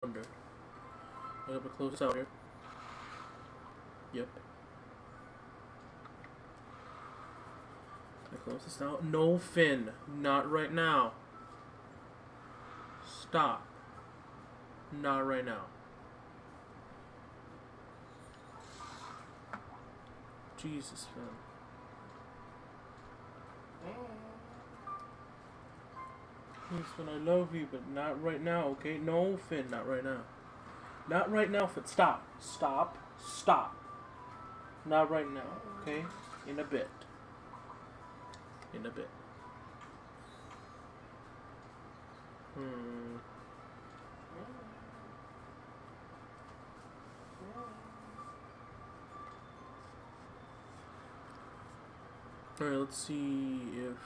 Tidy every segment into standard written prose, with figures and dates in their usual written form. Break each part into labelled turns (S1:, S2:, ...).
S1: under. I gotta close out here. Yep. I close this out. No, Finn. Not right now. Stop. Not right now. Jesus, Finn. Please, Finn, I love you, but not right now, okay? No, Finn, not right now. Not right now, Finn. Stop. Stop. Stop. Not right now, okay? In a bit. In a bit. Alright, let's see if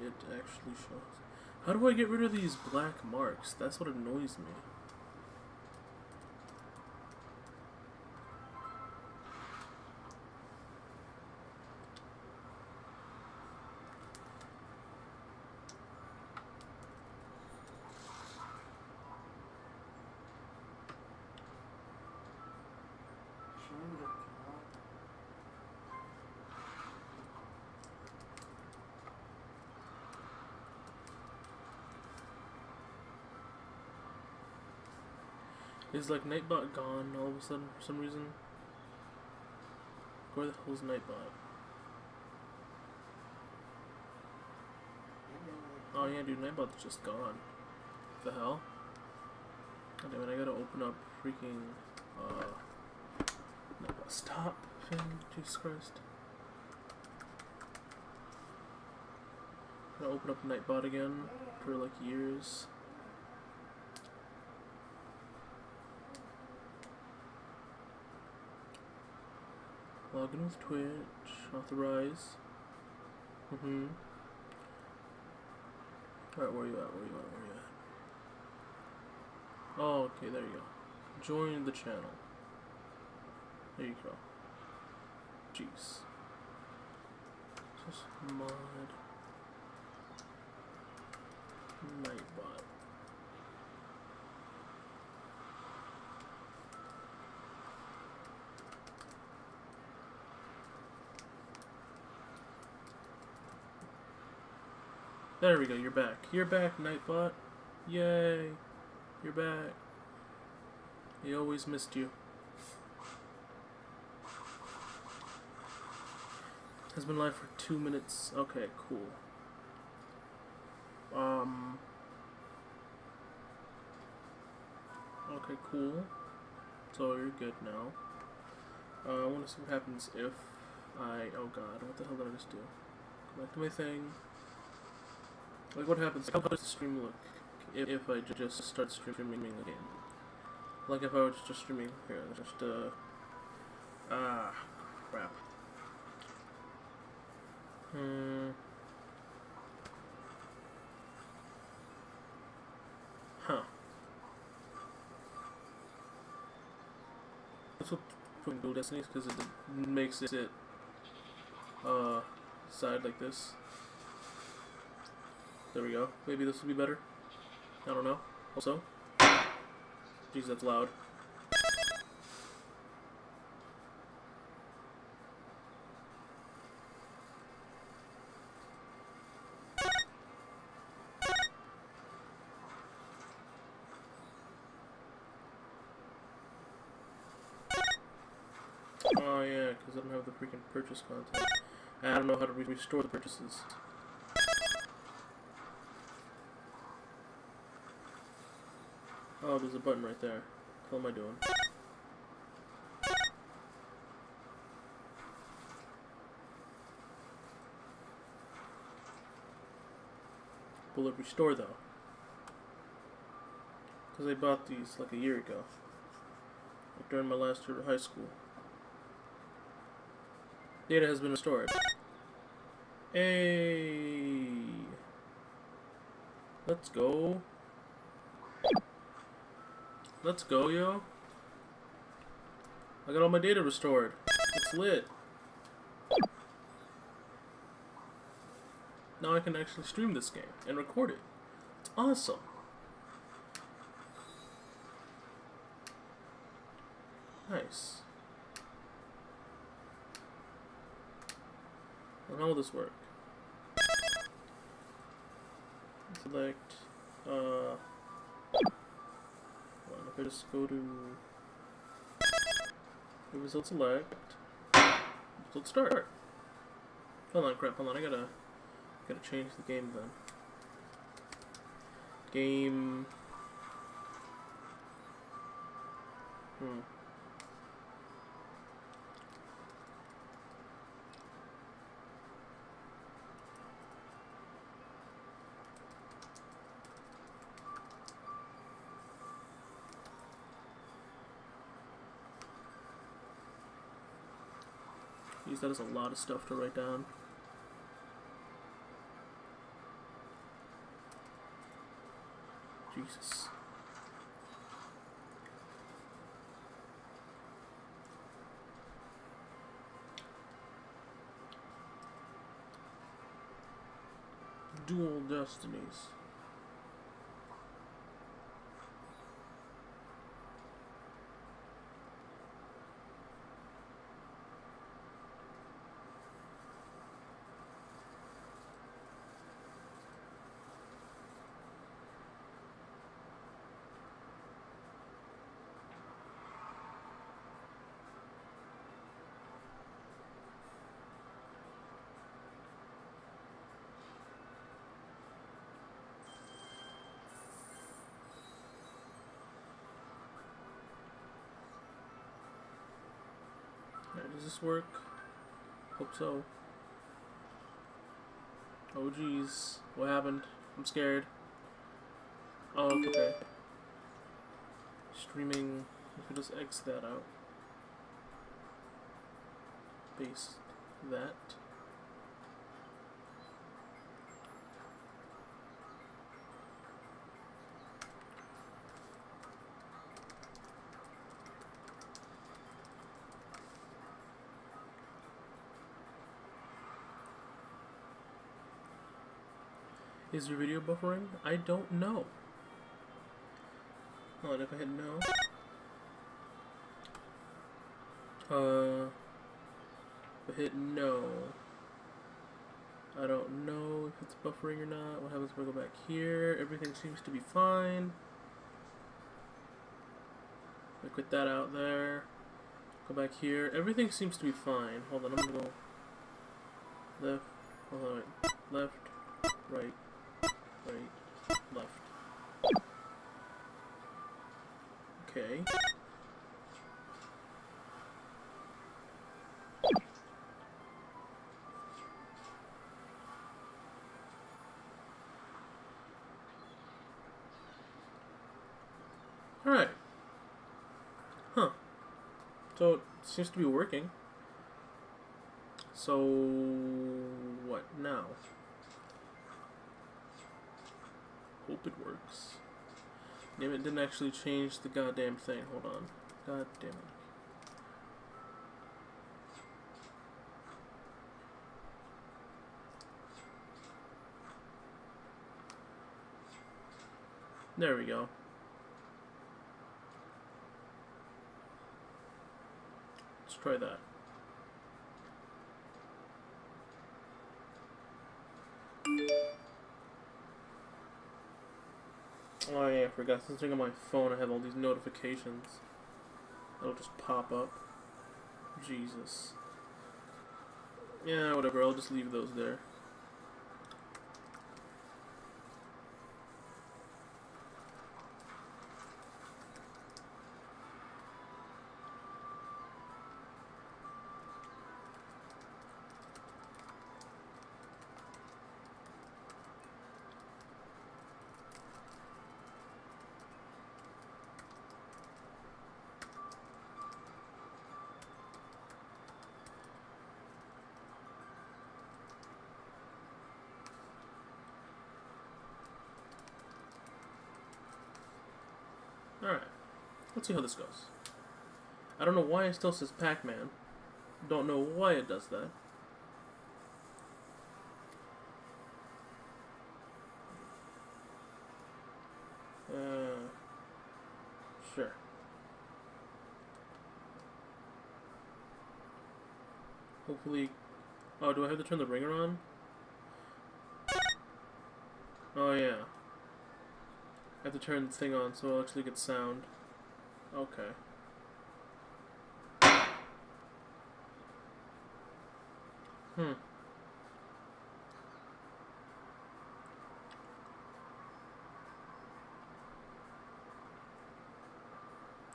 S1: it actually shows. How do I get rid of these black marks? That's what annoys me. Is like Nightbot gone all of a sudden for some reason? Where the hell is Nightbot? Oh yeah, dude, Nightbot's just gone. What the hell? God damn it, I gotta open up freaking Nightbot. Stop, Finn, Jesus Christ. Gotta open up Nightbot again for like years. Login with Twitch, authorize. Alright, where you at? Oh, okay, there you go. Join the channel. There you go. Jeez. Just mod Nightbot. There we go, you're back. You're back, Nightbot. Yay. You're back. He always missed you. Has been live for 2 minutes. Okay, cool. Okay, cool. So you're good now. I want to see what happens if I... Oh god, what the hell did I just do? Go back to my thing. Like, what happens? How does the stream look if I just start streaming again? Like, if I was just streaming here, just, crap. Huh. That's what putting Duel Destinies, because it makes it, side like this. There we go. Maybe this will be better. I don't know. Also. Jeez, that's loud. Oh yeah, because I don't have the freaking purchase content. And I don't know how to restore the purchases. Oh, there's a button right there. What am I doing? Will it restore though? Because I bought these like a year ago. Like during my last year of high school. Data has been restored. Hey! Let's go. Let's go, yo. I got all my data restored. It's lit. Now I can actually stream this game and record it. It's awesome. Nice. And how will this work? Select, well, if I just go to result select, result start. Hold on, crap, hold on, I gotta change the game then. Game, Jeez, that is a lot of stuff to write down. Jesus. Duel Destinies. Alright, does this work? Hope so. Oh jeez, what happened? I'm scared. Oh, okay. Streaming, if we just X that out. Paste that. Is your video buffering? I don't know. Hold on, if I hit no. If I hit no. I don't know if it's buffering or not. What happens if I go back here? Everything seems to be fine. I quit that out there. Go back here. Everything seems to be fine. Hold on, I'm gonna go left. Hold on, wait. Left, right, right, left. Okay. Alright. Huh. So, it seems to be working. So, what now? Hope it works. Damn it, didn't actually change the goddamn thing. Hold on. God damn it. There we go. Let's try that. Oh yeah, I forgot. Since I'm on my phone, I have all these notifications. It'll just pop up. Jesus. Yeah, whatever. I'll just leave those there. Alright. Let's see how this goes. I don't know why it still says Pac-Man. Don't know why it does that. Sure. Hopefully... Oh, do I have to turn the ringer on? Oh, yeah. I have to turn the thing on so I'll actually get sound. Okay.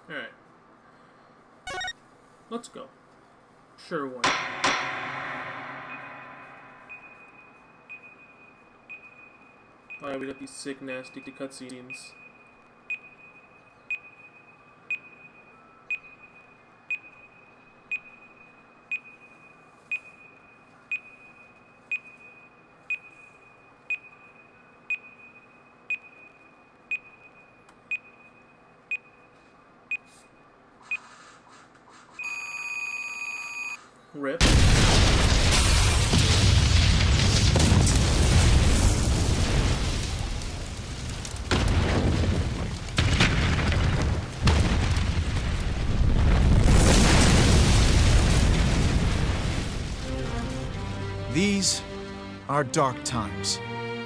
S1: Alright. Let's go. Sure, why not? Oh yeah, we got these sick, nasty cutscenes. Rip.
S2: These are dark times,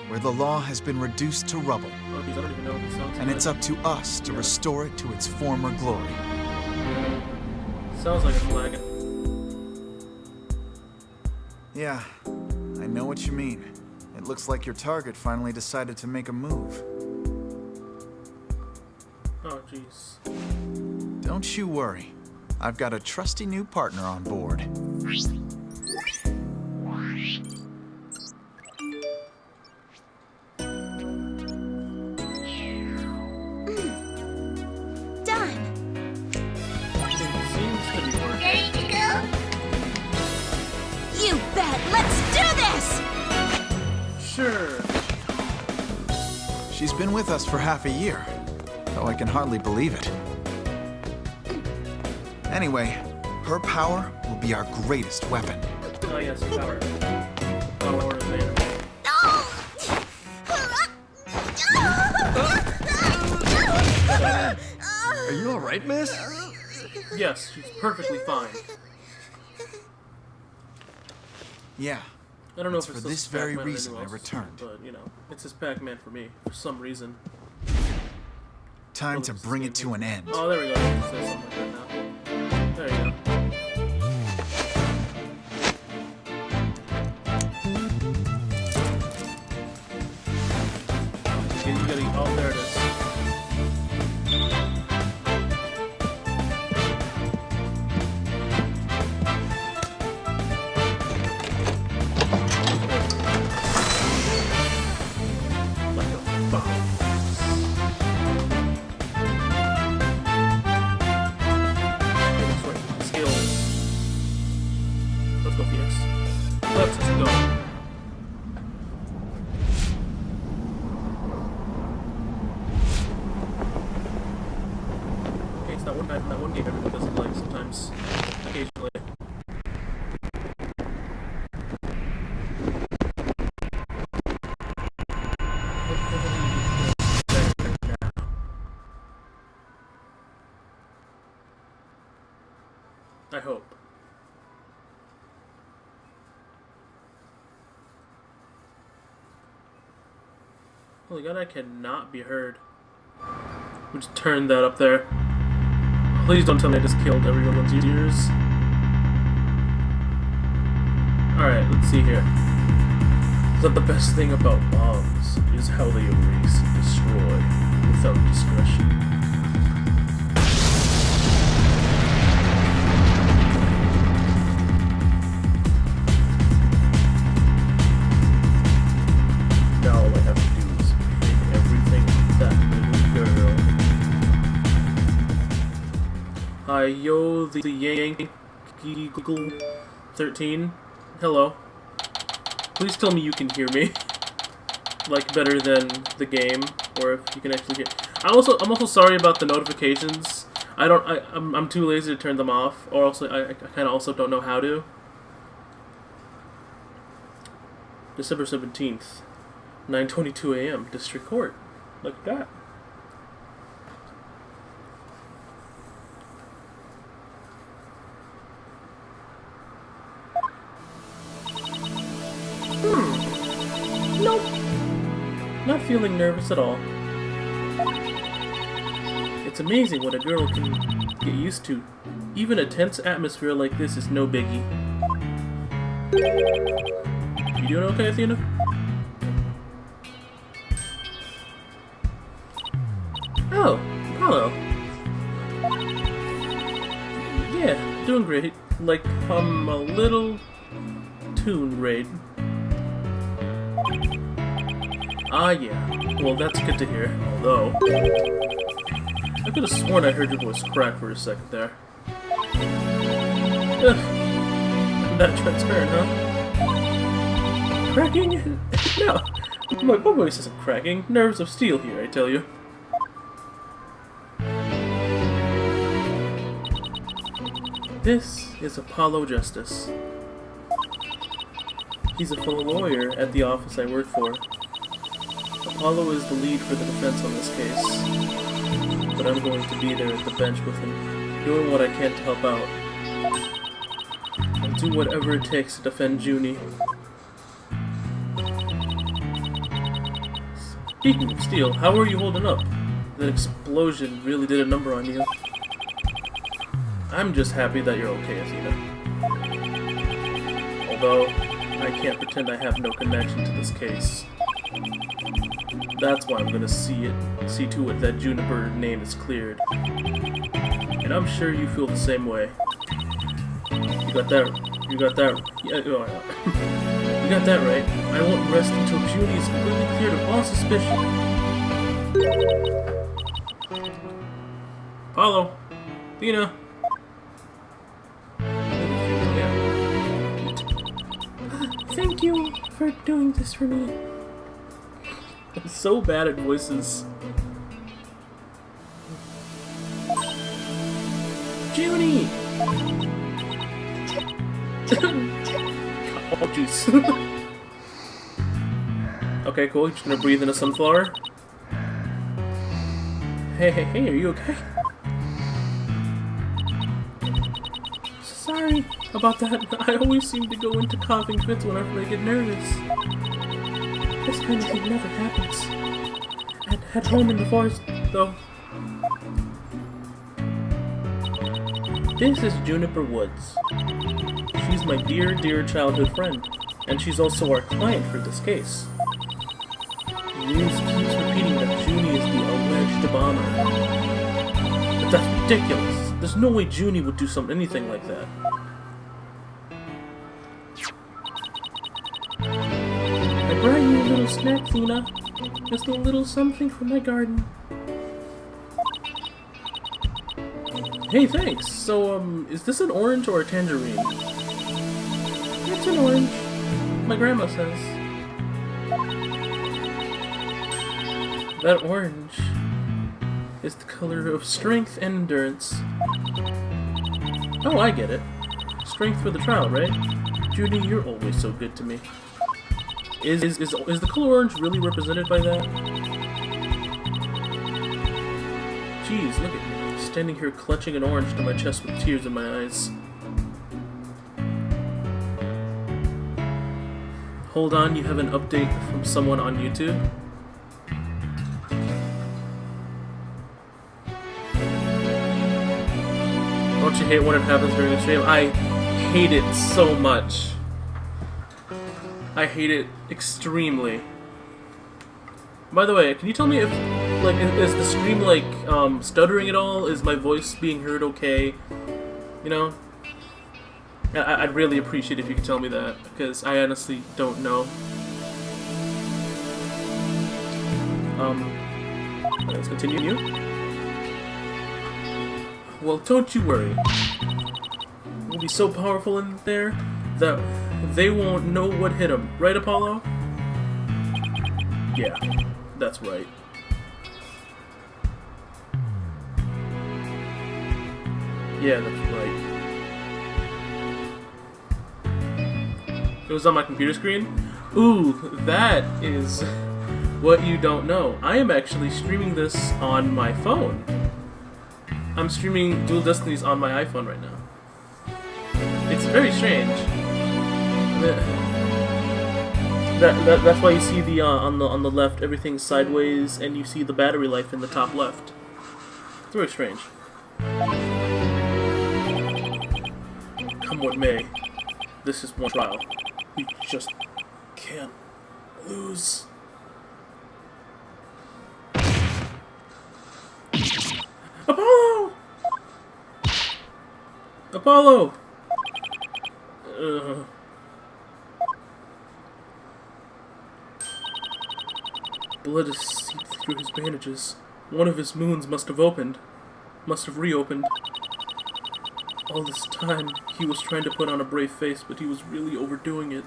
S2: where the law has been reduced to rubble,
S1: Oh, geez, I don't even know what this sounds
S2: and
S1: like.
S2: it's up to us to restore it to its former glory.
S1: Sounds like it's lagging.
S2: Yeah, I know what you mean. It looks like your target finally decided to make a move.
S1: Oh, jeez.
S2: Don't you worry. I've got a trusty new partner on board.
S3: You bet! Let's do this!
S1: Sure.
S2: She's been with us for half a year, though I can hardly believe it. Anyway, her power will be our greatest weapon.
S1: Oh yes, power. Power advantage.
S4: Are you alright, miss?
S1: Yes, she's perfectly fine.
S2: Yeah,
S1: I don't know
S2: It's
S1: if it's
S2: for
S1: this
S2: this very
S1: Pac-Man or
S2: reason
S1: anyone
S2: I
S1: else's,
S2: returned.
S1: but you know, it's his Pac-Man for me for some reason.
S2: time to bring it to an end.
S1: Oh, there we go. It says something like that now. There you go. Okay, you gotta. Oh, there it is. Like a bomb. Skills. Let's go, Phoenix. Let's go. Okay, it's that one night in that one game everyone doesn't like sometimes. Occasionally. I hope. Holy God, I cannot be heard. We just turned that up there. Please don't tell me I just killed everyone's ears. Alright, let's see here. The best thing about bombs is how they erase and destroy without discretion. Now all I have to do is hit everything with that little girl. Hi, yo, the Yankee Google 13. Hello. Please tell me you can hear me. Like, better than the game, or if you can actually hear. I'm also sorry about the notifications. I'm too lazy to turn them off, or also I kind of also don't know how to. December 17th. 9:22 a.m. District Court. Look at that. feeling nervous at all. It's amazing what a girl can get used to. Even a tense atmosphere like this is no biggie. You doing okay, Athena? Oh, hello. Yeah, doing great. Like, I'm a little toon raid. Ah, yeah. Well, that's good to hear. Although, I could have sworn I heard your voice crack for a second there. Ugh. That transparent, huh? Cracking? No, my voice isn't cracking. Nerves of steel here, I tell you. This is Apollo Justice. He's a fellow lawyer at the office I work for. Apollo is the lead for the defense on this case, but I'm going to be there at the bench with him, doing what I can to help out. I'll do whatever it takes to defend Junie. Speaking of steel, how are you holding up? That explosion really did a number on you. I'm just happy that you're okay, Athena. Although, I can't pretend I have no connection to this case. That's why I'm gonna see to it that Juniper name is cleared. And I'm sure you feel the same way. You got that, you got that right. I won't rest until Junie is completely cleared of all suspicion. Apollo, Athena. Thank you for doing this for me. I'm so bad at voices. Junie! Oh, jeez. Okay, cool. You're just gonna breathe in a sunflower. Hey, are you okay? Sorry about that. I always seem to go into coughing fits whenever I get nervous. This kind of thing never happens. At home in the forest, though. This is Juniper Woods. She's my dear childhood friend, and she's also our client for this case. News keeps repeating that Junie is the alleged bomber. But that's ridiculous. There's no way Junie would do anything like that. I brought you a little snack, Athena. Just a little something from my garden. Hey, thanks. So, is this an orange or a tangerine? It's an orange. My grandma says. That orange is the color of strength and endurance. Oh, I get it. Strength for the trial, right? Junie, you're always so good to me. Is the color orange really represented by that? Jeez, look at me, standing here clutching an orange to my chest with tears in my eyes. Hold on, you have an update from someone on YouTube? Don't you hate when it happens during a stream? I hate it so much. I hate it extremely. By the way, can you tell me if, like, is the stream, like, stuttering at all? Is my voice being heard okay? You know? I'd really appreciate if you could tell me that, because I honestly don't know. Let's continue. Well, don't you worry. We'll be so powerful in there that they won't know what hit them. Right, Apollo? Yeah, that's right. Yeah, that's right. It was on my computer screen? Ooh, that is what you don't know. I am actually streaming this on my phone. I'm streaming Duel Destinies on my iPhone right now. It's very strange. That's why you see the on the left everything's sideways, and you see the battery life in the top left. It's very strange. Come what may, this is one trial. We just can't lose. Apollo! Apollo! Blood has seeped through his bandages. One of his wounds must have reopened. All this time, he was trying to put on a brave face, but he was really overdoing it.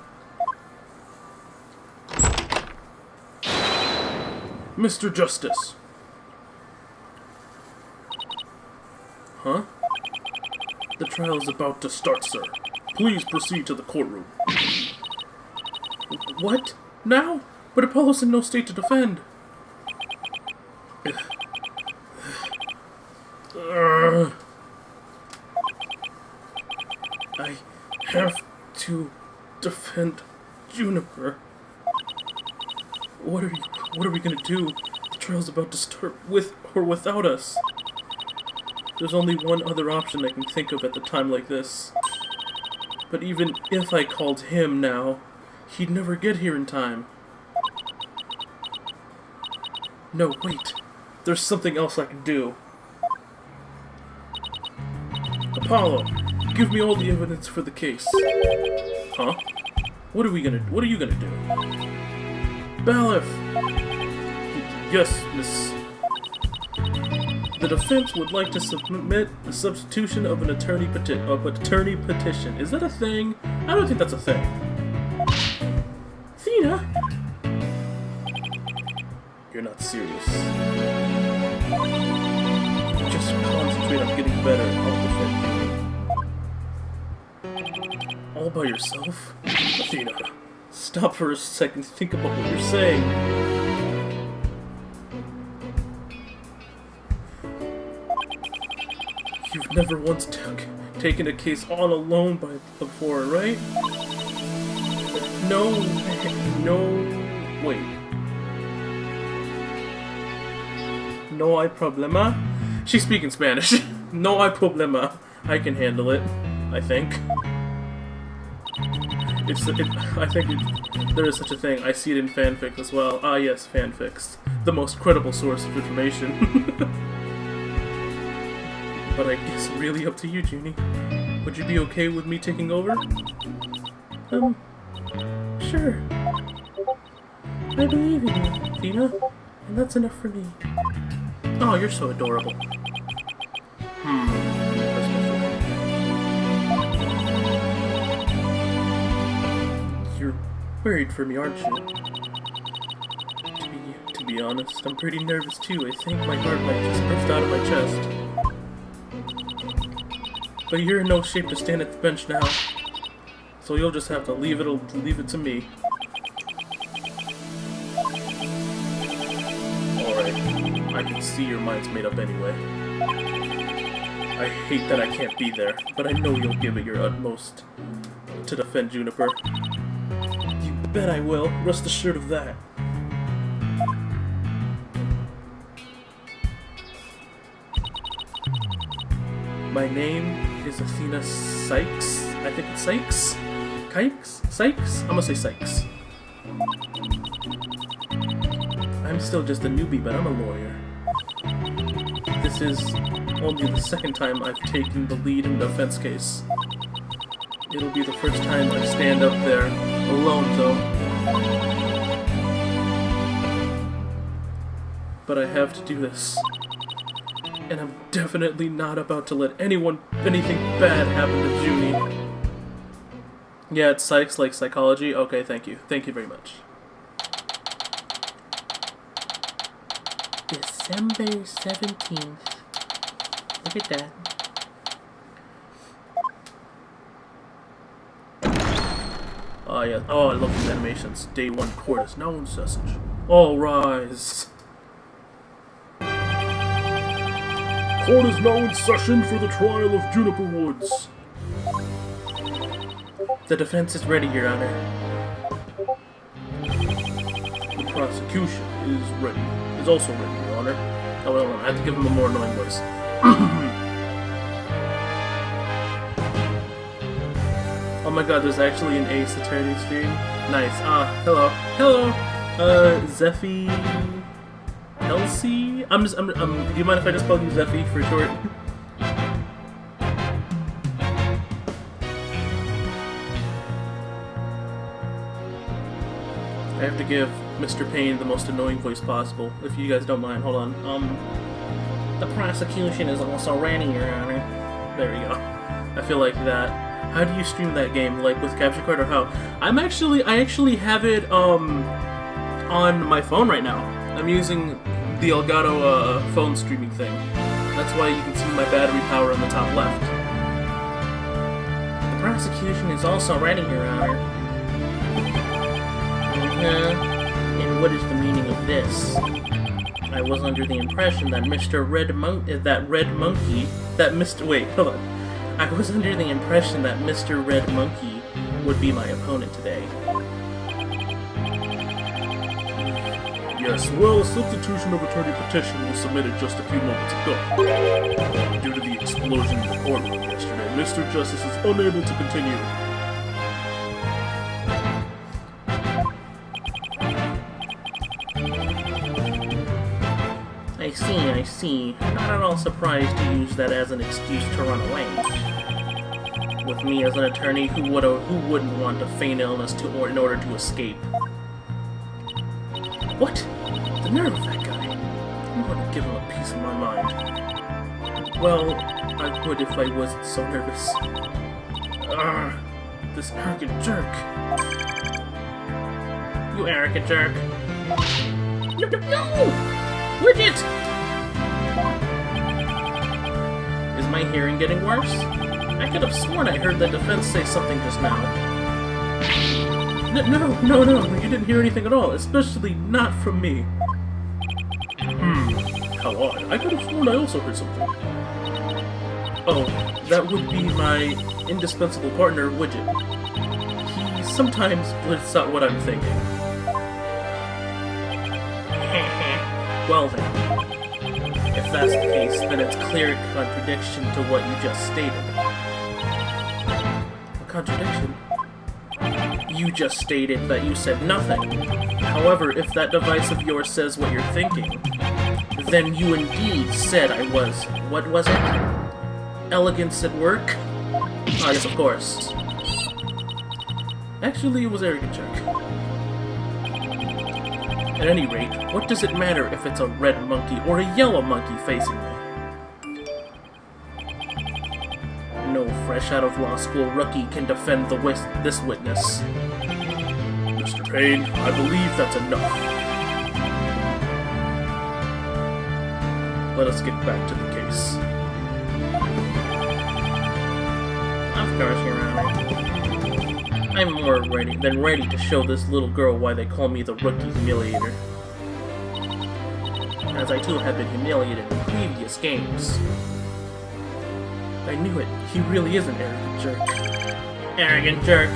S1: Mr. Justice. Huh? The trial is about to start, sir. Please proceed to the courtroom. What? Now? But Apollo's in no state to defend. I have to defend Juniper. What are we gonna do? The trial's about to start with or without us. There's only one other option I can think of at a time like this. But even if I called him now, he'd never get here in time. No, wait. There's something else I can do. Apollo, give me all the evidence for the case. Huh? What are you gonna do? Balif! Yes, Miss. The defense would like to submit the substitution of an attorney petition. Is that a thing? I don't think that's a thing. Athena? You're not serious. Just concentrate on getting better. I'll defend you. All by yourself? Athena, stop for a second. Think about what you're saying. You've never once taken a case all alone before, right? No, wait. No hay problema? She's speaking Spanish. No hay problema. I can handle it, I think. There is such a thing. I see it in fanfic as well. Ah yes, fanfics. The most credible source of information. But I guess really up to you, Junie. Would you be okay with me taking over? Sure. I believe in you, Athena, and that's enough for me. Oh, you're so adorable. You're worried for me, aren't you? To be honest, I'm pretty nervous too. I think my heart might just burst out of my chest. But you're in no shape to stand at the bench now, so you'll just have to leave it to me. Alright, I can see your mind's made up anyway. I hate that I can't be there, but I know you'll give it your utmost to defend Juniper. You bet I will, rest assured of that. My name is Athena Sykes. I think it's Sykes? Kikes? Sykes? I'm gonna say Sykes. I'm still just a newbie, but I'm a lawyer. This is only the second time I've taken the lead in a defense case. It'll be the first time I stand up there alone, though. But I have to do this. And I'm definitely not about to let anything bad happen to Junie. Yeah, it's psychs like psychology. Okay, thank you. Thank you very much. December 17th. Look at that. Oh, yeah. Oh, I love these animations. Day 1 court is now in session. All rise. Court is now in session for the trial of Juniper Woods. The defense is ready, Your Honor. prosecution is ready. Is also ready, Your Honor. Oh, well, I have to give him a more annoying voice. Oh my god, there's actually an Ace Attorney stream. Nice. Hello. Hello. Zeffy... Elsie? Do you mind if I just call you Zeffy for short? I have to give Mr. Payne the most annoying voice possible, if you guys don't mind. Hold on. The prosecution is also ready, Your Honor. There we go. I feel like that. How do you stream that game? Like with capture card or how? I actually have it, on my phone right now. I'm using the Elgato, phone streaming thing. That's why you can see my battery power on the top left. The prosecution is also ready, Your Honor. And what is the meaning of this? I was under the impression that I was under the impression that Mr. Red Monkey would be my opponent today. Yes, well, a substitution of attorney petition was submitted just a few moments ago. Due to the explosion in the courtroom yesterday, Mr. Justice is unable to continue. I see. Not at all surprised to use that as an excuse to run away. With me as an attorney, who wouldn't want to feign illness in order to escape? What? The nerve of that guy. I'm going to give him a piece of my mind. Well, I would if I wasn't so nervous. This arrogant jerk. You arrogant jerk. No! Widget! Is my hearing getting worse? I could have sworn I heard the defense say something just now. No, you didn't hear anything at all, especially not from me. How odd. I could have sworn I also heard something. Oh, that would be my indispensable partner, Widget. He sometimes blits out what I'm thinking. Well then, if that's the case, then it's clear contradiction to what you just stated. A contradiction? You just stated that you said nothing. However, if that device of yours says what you're thinking, then you indeed said I was... what was it? Elegance at work? Oh, yes, of course. Actually, it was arrogant jerk. At any rate, what does it matter if it's a red monkey or a yellow monkey facing me? No fresh-out-of-law school rookie can defend this witness. Mr. Payne, I believe that's enough. Let us get back to the case. Of course, Your Honor. I'm more ready to show this little girl why they call me the Rookie Humiliator. As I too have been humiliated in previous games. I knew it. He really is an arrogant jerk. Arrogant jerk.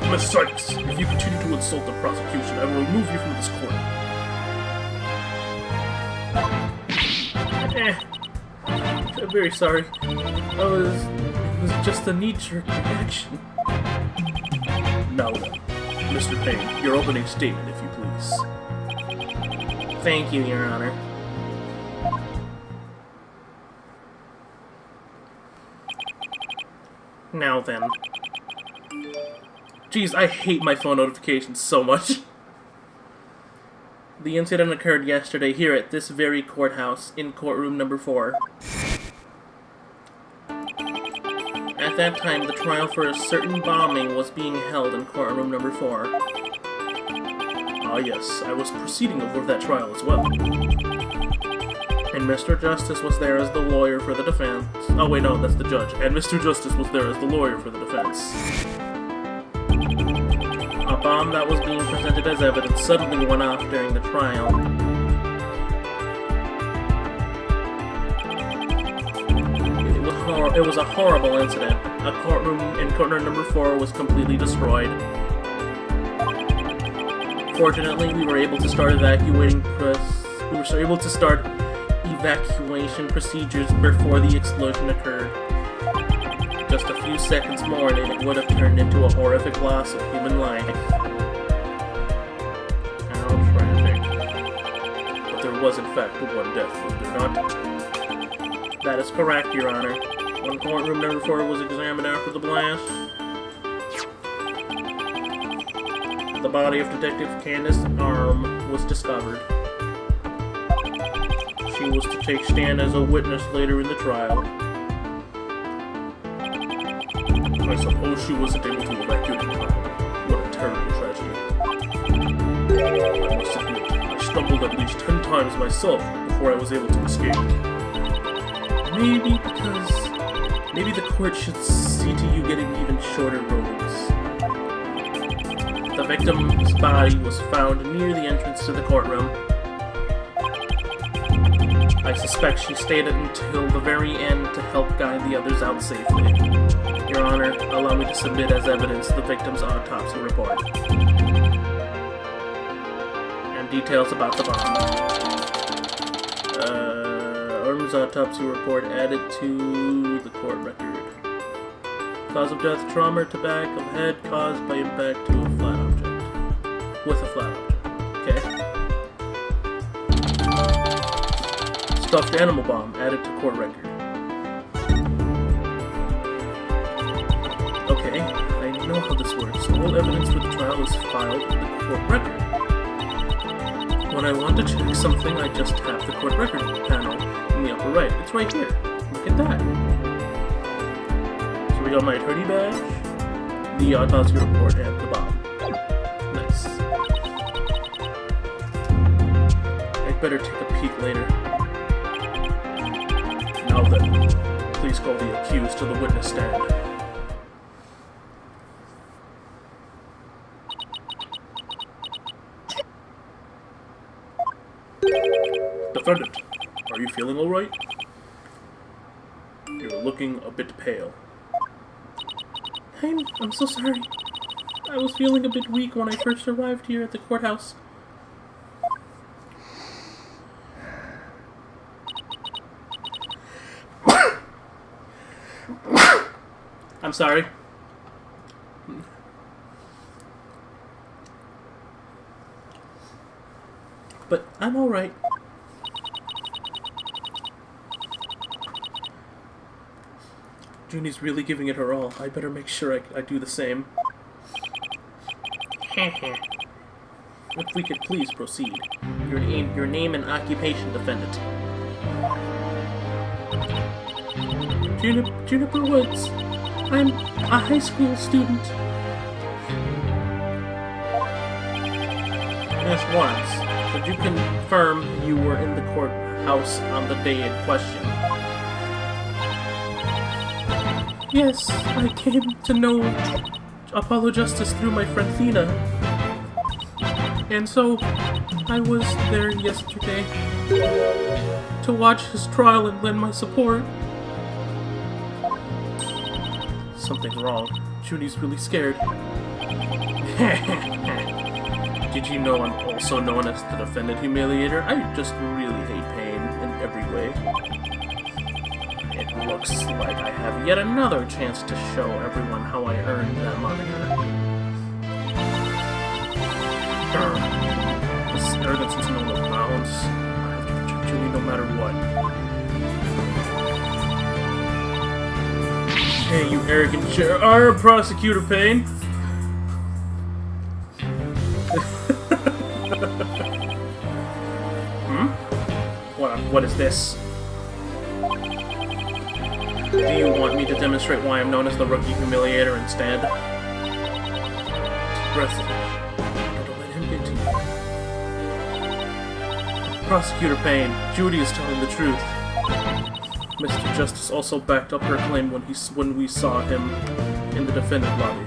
S1: Miss Sykes, if you continue to insult the prosecution, I will remove you from this court. I'm very sorry. It was just a knee-jerk reaction. Now then, Mr. Payne, your opening statement, if you please. Thank you, Your Honor. Now then. Jeez, I hate my phone notifications so much. The incident occurred yesterday here at this very courthouse in courtroom number 4. At that time, the trial for a certain bombing was being held in courtroom number 4. Ah yes, I was proceeding over that trial as well. And Mr. Justice was there as the lawyer for the defense. Oh wait, no, that's the judge. And Mr. Justice was there as the lawyer for the defense. A bomb that was being presented as evidence suddenly went off during the trial. It was a horrible incident. A courtroom in courtroom number 4 was completely destroyed. Fortunately, we were able to start evacuation procedures before the explosion occurred. Just a few seconds more and it would have turned into a horrific loss of human life. How tragic. But there was in fact one death, was there not? That is correct, Your Honor. When courtroom number 4 was examined after the blast, the body of Detective Candace Arm was discovered. She was to take stand as a witness later in the trial. I suppose she wasn't able to evacuate the trial. What a terrible tragedy. I must admit, I stumbled at least 10 times myself before I was able to escape. Maybe the court should see to you getting even shorter robes. The victim's body was found near the entrance to the courtroom. I suspect she stayed until the very end to help guide the others out safely. Your Honor, allow me to submit as evidence the victim's autopsy report. And details about the bomb. Arm's autopsy report added to the court record. Cause of death, trauma to back of head caused by impact to a flat object. With a flat object. Okay. Stuffed animal bomb added to court record. Okay, I know how this works. All evidence for the trial is filed in the court record. When I want to check something, I just tap the court record panel in the upper right. It's right here. Look at that. So we got my attorney badge, the autopsy report, and the bomb. Nice. I'd better take a peek later. Now then, please call the accused to the witness stand. Defendant, are you feeling alright? You're looking a bit pale. I'm so sorry. I was feeling a bit weak when I first arrived here at the courthouse. I'm sorry. But I'm alright. Junie's really giving it her all. I better make sure I do the same. If we could please proceed. Your name and occupation, defendant. Juniper Woods. I'm a high school student. Miss Watts, could you confirm you were in the courthouse on the day in question? Yes, I came to know Apollo Justice through my friend Thena. And so, I was there yesterday to watch his trial and lend my support. Something's wrong. Junie's really scared. Did you know I'm also known as the Defendant Humiliator? I just really hate pain in every way. It looks like I have yet another chance to show everyone how I earned that moniker. This arrogance is no bounds. I have to protect Junie no matter what. Hey, you arrogant prosecutor Payne! What is this? Do you want me to demonstrate why I'm known as the Rookie Humiliator instead? Breath. Don't let him get to you. Prosecutor Payne, Judy is telling the truth. Mr. Justice also backed up her claim when we saw him in the defendant lobby.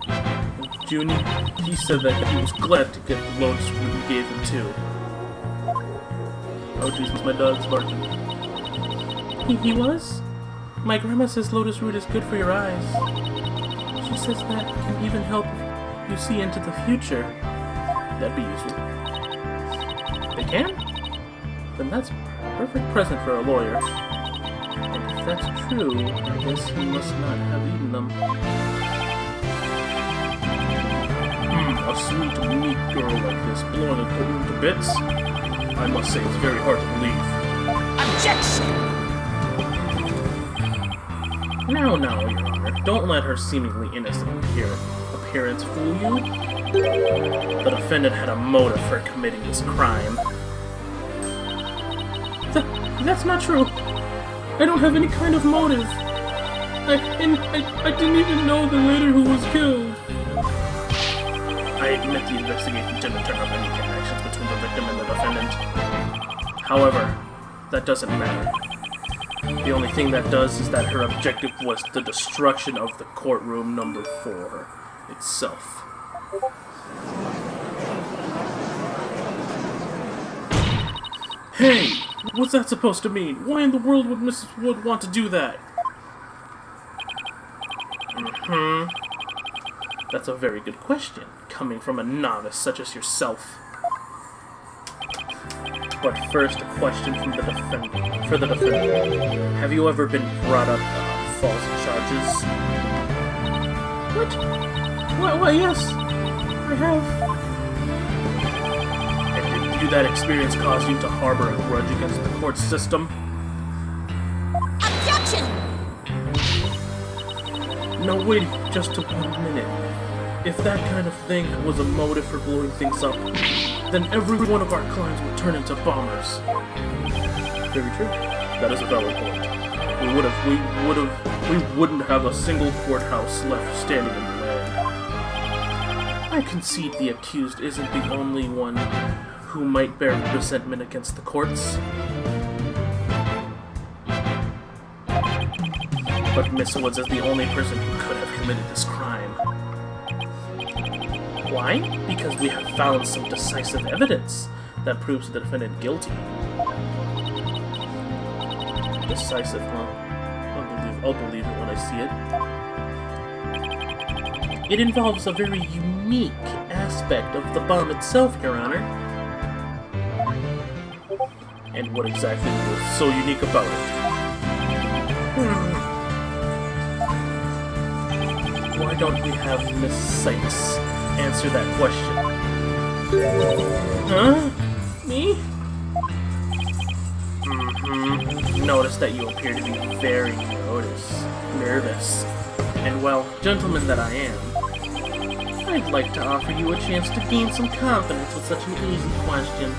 S1: And Junie, he said that he was glad to get the Lotus Root we gave him too. Oh Jesus, my dog's barking. He was? My grandma says Lotus Root is good for your eyes. She says that can even help you see into the future. That'd be useful. They can? Then that's a perfect present for a lawyer. And if that's true, I guess he must not have eaten them. A sweet, meek girl like this blowing a courtroom to bits? I must say it's very hard to believe.
S3: Objection!
S1: Now, Your Honor, don't let her seemingly innocent appearance fool you. The defendant had a motive for committing this crime. That's not true. I don't have any kind of motive. I didn't even know the lady who was killed. I admit the investigation didn't turn up any connections between the victim and the defendant. However, that doesn't matter. The only thing that does is that her objective was the destruction of the courtroom number 4 itself. Hey! What's that supposed to mean? Why in the world would Mrs. Wood want to do that? That's a very good question, coming from a novice such as yourself. But first, a question from the defendant. For the defendant, have you ever been brought up on false charges? What? Why, yes, I have. And did that experience cause you to harbor a grudge against the court system?
S3: Objection!
S1: No, wait just a 1 minute. If that kind of thing was a motive for blowing things up, then every one of our clients would turn into bombers. Very true. That is a valid point. We wouldn't have a single courthouse left standing in the land. I concede the accused isn't the only one who might bear resentment against the courts. But Miss Woods is the only person who could have committed this crime. Why? Because we have found some decisive evidence that proves the defendant guilty. Decisive, huh? I'll believe it when I see it. It involves a very unique aspect of the bomb itself, Your Honor. And what exactly was so unique about it? Why don't we have Miss Sykes answer that question? Huh? Me? Notice that you appear to be very nervous. And well, gentleman that I am, I'd like to offer you a chance to gain some confidence with such an easy question.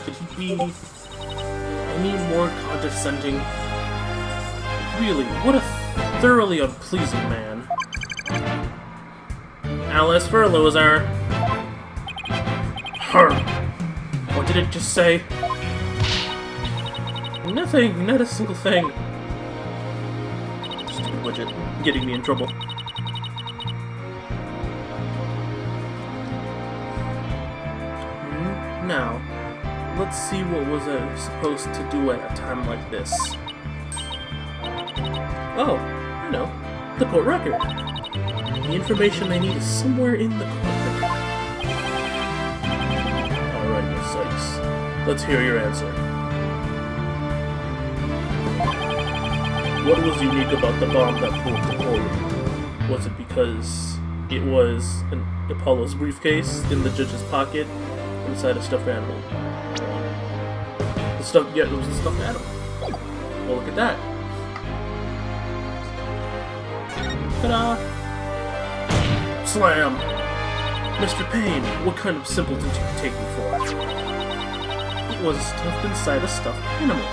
S1: Could he be any more condescending? Really, what a thoroughly unpleasing man. Alice for a loser. Her. What did it just say? Nothing, not a single thing. Stupid widget, getting me in trouble. Now, let's see what was I supposed to do at a time like this. Oh, I know. The court record. The information I need is somewhere in the court record. Alright, Miss Sykes. Let's hear your answer. What was unique about the bomb that blew up the courtroom? Was it because it was Apollo's briefcase in the judge's pocket inside a stuffed animal? It was a stuffed animal. Well, look at that. Ta-da! Slam! Mr. Payne, what kind of simpleton did you take me for? It was stuffed inside a stuffed animal.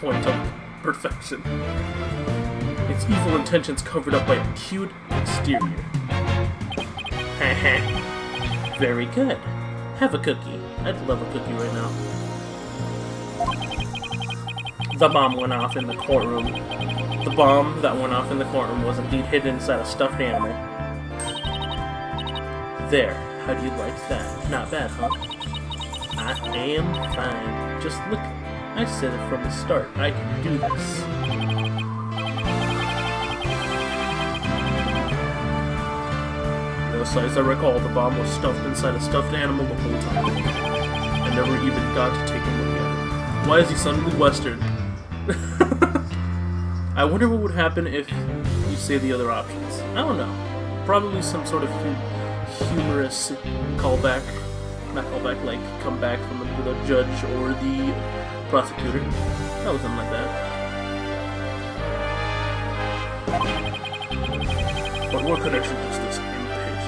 S1: Point of perfection. Its evil intentions covered up by a cute exterior. Haha. Very good. Have a cookie. I'd love a cookie right now. The bomb went off in the courtroom. The bomb that went off in the courtroom was indeed hidden inside a stuffed animal. There. How do you like that? Not bad, huh? I am fine. Just look. I said it from the start. I can do this. precise, I recall the bomb was stuffed inside a stuffed animal the whole time. I never even got to take a look at it. Why is he suddenly Western? I wonder what would happen if you say the other options. I don't know. Probably some sort of humorous callback. Not callback, like come back from the judge or the prosecutor. Probably something like that. But what connection does this impish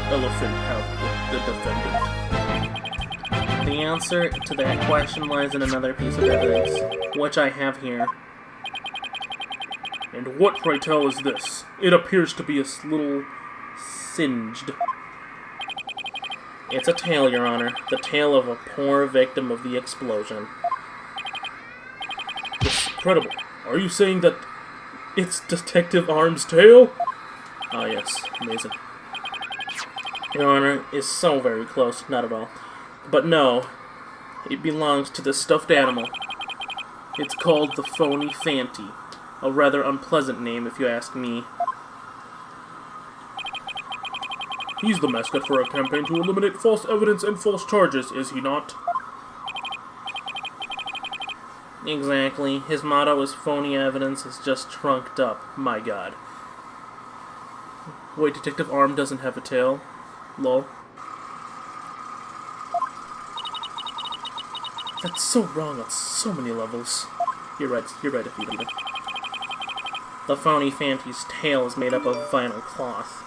S1: elephant have with the defendant? The answer to that question lies in another piece of evidence, which I have here. And what, pray tell, is this? It appears to be a little singed. It's a tail, Your Honor. The tail of a poor victim of the explosion. It's incredible. Are you saying that it's Detective Arm's tail? Ah, yes. Amazing. Your Honor is so very close. Not at all. But no. It belongs to the stuffed animal. It's called the Phony Fanty. A rather unpleasant name, if you ask me. He's the mascot for our campaign to eliminate false evidence and false charges, is he not? Exactly. His motto is phony evidence is just trunked up. My god. Wait, Detective Arm doesn't have a tail? Lol. That's so wrong on so many levels. You're right, Akita. The Phony Fanty's tail is made up of vinyl cloth.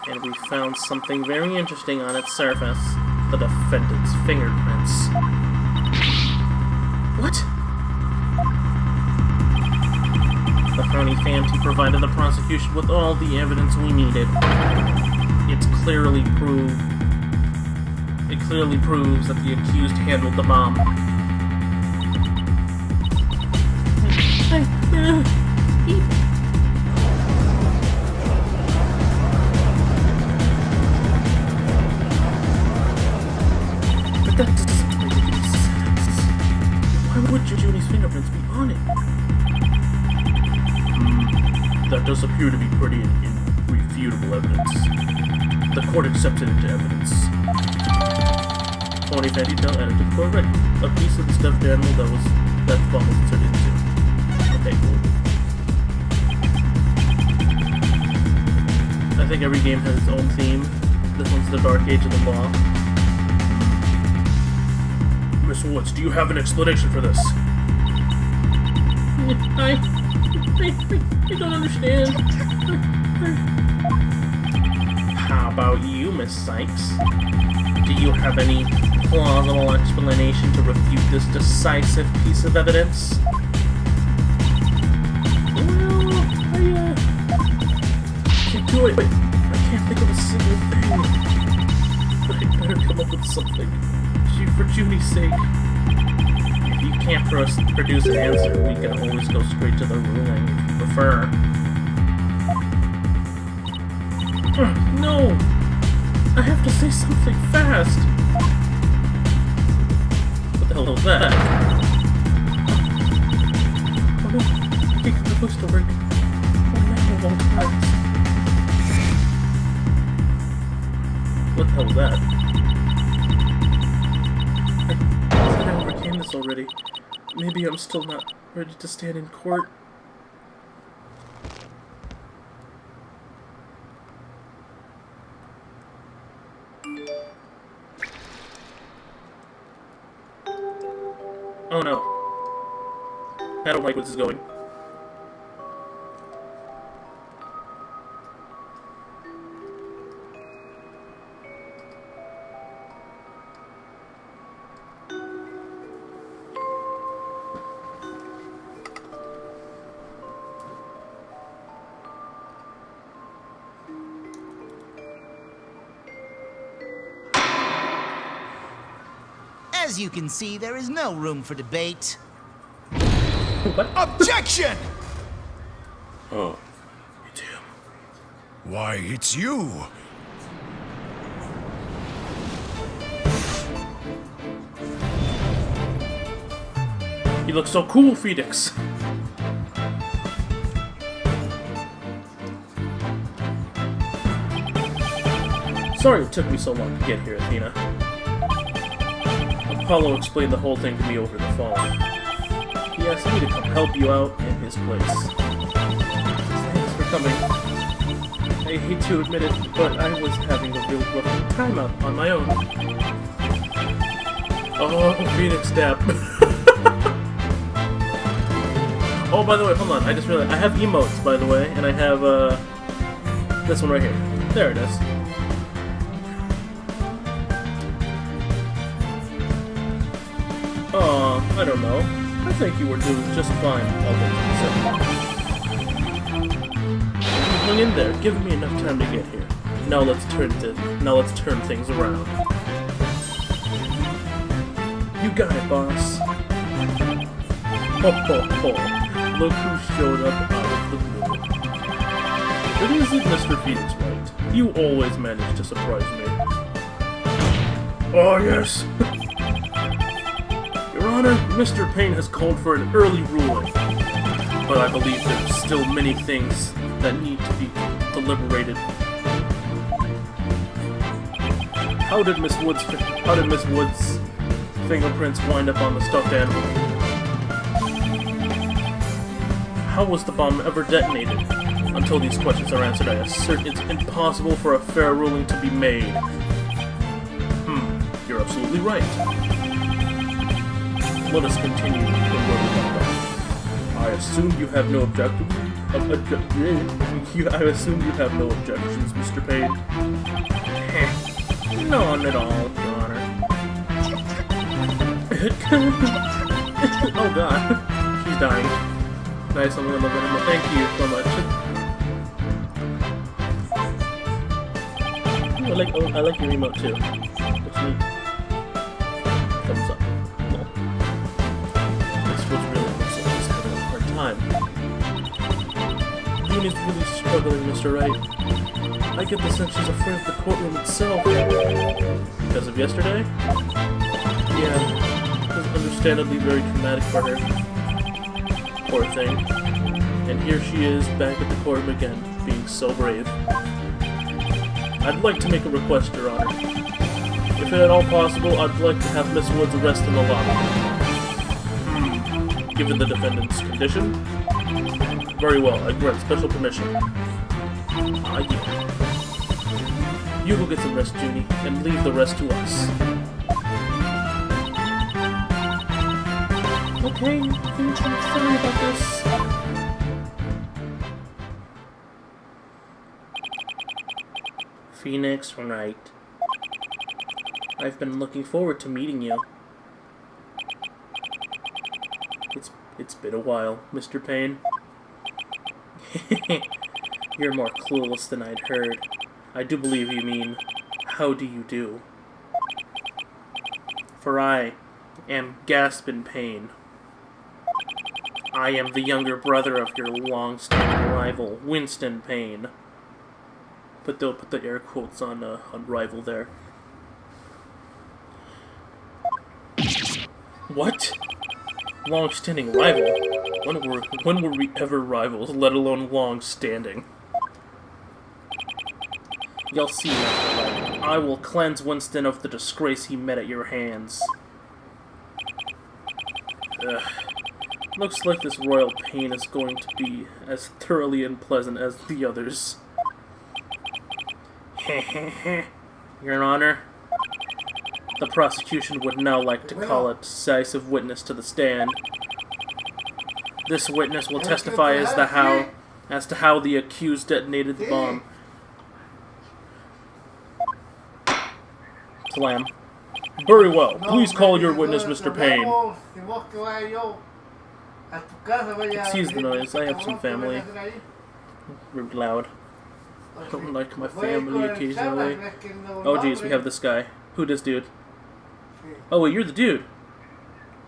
S1: And we found something very interesting on its surface. The defendant's fingerprints. What? The Phony Fanty provided the prosecution with all the evidence we needed. It clearly proves that the accused handled the bomb. But that doesn't make any sense. Why would Junie's fingerprints be on it? That does appear to be pretty irrefutable evidence. The court accepted it into evidence. Phony Fanty tail added to the court record. A piece of the stuffed animal that the bomb was inserted into. Okay, cool. I think every game has its own theme. This one's the Dark Age of the Law. Miss Woods, do you have an explanation for this? I don't understand. How about you, Miss Sykes? Do you have any plausible explanation to refute this decisive piece of evidence? Well, I can't do it. I can't think of a single thing. But I better come up with something. For Junie's sake. If you can't produce an answer, we can always go straight to the ruling if you prefer. No! I have to say something fast! What the hell was that? Oh no, I think I'm supposed to work. Oh no, of all times. What the hell was that? I overcame this already. Maybe I'm still not ready to stand in court. Oh no. I don't like where this is going.
S5: As you can see, there is no room for debate.
S1: What?
S2: Objection!
S1: Oh. It's him.
S6: Why, it's you.
S1: You look so cool, Phoenix. Sorry it took me so long to get here, Athena. Apollo explained the whole thing to me over the phone. He asked me to come help you out in his place. Thanks for coming. I hate to admit it, but I was having a real rough time out on my own. Oh, Phoenix Step. Oh, by the way, hold on. I just realized I have emotes, by the way, and I have this one right here. There it is. I don't know. I think you were doing just fine, all things considered. Hang in there. Give me enough time to get here. Now let's turn things around. You got it, boss. Ho ho ho! Look who showed up out of the blue. But isn't Mr. Phoenix right? You always manage to surprise me. Oh yes. Your Honor, Mr. Payne has called for an early ruling, but I believe there's still many things that need to be deliberated. How did Miss Wood's fingerprints wind up on the stuffed animal? How was the bomb ever detonated? Until these questions are answered, I assert it's impossible for a fair ruling to be made. You're absolutely right. Let us continue from where we left off. I assume you have no objections. I assume you have no objections, Mr. Payne. None at all, Your Honor. Oh God, she's dying. Nice, I'm gonna look at him. Thank you so much. I like your emote too. Looks neat. Thumbs up. Cool. This was really looks like he's having a hard time. Dean is really struggling, Mr. Wright. I get the sense she's afraid of the courtroom itself. Because of yesterday? Yeah, it was understandably very traumatic for her. Poor thing. And here she is, back at the courtroom again, being so brave. I'd like to make a request, Your Honor. If at all possible, I'd like to have Miss Woods arrested in the lobby. Given the defendant's condition? Very well, I grant special permission. Yeah. You go get some rest, Junie, and leave the rest to us. Okay, I'm sorry about this. Phoenix Wright. I've been looking forward to meeting you. It's been a while, Mr. Payne. You're more clueless than I'd heard. I do believe you mean, how do you do? For I am Gaspin Payne. I am the younger brother of your long-standing rival, Winston Payne. Put the air quotes on rival there. What? Long-standing rival? When were we ever rivals, let alone long-standing? You'll see, Mr. Wright. I will cleanse Winston of the disgrace he met at your hands. Ugh. Looks like this royal pain is going to be as thoroughly unpleasant as the others. Your Honor, the prosecution would now like to call a decisive witness to the stand. This witness will testify as to how the accused detonated the bomb. Slam. Very well. Please call your witness, Mr. Payne. Excuse the noise. I have some family. Rude loud. I don't like my family occasionally. Oh jeez, we have this guy. Who this dude? Oh wait, you're the dude.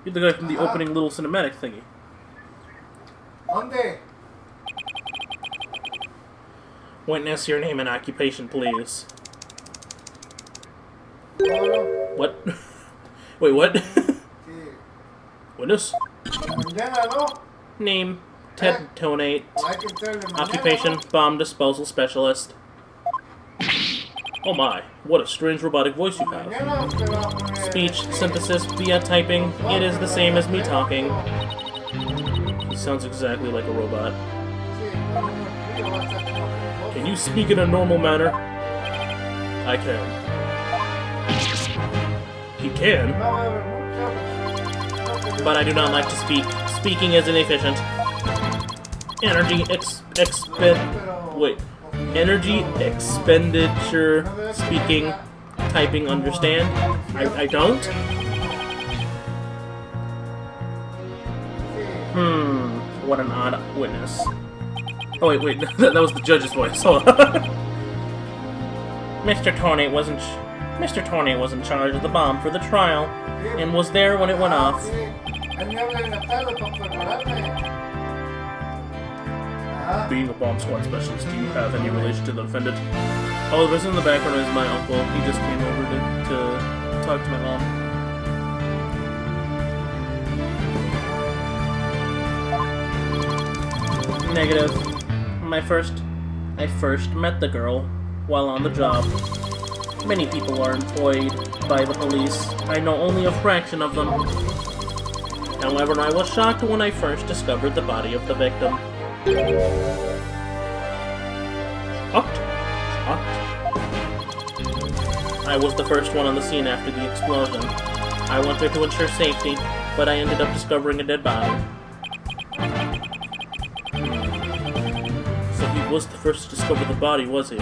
S1: You're the guy from the opening little cinematic thingy. Witness, your name and occupation, please. What? Wait, what? Witness? Name, Ted Tonate. Occupation, bomb disposal specialist. Oh my, what a strange robotic voice you have. Speech synthesis via typing. It is the same as me talking. He sounds exactly like a robot. Can you speak in a normal manner? I can. He can? But I do not like to speak. Speaking is inefficient. Energy Energy expenditure, speaking, typing, understand? I don't? What an odd witness. Oh wait, that was the judge's voice. Hold on. Mr. Tornate was in charge of the bomb for the trial, and was there when it went off. Being a bomb squad specialist, do you have any relation to the defendant? Oh, the person in the background is my uncle. He just came over to talk to my mom. Negative. I first met the girl while on the job. Many people are employed by the police. I know only a fraction of them. However, I was shocked when I first discovered the body of the victim. Shocked. I was the first one on the scene after the explosion. I went there to ensure safety, but I ended up discovering a dead body. So he was the first to discover the body, was he?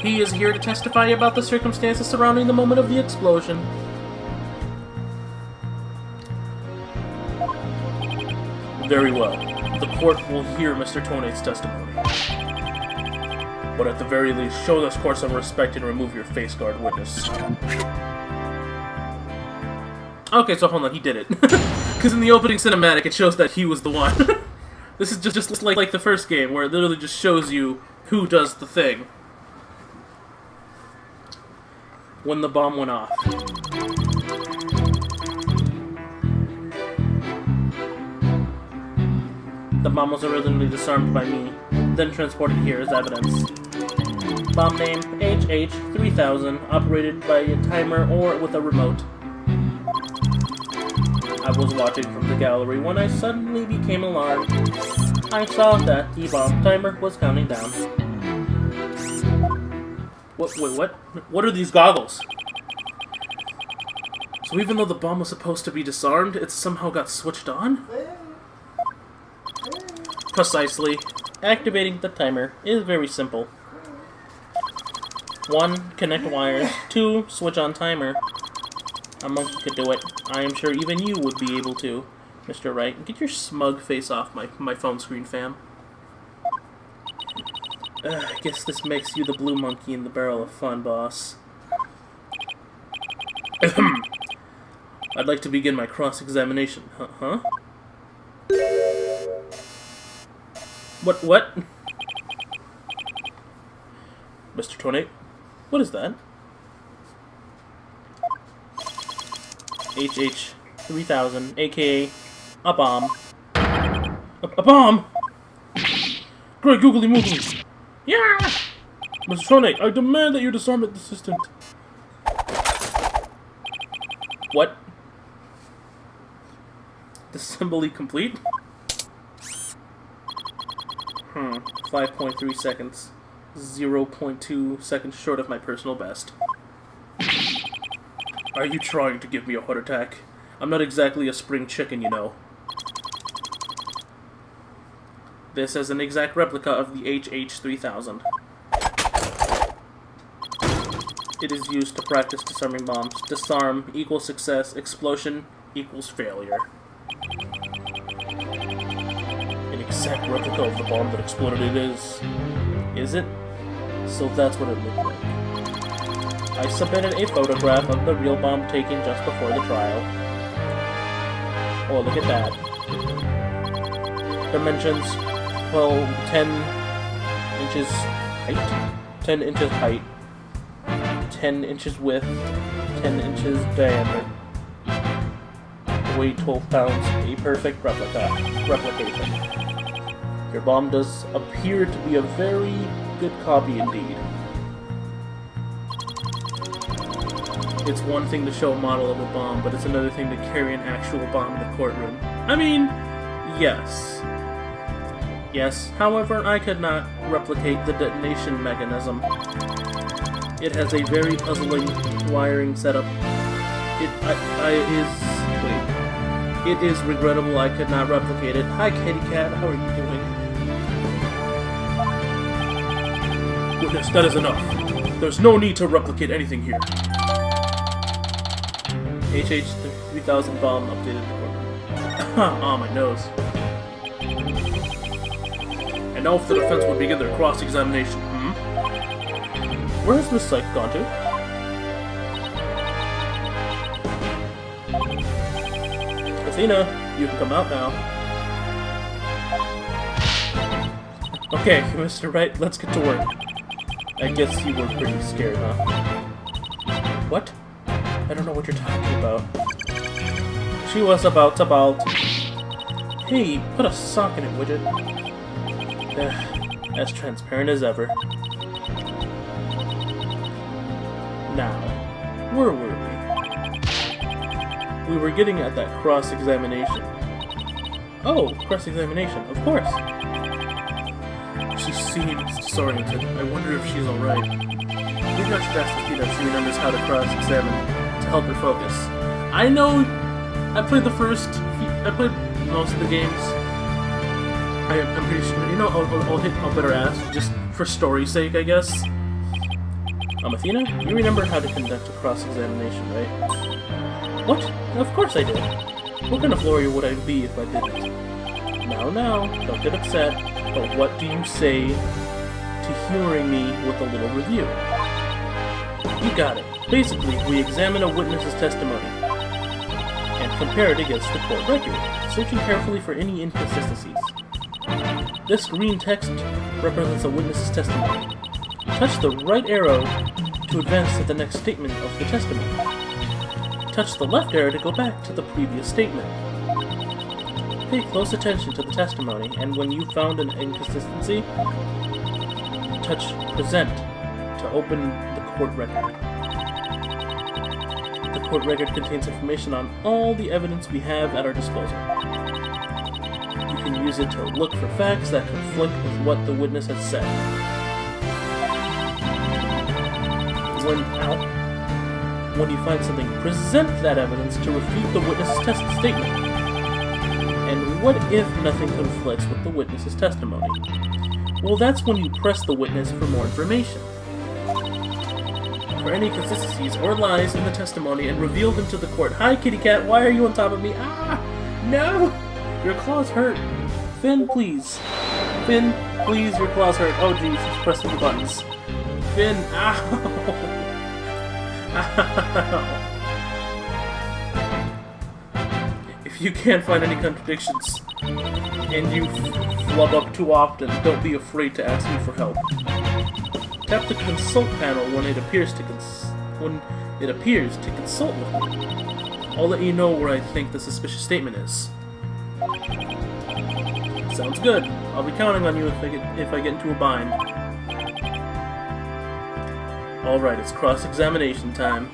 S1: He is here to testify about the circumstances surrounding the moment of the explosion. Very well. The court will hear Mr. Tornate's testimony. But at the very least, show this court some respect and remove your face guard, witness. Okay, so hold on, he did it. Because in the opening cinematic, it shows that he was the one. This is just like the first game, where it literally just shows you who does the thing. When the bomb went off. The bomb was originally disarmed by me, then transported here as evidence. Bomb name, HH-3000, operated by a timer or with a remote. I was watching from the gallery when I suddenly became alarmed. I saw that the bomb timer was counting down. Wait, what? What are these goggles? So even though the bomb was supposed to be disarmed, it somehow got switched on? Precisely. Activating the timer is very simple. 1. Connect wires. 2. Switch on timer. A monkey could do it. I am sure even you would be able to. Mr. Wright, get your smug face off my phone screen, fam. I guess this makes you the blue monkey in the barrel of fun, boss. I'd like to begin my cross-examination. Huh? What? Mr. Tornate? What is that? HH-3000, aka a bomb. A bomb? Great googly moogly! Yeah! Mr. Tornate, I demand that you disarm the assistant. What? Assembly complete? 5.3 seconds. 0.2 seconds short of my personal best. Are you trying to give me a heart attack? I'm not exactly a spring chicken, you know. This is an exact replica of the HH-3000. It is used to practice disarming bombs. Disarm equals success, explosion equals failure. An exact replica of the bomb that exploded it is. Is it? So that's what it looked like. I submitted a photograph of the real bomb taken just before the trial. Oh, look at that. Dimensions, well, 10 inches height, 10 inches height, 10 inches width, 10 inches diameter. Weight 12 pounds, a perfect replication. Your bomb does appear to be a very good copy indeed. It's one thing to show a model of a bomb, but it's another thing to carry an actual bomb in the courtroom. I mean, yes. Yes, however, I could not replicate the detonation mechanism. It has a very puzzling wiring setup. It is regrettable I could not replicate it. Hi, Kitty Cat, how are you doing? Goodness, that is enough. There's no need to replicate anything here. HH3000 bomb updated. Ah, my nose. And now if the defense would begin their cross-examination. Where has Miss Psych gone to? Athena, you can come out now. Okay, Mr. Wright, let's get to work. I guess you were pretty scared, huh? What? I don't know what you're talking about. She was about. Hey, put a sock in it, widget. As transparent as ever. Now, where were we? We were getting at that cross-examination. Oh, cross-examination, of course. She seems disoriented. I wonder if she's alright. Maybe I should ask Athena if she remembers how to cross-examine to help her focus. I know I played most of the games. I'm pretty sure. You know, I'll better ask, just for story's sake, I guess. Athena, you remember how to conduct a cross-examination, right? What? Of course I did. What kind of lawyer would I be if I didn't? Now, don't get upset, but what do you say to humoring me with a little review? You got it. Basically, we examine a witness's testimony and compare it against the court record, searching carefully for any inconsistencies. This green text represents a witness's testimony. Touch the right arrow to advance to the next statement of the testimony. Touch the left arrow to go back to the previous statement. Pay close attention to the testimony, and when you found an inconsistency, touch Present to open the court record. The court record contains information on all the evidence we have at our disposal. You can use it to look for facts that conflict with what the witness has said. When you find something, present that evidence to refute the witness's statement. And what if nothing conflicts with the witness's testimony? Well, that's when you press the witness for more information. For any consistencies or lies in the testimony and reveal them to the court. Hi, kitty cat, why are you on top of me? Ah! No! Your claws hurt. Finn, please. Finn, please, your claws hurt. Oh, jeez, he's pressing the buttons. Finn, ow! Ow! If you can't find any contradictions, and you flub up too often, don't be afraid to ask me for help. Tap the consult panel when it appears to consult with me. I'll let you know where I think the suspicious statement is. Sounds good. I'll be counting on you if I get into a bind. Alright, it's cross-examination time.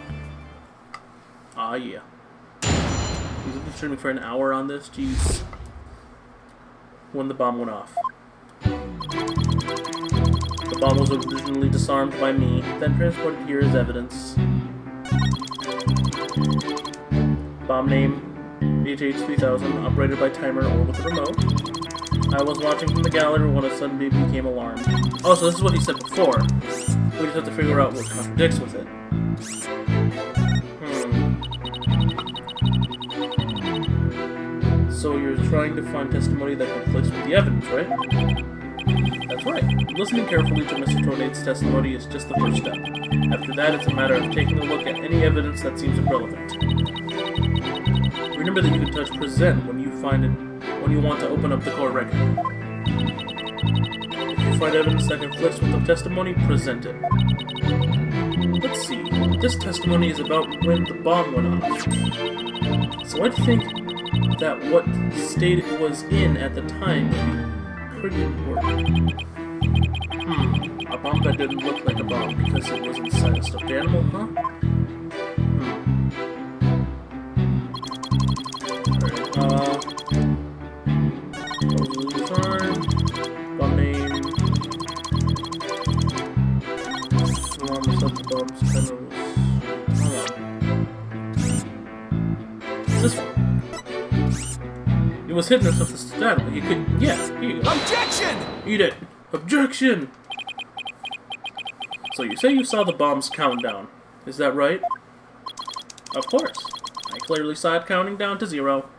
S1: Ah, yeah. He's been streaming for an hour on this, jeez. When the bomb went off. The bomb was originally disarmed by me, then transported here as evidence. Bomb name, HH3000, operated by timer or with a remote. I was watching from the gallery when a sudden baby became alarmed. Oh, so this is what he said before. We just have to figure out what contradicts with it. So you're trying to find testimony that conflicts with the evidence, right? That's right. Listening carefully to Mr. Tornade's testimony is just the first step. After that, it's a matter of taking a look at any evidence that seems irrelevant. Remember that you can touch Present when you want to open up the court record. If you find evidence that conflicts with the testimony, present it. Let's see. This testimony is about when the bomb went off. So I think that what state it was in at the time pretty important. A bomb that didn't look like a bomb because it was inside a stuffed animal, huh? Alright, farm, bomb name. Almost up the bombs, kind of. This one. It was hidden as a stat. You could, yeah, here you go.
S2: Objection!
S1: Eat it. Objection! So you say you saw the bombs count down. Is that right? Of course. I clearly saw it counting down to 0.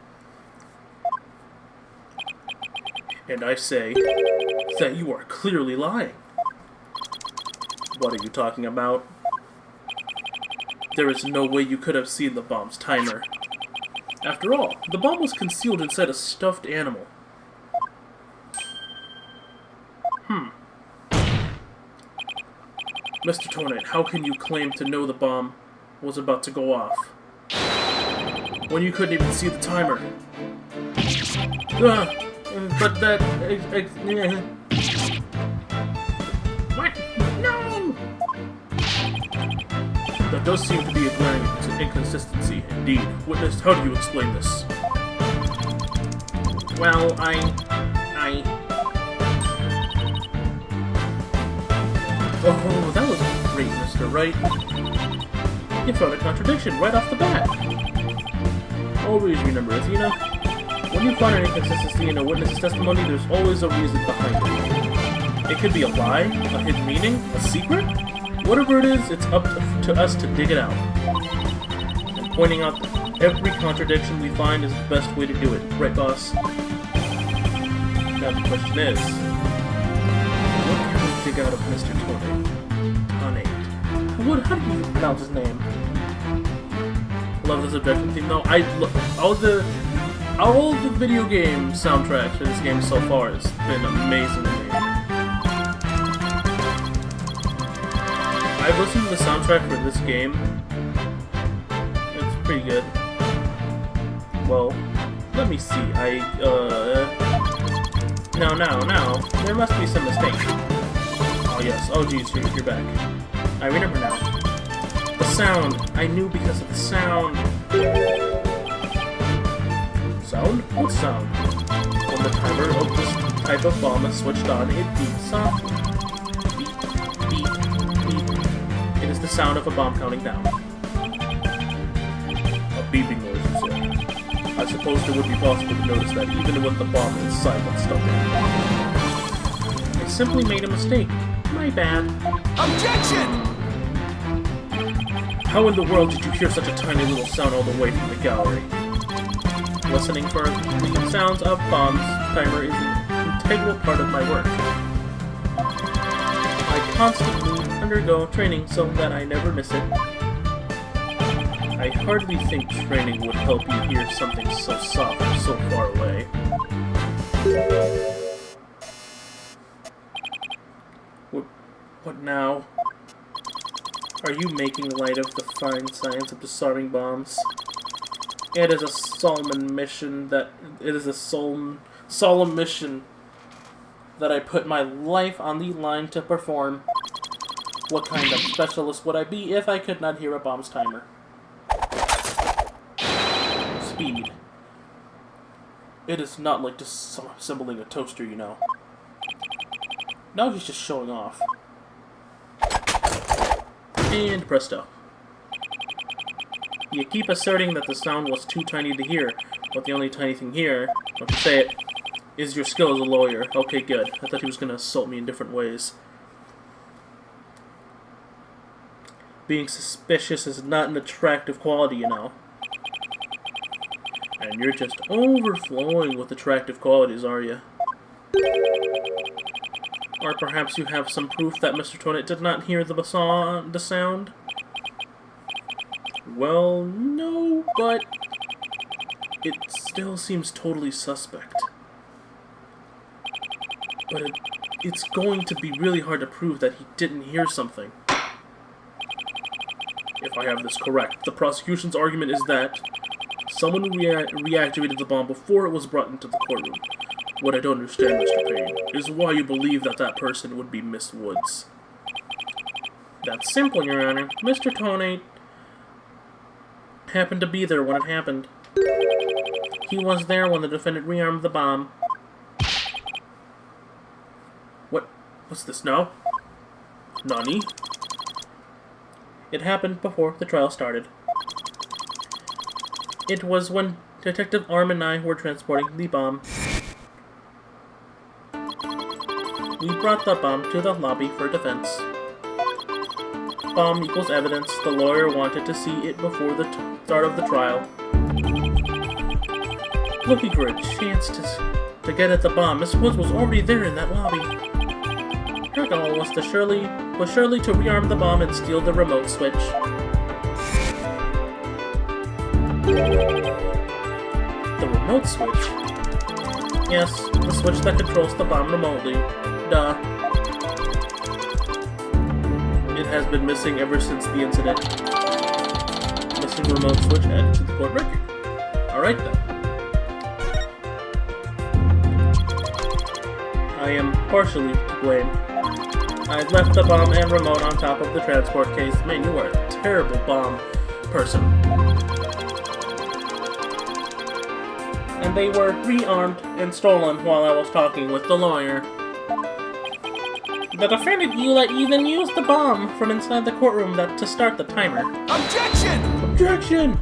S1: And I say that you are clearly lying. What are you talking about? There is no way you could have seen the bomb's timer. After all, the bomb was concealed inside a stuffed animal. Mr. Tornate, how can you claim to know the bomb was about to go off when you couldn't even see the timer? But that... What? No! That does seem to be a glaring inconsistency, indeed. Witness, how do you explain this? Well, Oh, that was great, Mr. Wright. You found a contradiction right off the bat. Always remember, Athena, when you find an inconsistency in a witness's testimony, there's always a reason behind it. It could be a lie, a hidden meaning, a secret. Whatever it is, it's up to us to dig it out. And pointing out that every contradiction we find is the best way to do it. Right, boss? Now the question is, what can we dig out of Mr. Tornate? How do you pronounce his name? I love this objection theme though. All the video game soundtracks for this game so far has been amazing to me. I've listened to the soundtrack for this game. It's pretty good. Well, let me see. Now. There must be some mistake. Oh yes. Oh geez, you're back. I remember now. The sound. I knew because of the sound. Sound? What sound? When the timer of this type of bomb is switched on, it beeps softly. Beep, beep, beep. It is the sound of a bomb counting down. A beeping noise, you say. I suppose it would be possible to notice that even with the bomb inside that stuff in. I simply made a mistake. My bad.
S2: Objection!
S1: How in the world did you hear such a tiny little sound all the way from the gallery? Listening for the sounds of bombs timer is an integral part of my work. I constantly undergo training so that I never miss it. I hardly think training would help you hear something so soft or so far away. What now? Are you making light of the fine science of disarming bombs? It is a solemn mission that I put my life on the line to perform. What kind of specialist would I be if I could not hear a bomb's timer? Speed. It is not like disassembling a toaster, you know. Now he's just showing off. And presto. You keep asserting that the sound was too tiny to hear, but the only tiny thing here, don't you say it, is your skill as a lawyer. Okay, good. I thought he was going to assault me in different ways. Being suspicious is not an attractive quality, you know. And you're just overflowing with attractive qualities, are you? Or perhaps you have some proof that Mr. Tornate did not hear the sound? Well, no, but it still seems totally suspect. But it's going to be really hard to prove that he didn't hear something. If I have this correct, the prosecution's argument is that someone reactivated the bomb before it was brought into the courtroom. What I don't understand, Mr. Payne, is why you believe that that person would be Miss Woods. That's simple, Your Honor. Mr. Tonate happened to be there when it happened. He was there when the defendant rearmed the bomb. What's this now? Nani? It happened before the trial started. It was when Detective Arm and I were transporting the bomb. We brought the bomb to the lobby for defense. Bomb equals evidence. The lawyer wanted to see it before the start of the trial. Looking for a chance to get at the bomb. Miss Woods was already there in that lobby. Her goal was surely to rearm the bomb and steal the remote switch. The remote switch? Yes, the switch that controls the bomb remotely. Duh. It has been missing ever since the incident. Missing remote switch added to the court record. Alright then. I am partially to blame. I left the bomb and remote on top of the transport case. Man, you are a terrible bomb person. And they were rearmed and stolen while I was talking with the lawyer. The defendant even used the bomb from inside the courtroom to start the timer.
S2: Objection!
S1: Objection!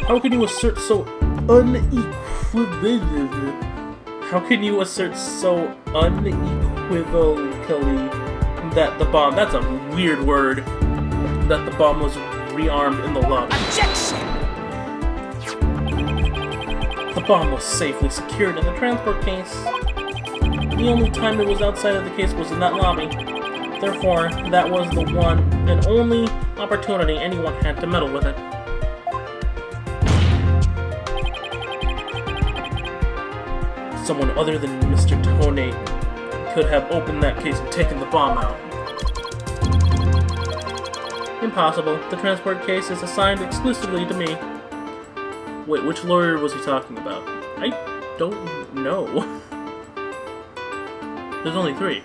S1: How can you assert so unequivocally? How can you assert so unequivocally that the bomb, that's a weird word, that the bomb was rearmed in the lobby?
S5: Objection!
S1: The bomb was safely secured in the transport case. The only time it was outside of the case was in that lobby. Therefore, that was the one and only opportunity anyone had to meddle with it. Someone other than Mr. Tonate could have opened that case and taken the bomb out. Impossible. The transport case is assigned exclusively to me. Wait, which lawyer was he talking about? I don't know. There's only 3.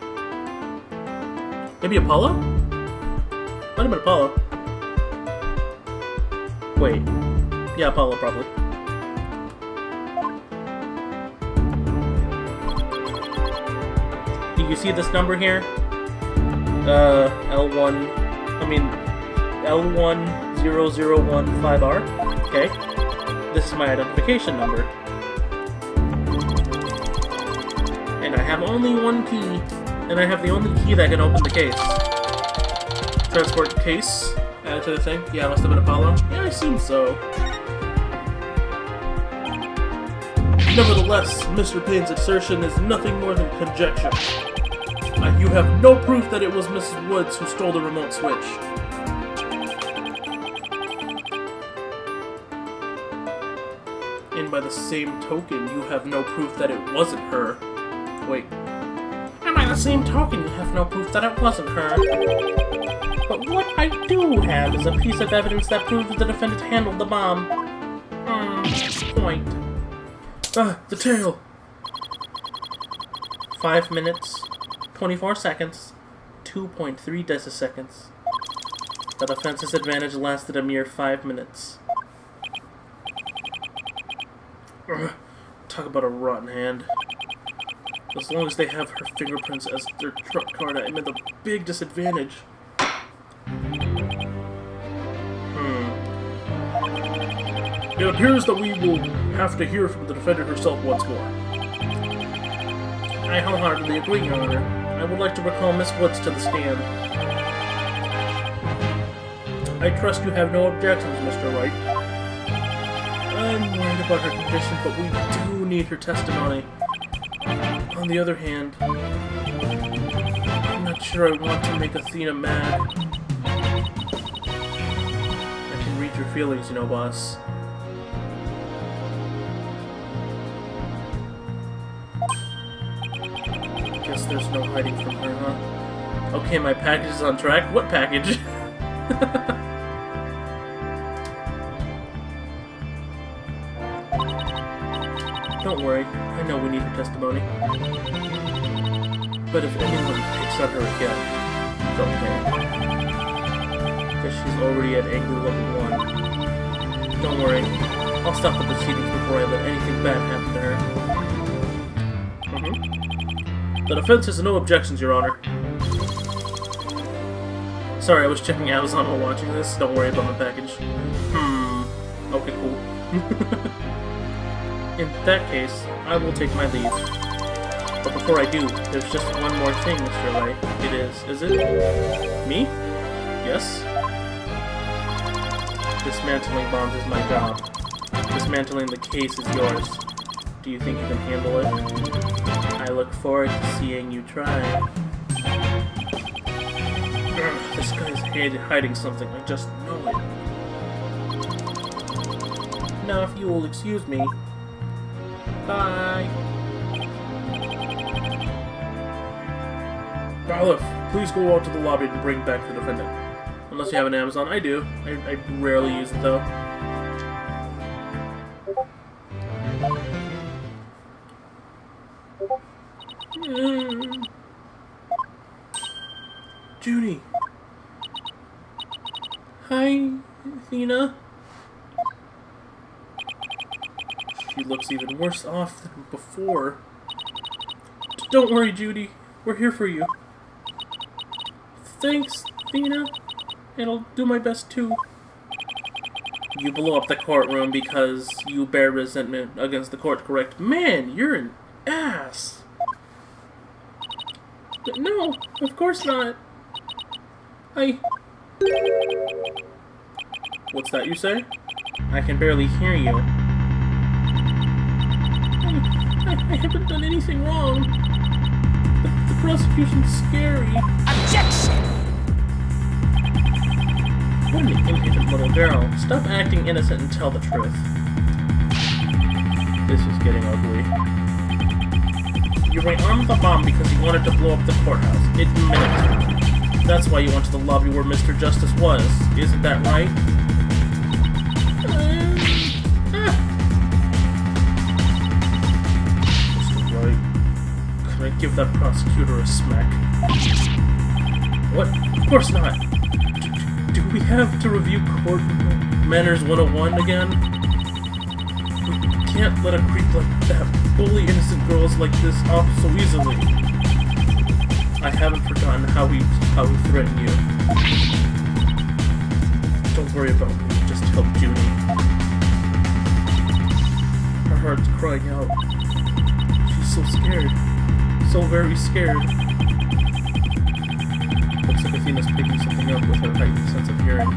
S1: Maybe Apollo? Might have been Apollo. Wait. Yeah, Apollo, probably. You see this number here? L10015R. Okay. This is my identification number. And I have only one key, and I have the only key that can open the case. Transport case. Added to the thing. Yeah, it must have been Apollo. Yeah, I assume so. Nevertheless, Mr. Payne's assertion is nothing more than conjecture. You have no proof that it was Mrs. Woods who stole the remote switch. And by the same token, you have no proof that it wasn't her. Wait. And by the same token, you have no proof that it wasn't her. But what I do have is a piece of evidence that proves the defendant handled the bomb. Point. The tail! 5 minutes, 24 seconds, 2.3 deciseconds. The defense's advantage lasted a mere 5 minutes. Talk about a rotten hand. As long as they have her fingerprints as their truck card, I'm at a big disadvantage. It appears that we will have to hear from the defendant herself once more. I wholeheartedly agree, Your Honor. I would like to recall Miss Woods to the stand. I trust you have no objections, Mr. Wright. I'm worried about her condition, but we do need her testimony. On the other hand, I'm not sure I want to make Athena mad. I can read your feelings, you know, boss. Guess there's no hiding from her, huh? Okay, my package is on track. What package? Don't worry, I know we need her testimony. But if anyone picks on her again, it's okay. Because she's already at anger level 1. Don't worry, I'll stop the proceedings before I let anything bad happen to her. The defense has no objections, Your Honor. Sorry, I was checking Amazon while watching this. Don't worry about my package. Okay, cool. In that case, I will take my leave. But before I do, there's just one more thing, Mr. Light. It is it? Me? Yes? Dismantling bombs is my job. Dismantling the case is yours. Do you think you can handle it? I look forward to seeing you try. This guy's hiding something, I just know it. Now if you will excuse me. Bye! Olive, please go out to the lobby and bring back the defendant. Unless you have an Amazon. I do. I rarely use it though. Judy. Hi, Athena. She looks even worse off than before. Don't worry, Judy. We're here for you. Thanks, Athena. And I'll do my best too. You blow up the courtroom because you bear resentment against the court, correct? Man, you're an ass. But no, of course not. What's that you say? I can barely hear you. I haven't done anything wrong. The prosecution's scary.
S3: Objection!
S1: What an impudent little girl. Stop acting innocent and tell the truth. This is getting ugly. You rearmed the bomb because you wanted to blow up the courthouse. Admit it. That's why you went to the lobby where Mr. Justice was. Isn't that right? Mr. Wright, can I give that prosecutor a smack? What? Of course not. Do we have to review Court Manners 101 again? We can't let a creep like that bully innocent girls like this off so easily. I haven't forgotten how he threatened you. Don't worry about me, just help Judy. Her heart's crying out. She's so scared. So very scared. Looks like Athena's picking something up with her heightened sense of hearing.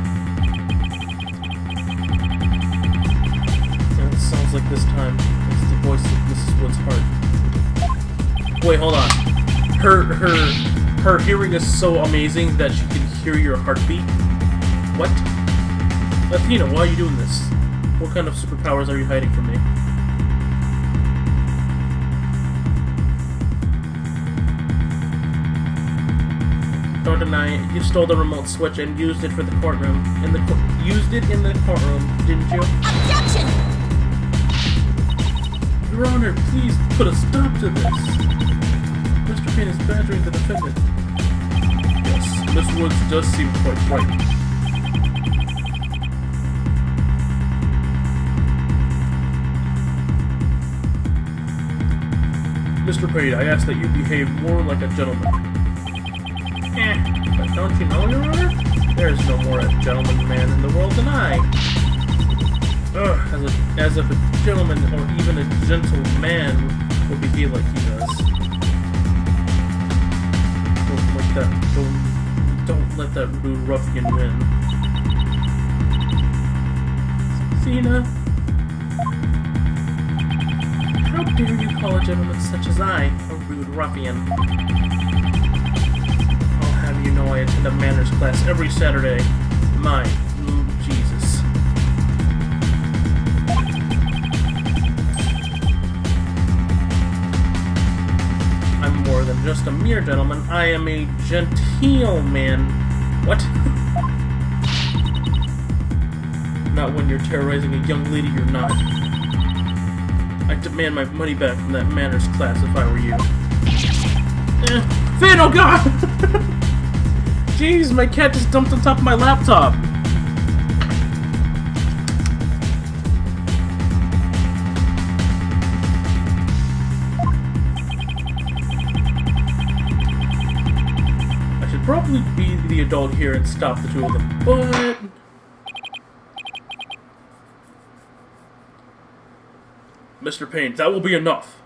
S1: And it sounds like this time, it's the voice of Mrs. Wood's heart. Wait, hold on. Her hearing is so amazing that she can hear your heartbeat? What? Athena, why are you doing this? What kind of superpowers are you hiding from me? Don't deny it. You stole the remote switch and used it for the courtroom. Used it in the courtroom, didn't you?
S3: Objection!
S1: Your Honor, please put a stop to this. Mr. Payne is badgering the defendant. Yes, Miss Woods does seem quite frightened. Mr. Payne, I ask that you behave more like a gentleman. But don't you know, Your Honor? There is no more a gentleman man in the world than I. As if a gentleman or even a gentle man would behave like he does. Don't let that rude ruffian win. Athena, how dare you call a gentleman such as I a rude ruffian? I'll have you know I attend a manners class every Saturday. Jesus. I'm more than just a mere gentleman. I am a genteel man. What? Not when you're terrorizing a young lady, you're not. I'd demand my money back from that manners class if I were you. Finn, oh god! Jeez, my cat just dumped on top of my laptop. I should probably be the adult here and stop the two of them, but... Mr. Payne, that will be enough.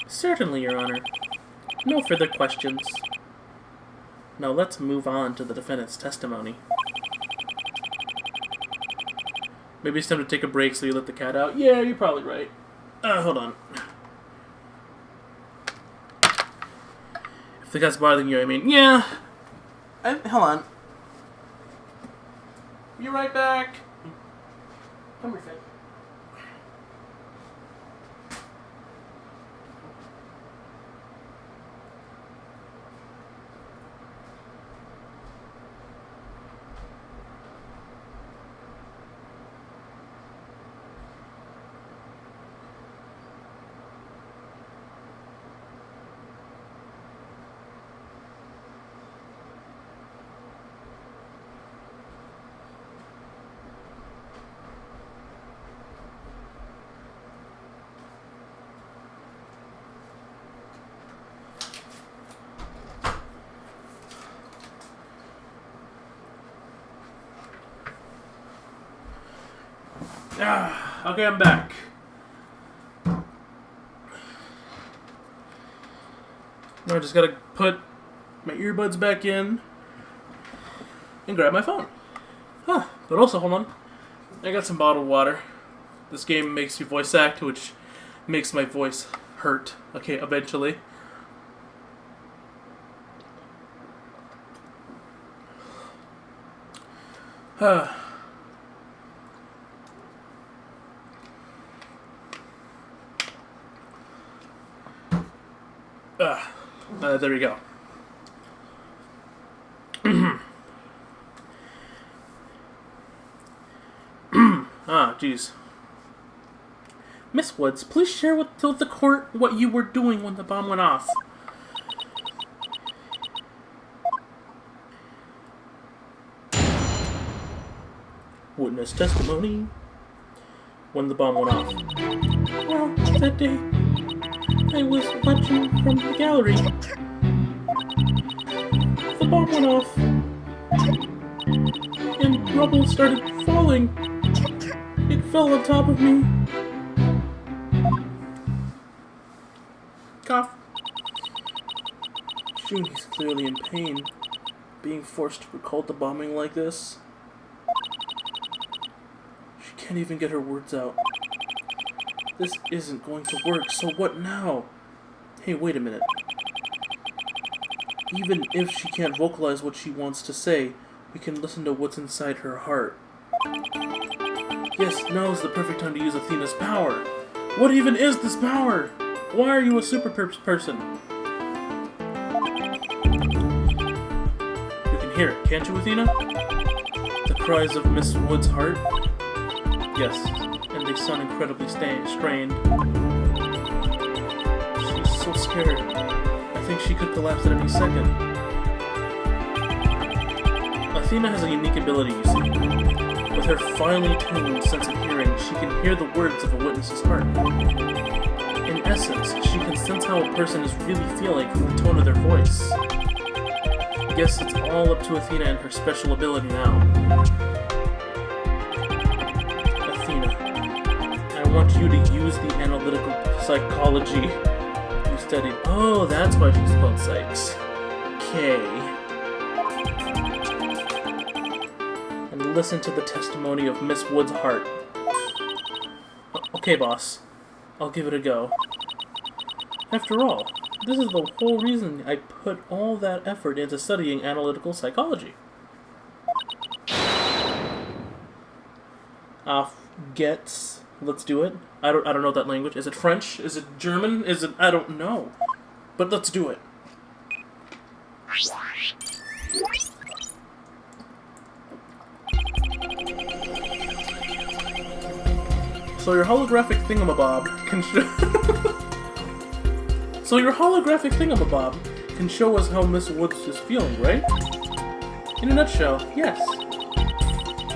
S1: Certainly, Your Honor. No further questions. Now let's move on to the defendant's testimony. Maybe it's time to take a break so you let the cat out. Yeah, you're probably right. Hold on. If the cat's bothering you, I mean, yeah. Hold on. Be right back. Come here, Finn. Okay, I'm back. Now I just gotta put my earbuds back in and grab my phone. But also, hold on. I got some bottled water. This game makes you voice act, which makes my voice hurt. Okay, eventually. There we go. Jeez. Miss Woods, please share with the court what you were doing when the bomb went off. Witness testimony. When the bomb went off. Well, that day, I was watching from the gallery. The bomb went off, and rubble started falling. It fell on top of me. Cough. Junie's clearly in pain. Being forced to recall the bombing like this. She can't even get her words out. This isn't going to work, so what now? Hey, wait a minute. Even if she can't vocalize what she wants to say, we can listen to what's inside her heart. Yes, now is the perfect time to use Athena's power. What even is this power? Why are you a super person? You can hear it, can't you, Athena? The cries of Miss Wood's heart? Yes, and they sound incredibly strained. She's so scared. I think she could collapse at any second. Athena has a unique ability, you see. With her finely tuned sense of hearing, she can hear the words of a witness's heart. In essence, she can sense how a person is really feeling from the tone of their voice. I guess it's all up to Athena and her special ability now. Athena, I want you to use the analytical psychology you studied. Oh, that's why she spelled psychs. Okay. And listen to the testimony of Miss Wood's heart. Okay, boss. I'll give it a go. After all, this is the whole reason I put all that effort into studying analytical psychology. Let's do it. I don't know that language. Is it French? Is it German? Is it... I don't know. But let's do it. So your holographic thingamabob can So your holographic thingamabob can show us how Miss Woods is feeling, right? In a nutshell, yes.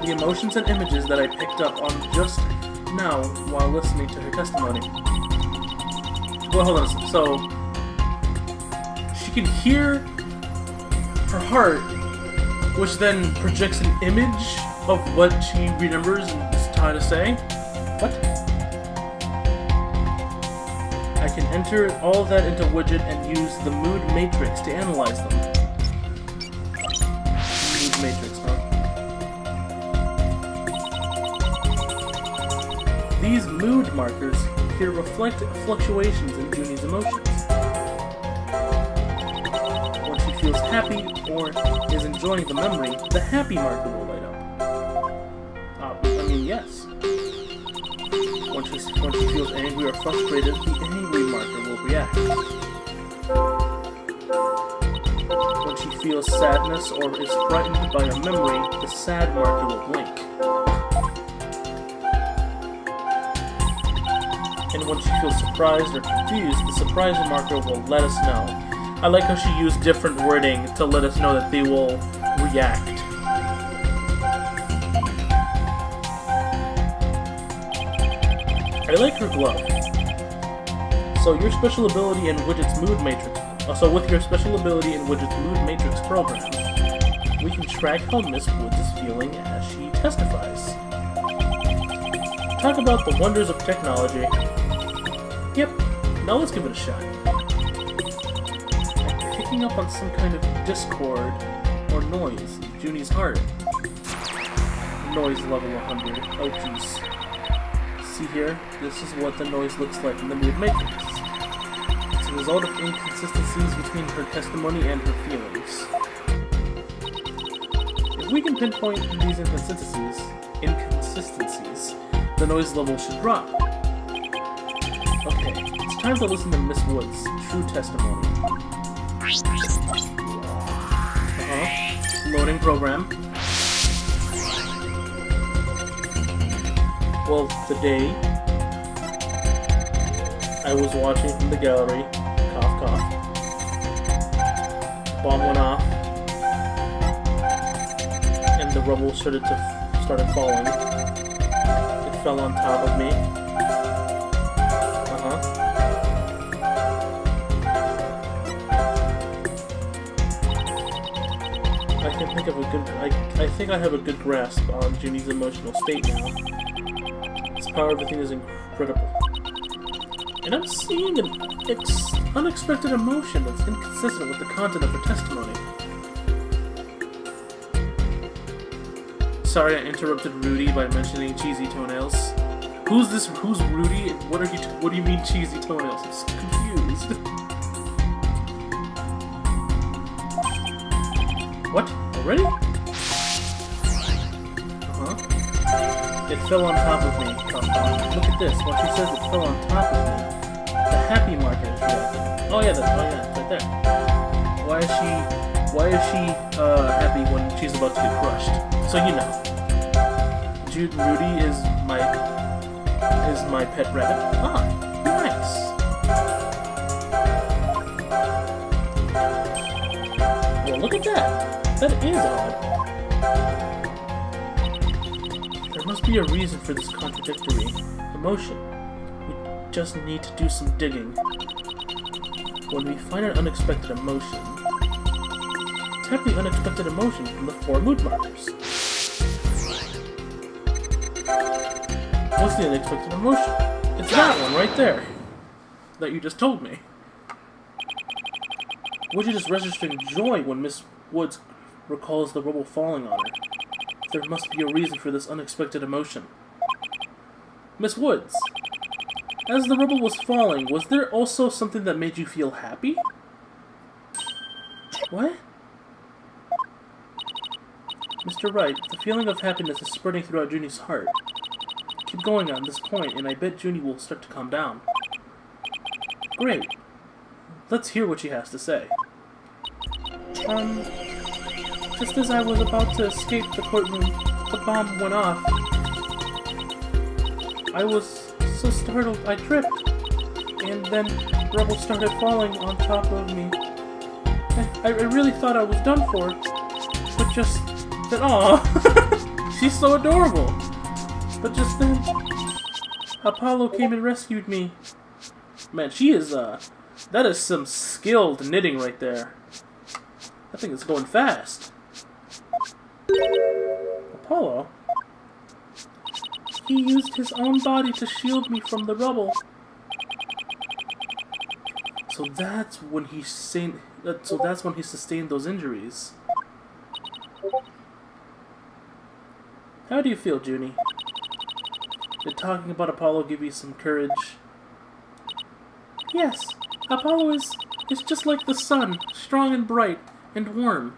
S1: The emotions and images that I picked up on just now while listening to her testimony. Well, hold on a second. So, she can hear her heart, which then projects an image of what she remembers and is trying to say? What? I can enter all of that into widget and use the mood matrix to analyze them. Mood matrix, huh? These mood markers here reflect fluctuations in Junie's emotions. When she feels happy or is enjoying the memory, the happy marker will light up. Yes. When she feels angry or frustrated, the angry marker will react. When she feels sadness or is frightened by a memory, the sad marker will blink. And when she feels surprised or confused, the surprise marker will let us know. I like how she used different wording to let us know that they will react. I like her glove. So your special ability in Widget's mood matrix. So with your special ability in Widget's mood matrix program, we can track how Miss Woods is feeling as she testifies. Talk about the wonders of technology. Yep, now let's give it a shot. I'm picking up on some kind of discord or noise in Junie's heart. Noise level 100. Oh jeez. See here? This is what the noise looks like in the mood matrix. It's a result of inconsistencies between her testimony and her feelings. If we can pinpoint these inconsistencies, the noise level should drop. Okay, it's time to listen to Miss Woods' true testimony. Loading program. Well, today, I was watching from the gallery, cough cough. Bomb went off, and the rubble started falling. It fell on top of me. I think I have a good grasp on Junie's emotional state now. This power of the thing is incredible. And I'm seeing an unexpected emotion that's inconsistent with the content of her testimony. Sorry I interrupted Rudy by mentioning cheesy toenails. Who's Rudy? And what do you mean cheesy toenails? I'm so confused. What? Already? It fell on top of me. Look at this. When she says it fell on top of me, the happy marker is reacting. Oh yeah, it's right there. Why is she happy when she's about to get crushed? So you know, Rudy is my pet rabbit. Ah, nice. Well, look at that. That is odd. There must be a reason for this contradictory emotion. We just need to do some digging. When we find an unexpected emotion, tap the unexpected emotion from the 4 mood markers. What's the unexpected emotion? It's that one right there that you just told me. Widget is registering joy when Miss Woods recalls the rubble falling on her. There must be a reason for this unexpected emotion. Miss Woods, as the rubble was falling, was there also something that made you feel happy? What? Mr. Wright, the feeling of happiness is spreading throughout Junie's heart. Keep going on this point, and I bet Junie will start to calm down. Great. Let's hear what she has to say. Just as I was about to escape the courtroom, the bomb went off. I was so startled I tripped, and then rubble started falling on top of me. I really thought I was done for, but just then, aw, she's so adorable. But just then, Apollo came and rescued me. Man, she is, that is some skilled knitting right there. I think it's going fast. Apollo? He used his own body to shield me from the rubble. So that's when he sustained those injuries. How do you feel, Junie? Did talking about Apollo give you some courage? Yes, Apollo is just like the sun, strong and bright and warm.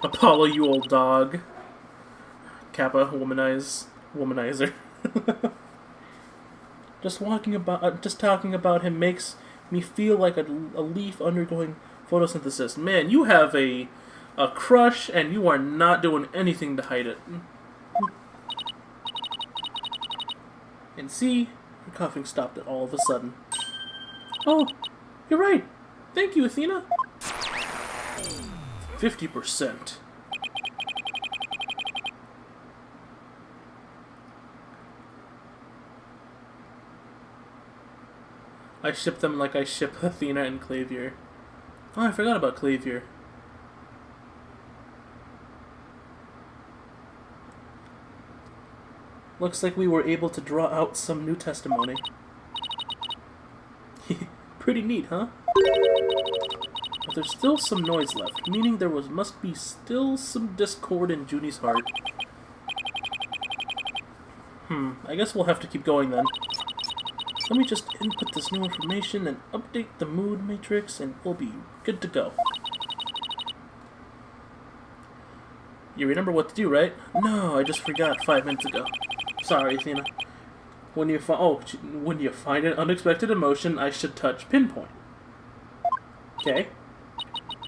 S1: Apollo, you old dog. Kappa, womanizer. Just talking about him makes me feel like a leaf undergoing photosynthesis. Man, you have a crush, and you are not doing anything to hide it. And see, her coughing stopped it all of a sudden. Oh, you're right. Thank you, Athena. 50%. I ship them like I ship Athena and Clavier. Oh, I forgot about Clavier. Looks like we were able to draw out some new testimony. Pretty neat, huh? But there's still some noise left, meaning there must be still some discord in Junie's heart. I guess we'll have to keep going then. Let me just input this new information and update the mood matrix, and we'll be good to go. You remember what to do, right? No, I just forgot 5 minutes ago. Sorry, Athena. When you find an unexpected emotion, I should touch pinpoint. Okay.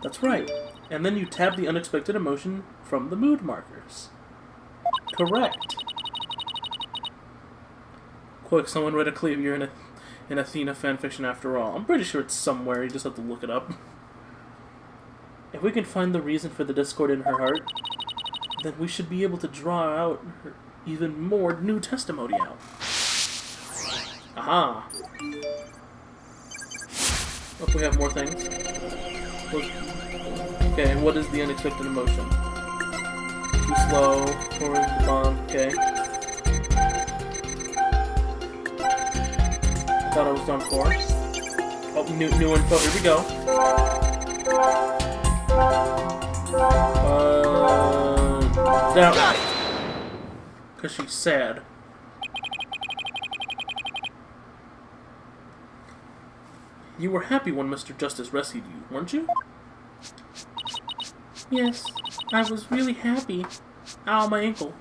S1: That's right. And then you tab the unexpected emotion from the mood markers. Correct. Quick, someone read a Clavier in Athena fanfiction after all. I'm pretty sure it's somewhere, you just have to look it up. If we can find the reason for the discord in her heart, then we should be able to draw out even more new testimony out. Aha! Hope we have more things. Okay, what is the unexpected emotion? Too slow, pouring the bomb, okay. Thought I was done for. Oh, new info. Here we go. Down. Because she's sad. You were happy when Mr. Justice rescued you, weren't you? Yes, I was really happy. Ow, my ankle.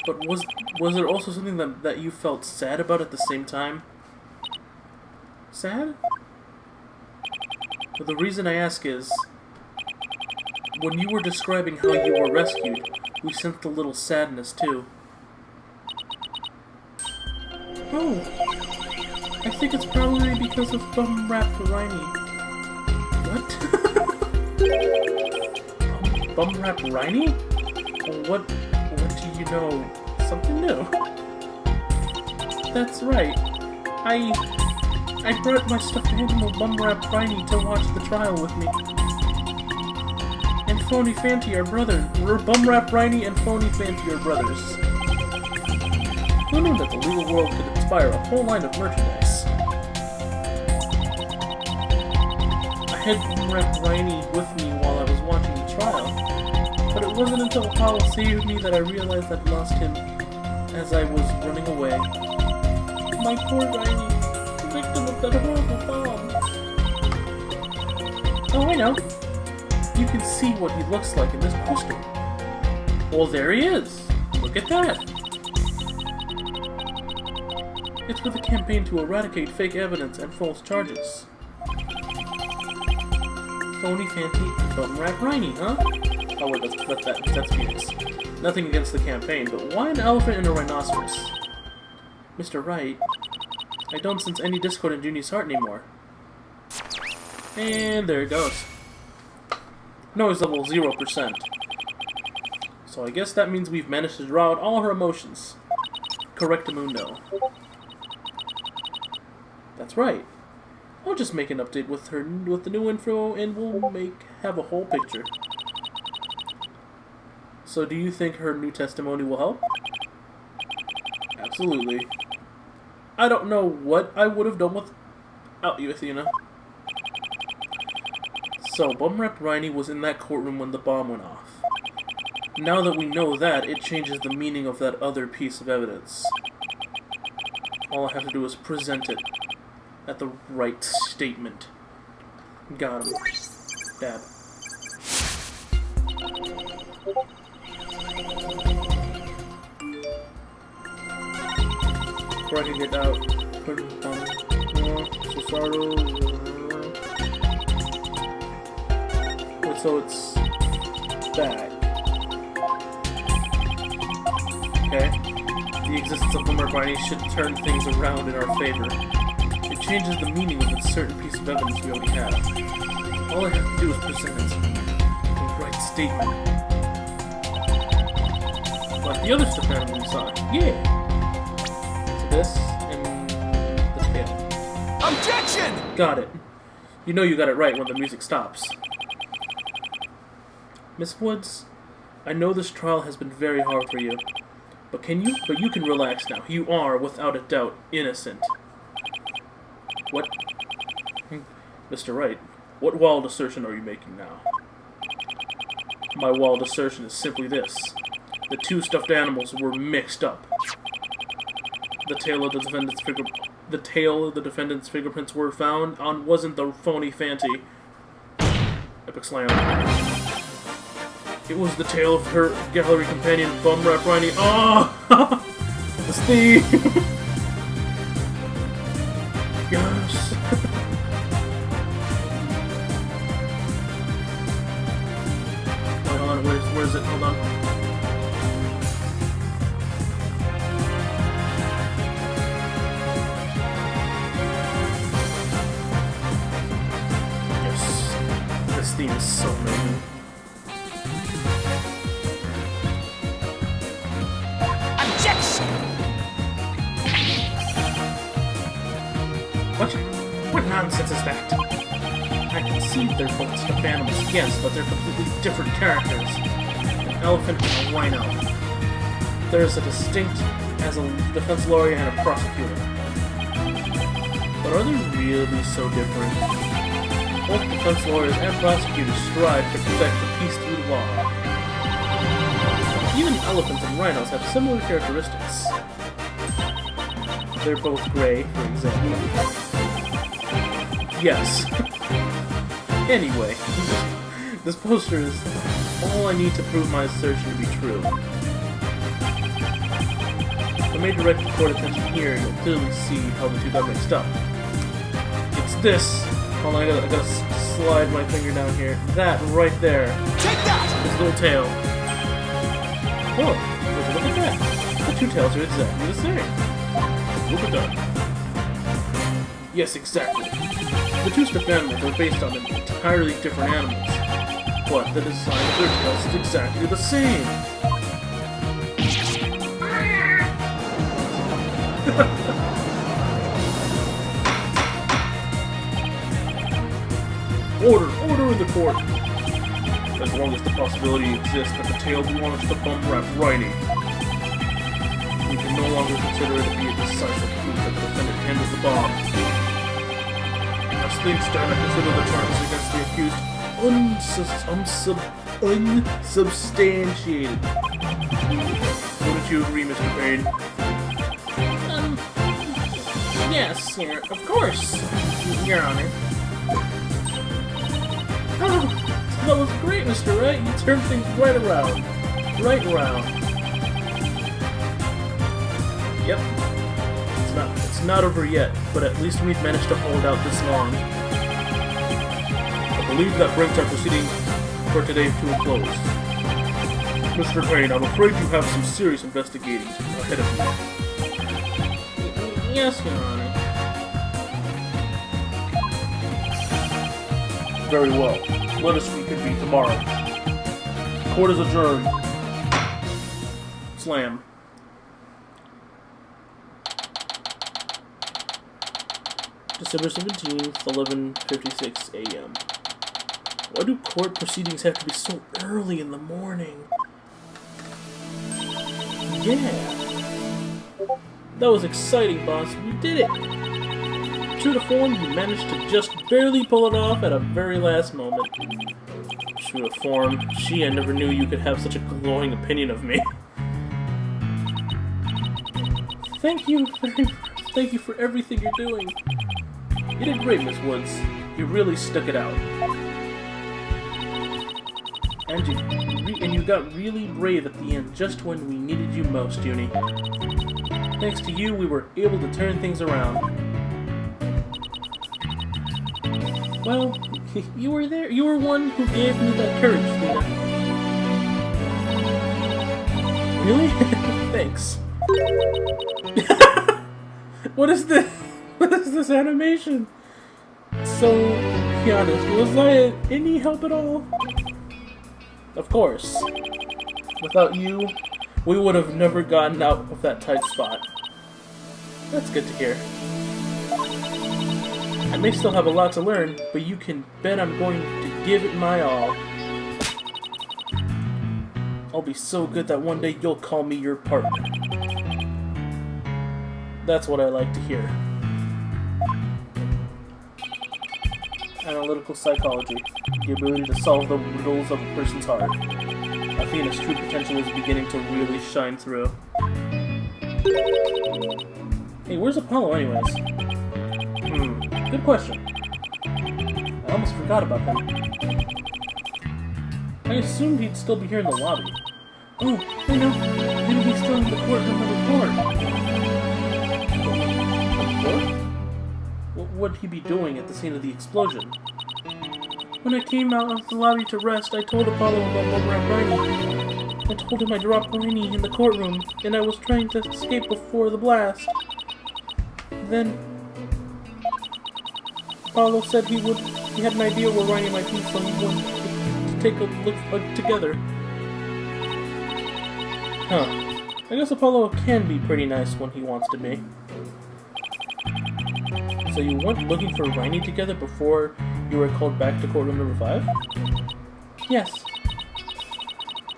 S1: But was there also something that you felt sad about at the same time? Sad? But the reason I ask is, when you were describing how you were rescued, we sensed a little sadness too. Oh, I think it's probably because of Bum-Wrapped Rhiney. What? Bum-Wrapped Rhiney? What do you know? Something new. That's right. I brought my stuffed animal Bum-Wrapped Rhiney to watch the trial with me. And Phony Fanty are brothers. Bum-Wrapped Rhiney and Phony Fanty are brothers. Who knew that the legal world could inspire a whole line of merchandise? I had Bum-Wrapped Rhiney with me while I was watching the trial, but it wasn't until Apollo saved me that I realized I'd lost him as I was running away. My poor Rhiney, victim of that horrible bomb. Oh, I know. You can see what he looks like in this poster. Well, there he is. Look at that. It's for the campaign to eradicate fake evidence and false charges. phony Fanty bum rap Riney, huh? Oh wait, that's Phoenix. Nothing against the campaign, but why an elephant and a rhinoceros? Mr. Wright, I don't sense any discord in Junie's heart anymore. And there it goes. Noise level 0%. So I guess that means we've managed to draw out all her emotions. Correctamundo. That's right. I'll just make an update with the new info, and we'll have a whole picture. So, do you think her new testimony will help? Absolutely. I don't know what I would have done without you, Athena. So, Bum Rap Riney was in that courtroom when the bomb went off. Now that we know that, it changes the meaning of that other piece of evidence. All I have to do is present it at the right statement. Got him. Dab. Before I can get out, put it on Cesaro. So it's back. Okay. The existence of Boomer Barney should turn things around in our favor. It changes the meaning of a certain piece of evidence we already have. All I have to do is present the right statement. Like the other stuff animal we saw. Yeah! So this, and the tail.
S2: Objection!
S1: Got it. You know you got it right when the music stops. Miss Woods, I know this trial has been very hard for you, but you can relax now. You are, without a doubt, innocent. What? Mr. Wright, what wild assertion are you making now? My wild assertion is simply this. The two stuffed animals were mixed up. The tail of the defendant's fingerprints were found on wasn't the phony Fanty. Epic slam. It was the tail of her gallery companion, Bum Rap Riney. Oh! The Steve! Yes! Wait, hold on, where's it? Hold on. Yes. This theme is so amazing. What nonsense is that? I can see they're both stuffed animals, yes, but they're completely different characters. An elephant and a rhino. There's a distinct as a defense lawyer and a prosecutor. But are they really so different? Both defense lawyers and prosecutors strive to protect the peace through the law. Even elephants and rhinos have similar characteristics. They're both gray, for example. Yes. Anyway, this poster is all I need to prove my assertion to be true. If I may direct court attention here, you'll clearly see how the two got mixed up. It's this. Hold on, I gotta slide my finger down here. That right there.
S2: Take that!
S1: This little tail. Oh, would you look at that? The two tails are exactly the same. Look at that. Yes, exactly. The two stuffed animals are based on entirely different animals, but the design of their tails is exactly the same. Order in the court. As long as the possibility exists that the tail belongs to Bum Rap Riney, we can no longer consider it to be a decisive proof that the defendant handled the bomb. As things stand, I consider the charges against the accused unsubstantiated. Wouldn't you agree, Mr. Payne? Yes, sir, of course, Your Honor. Oh, that was great, Mr. Wright. You turned things right around. Right around. Yep. It's not over yet, but at least we've managed to hold out this long. I believe that brings our proceedings for today to a close. Mr. Payne, I'm afraid you have some serious investigating ahead of you. Yes, Your Honor. Very well. Let us reconvene tomorrow. Court is adjourned. Slam. December 17th, 11:56 a.m. Why do court proceedings have to be so early in the morning? Yeah. That was exciting, boss. We did it. True to form, you managed to just barely pull it off at a very last moment. True to form, gee, I never knew you could have such a glowing opinion of me. Thank you for everything you're doing. You did great, Miss Woods. You really stuck it out. And you got really brave at the end, just when we needed you most, Uni. Thanks to you, we were able to turn things around. Well, you were there. You were one who gave me that courage, Lena. Really? Thanks. What is this? What is this animation? So, be honest, was I any help at all? Of course. Without you, we would have never gotten out of that tight spot. That's good to hear. I may still have a lot to learn, but you can bet I'm going to give it my all. I'll be so good that one day you'll call me your partner. That's what I like to hear. Analytical psychology. The ability to solve the riddles of a person's heart. Athena's true potential is beginning to really shine through. Hey, where's Apollo anyways? Good question. I almost forgot about him. I assumed he'd still be here in the lobby. Oh, I know. Maybe he's still in the courtroom of the court. What would he be doing at the scene of the explosion? When I came out of the lobby to rest, I told Apollo about what were at Rainy. I told him I dropped Rainy in the courtroom, and I was trying to escape before the blast. Then Apollo said he had an idea where Rainy might be, so he wanted to take a look together. Huh. I guess Apollo can be pretty nice when he wants to be. So you went looking for Rainy together before you were called back to courtroom number 5? Yes.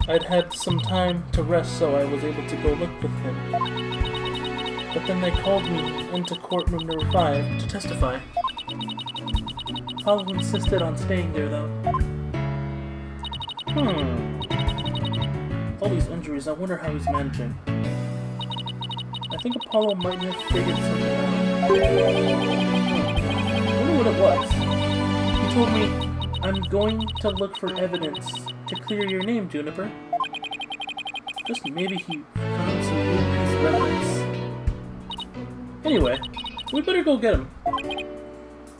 S1: I'd had some time to rest, so I was able to go look with him. But then they called me into courtroom number 5 to testify. Apollo insisted on staying there, though. With all these injuries, I wonder how he's managing. I think Apollo might have figured something out. I wonder what it was. He told me, I'm going to look for evidence to clear your name, Juniper. Just maybe he found some new piece of evidence. Anyway, we better go get him.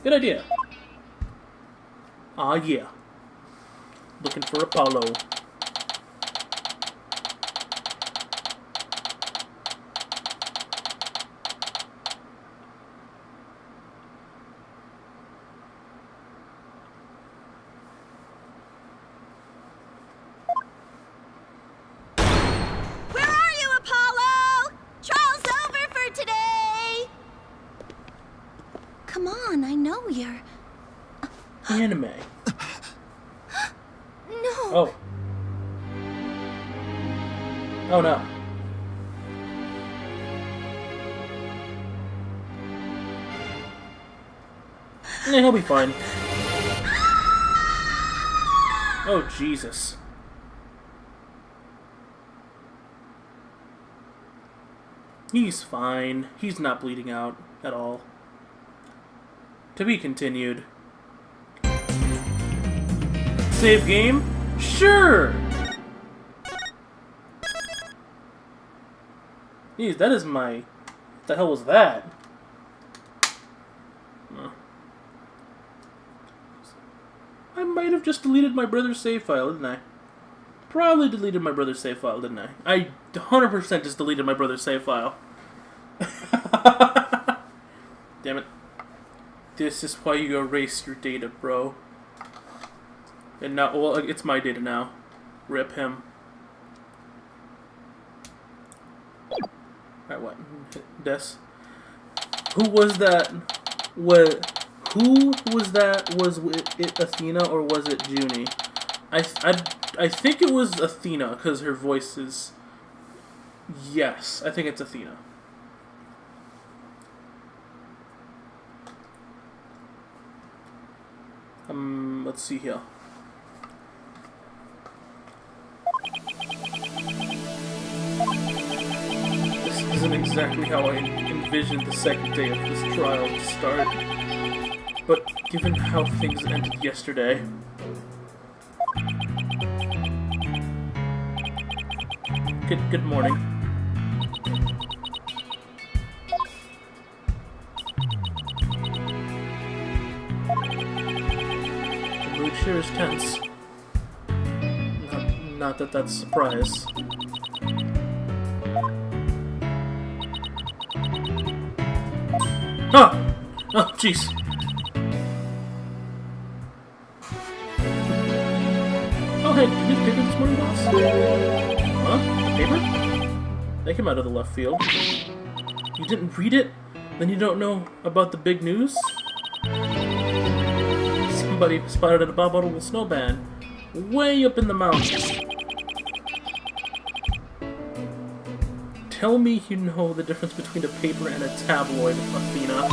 S1: Good idea. Ah, yeah. Looking for Apollo.
S3: Where are you, Apollo? Trial's over for today. Come on, I know you're...
S1: Anime.
S3: No.
S1: Oh. Oh no. Yeah, he'll be fine. Oh, Jesus. He's fine. He's not bleeding out at all. To be continued. Save game? Sure! Jeez, that is my... What the hell was that? I might have just deleted my brother's save file, didn't I? Probably deleted my brother's save file, didn't I? I 100% just deleted my brother's save file. Damn it. This is why you erase your data, bro. And now, well, it's my data now. Rip him. Alright, what? Des? Who was that? Who was that? Was it Athena or was it Junie? I think it was Athena because her voice is. Yes, I think it's Athena. Let's see here. This isn't exactly how I envisioned the second day of this trial to start. But given how things ended yesterday... Good morning. The mood sure is tense. Not that that's a surprise. Ah! Oh, jeez. Oh, hey, did you read the paper this morning, boss? Huh? The paper? That came out of the left field. You didn't read it? Then you don't know about the big news? Somebody spotted an abominable snowman way up in the mountains. Tell me you know the difference between a paper and a tabloid, Athena.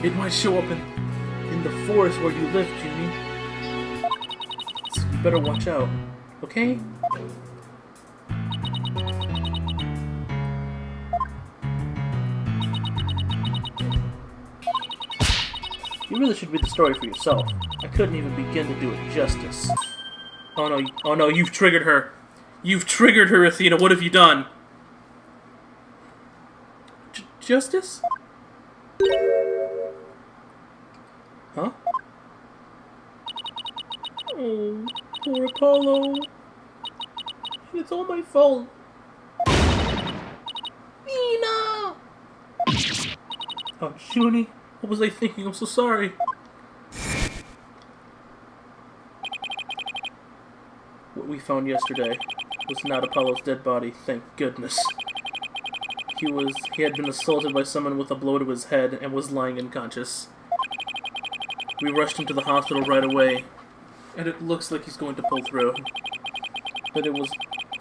S1: It might show up in the forest where you live, Junie. So you better watch out, okay? You really should read the story for yourself. I couldn't even begin to do it justice. Oh no, you've triggered her. You've triggered her, Athena. What have you done? Justice? Huh? Oh, poor Apollo. It's all my fault. Nina! Oh, Junie, what was I thinking? I'm so sorry. What we found yesterday was not Apollo's dead body, thank goodness. He had been assaulted by someone with a blow to his head and was lying unconscious. We rushed him to the hospital right away, and it looks like he's going to pull through. But it was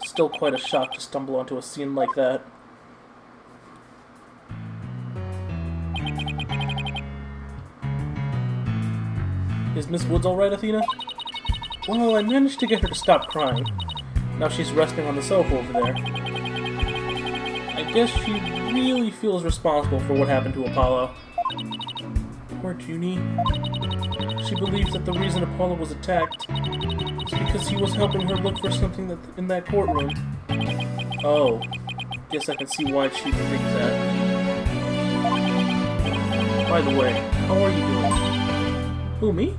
S1: still quite a shock to stumble onto a scene like that. Is Miss Woods alright, Athena? Well, I managed to get her to stop crying. Now she's resting on the sofa over there. I guess she really feels responsible for what happened to Apollo. Poor Junie. She believes that the reason Apollo was attacked is because he was helping her look for something in that courtroom. Oh, guess I can see why she thinks that. By the way, how are you doing? Who, me?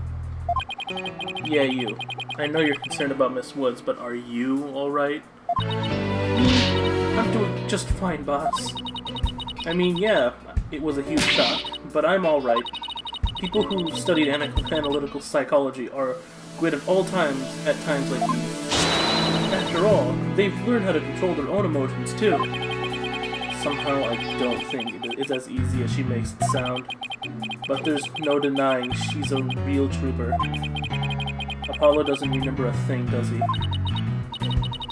S1: Yeah, you. I know you're concerned about Miss Woods, but are you alright? I'm doing just fine, boss. I mean, yeah, it was a huge shock, but I'm alright. People who studied analytical psychology are great at all times at times like these. After all, they've learned how to control their own emotions, too. Somehow, I don't think it's as easy as she makes it sound. But there's no denying she's a real trooper. Apollo doesn't remember a thing, does he?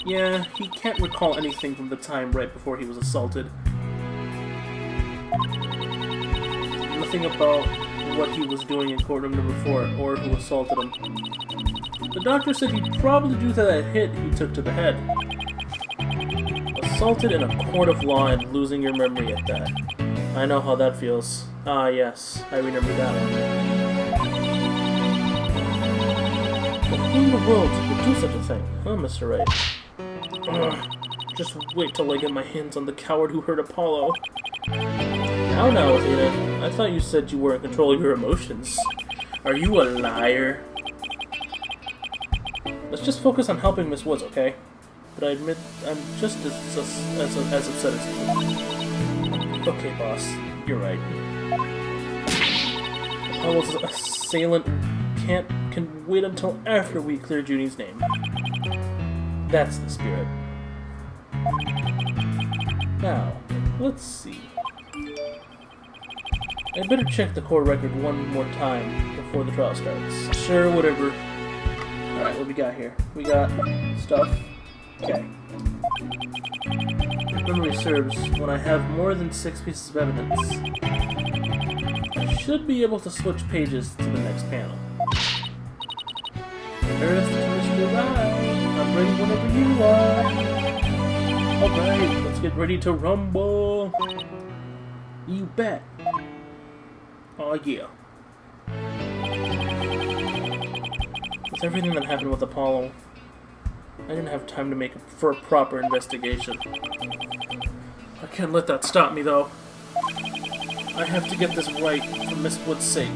S1: Yeah, he can't recall anything from the time right before he was assaulted. Nothing about what he was doing in courtroom number 4, or who assaulted him. The doctor said he'd probably due to that hit he took to the head. Assaulted in a court of law and losing your memory at that. I know how that feels. Ah, yes, I remember that one. But who in the world would do such a thing, huh, Mr. Wright? Just wait till I get my hands on the coward who hurt Apollo. Now, Athena, I thought you said you were in control of your emotions. Are you a liar? Let's just focus on helping Miss Woods, okay? But I admit I'm just as upset as you. Okay, boss. You're right. Apollo's assailant can wait until after we clear Junie's name. That's the spirit. Now, let's see. I better check the core record one more time before the trial starts. Sure, whatever. Alright, what we got here? We got stuff. Okay. If memory serves, when I have more than 6 pieces of evidence, I should be able to switch pages to the next panel. There's the Mr. Right. I'm ready whenever you are. Alright, let's get ready to rumble. You bet. Oh yeah. With everything that happened with Apollo, I didn't have time to make for a proper investigation. I can't let that stop me, though. I have to get this right for Miss Wood's sake,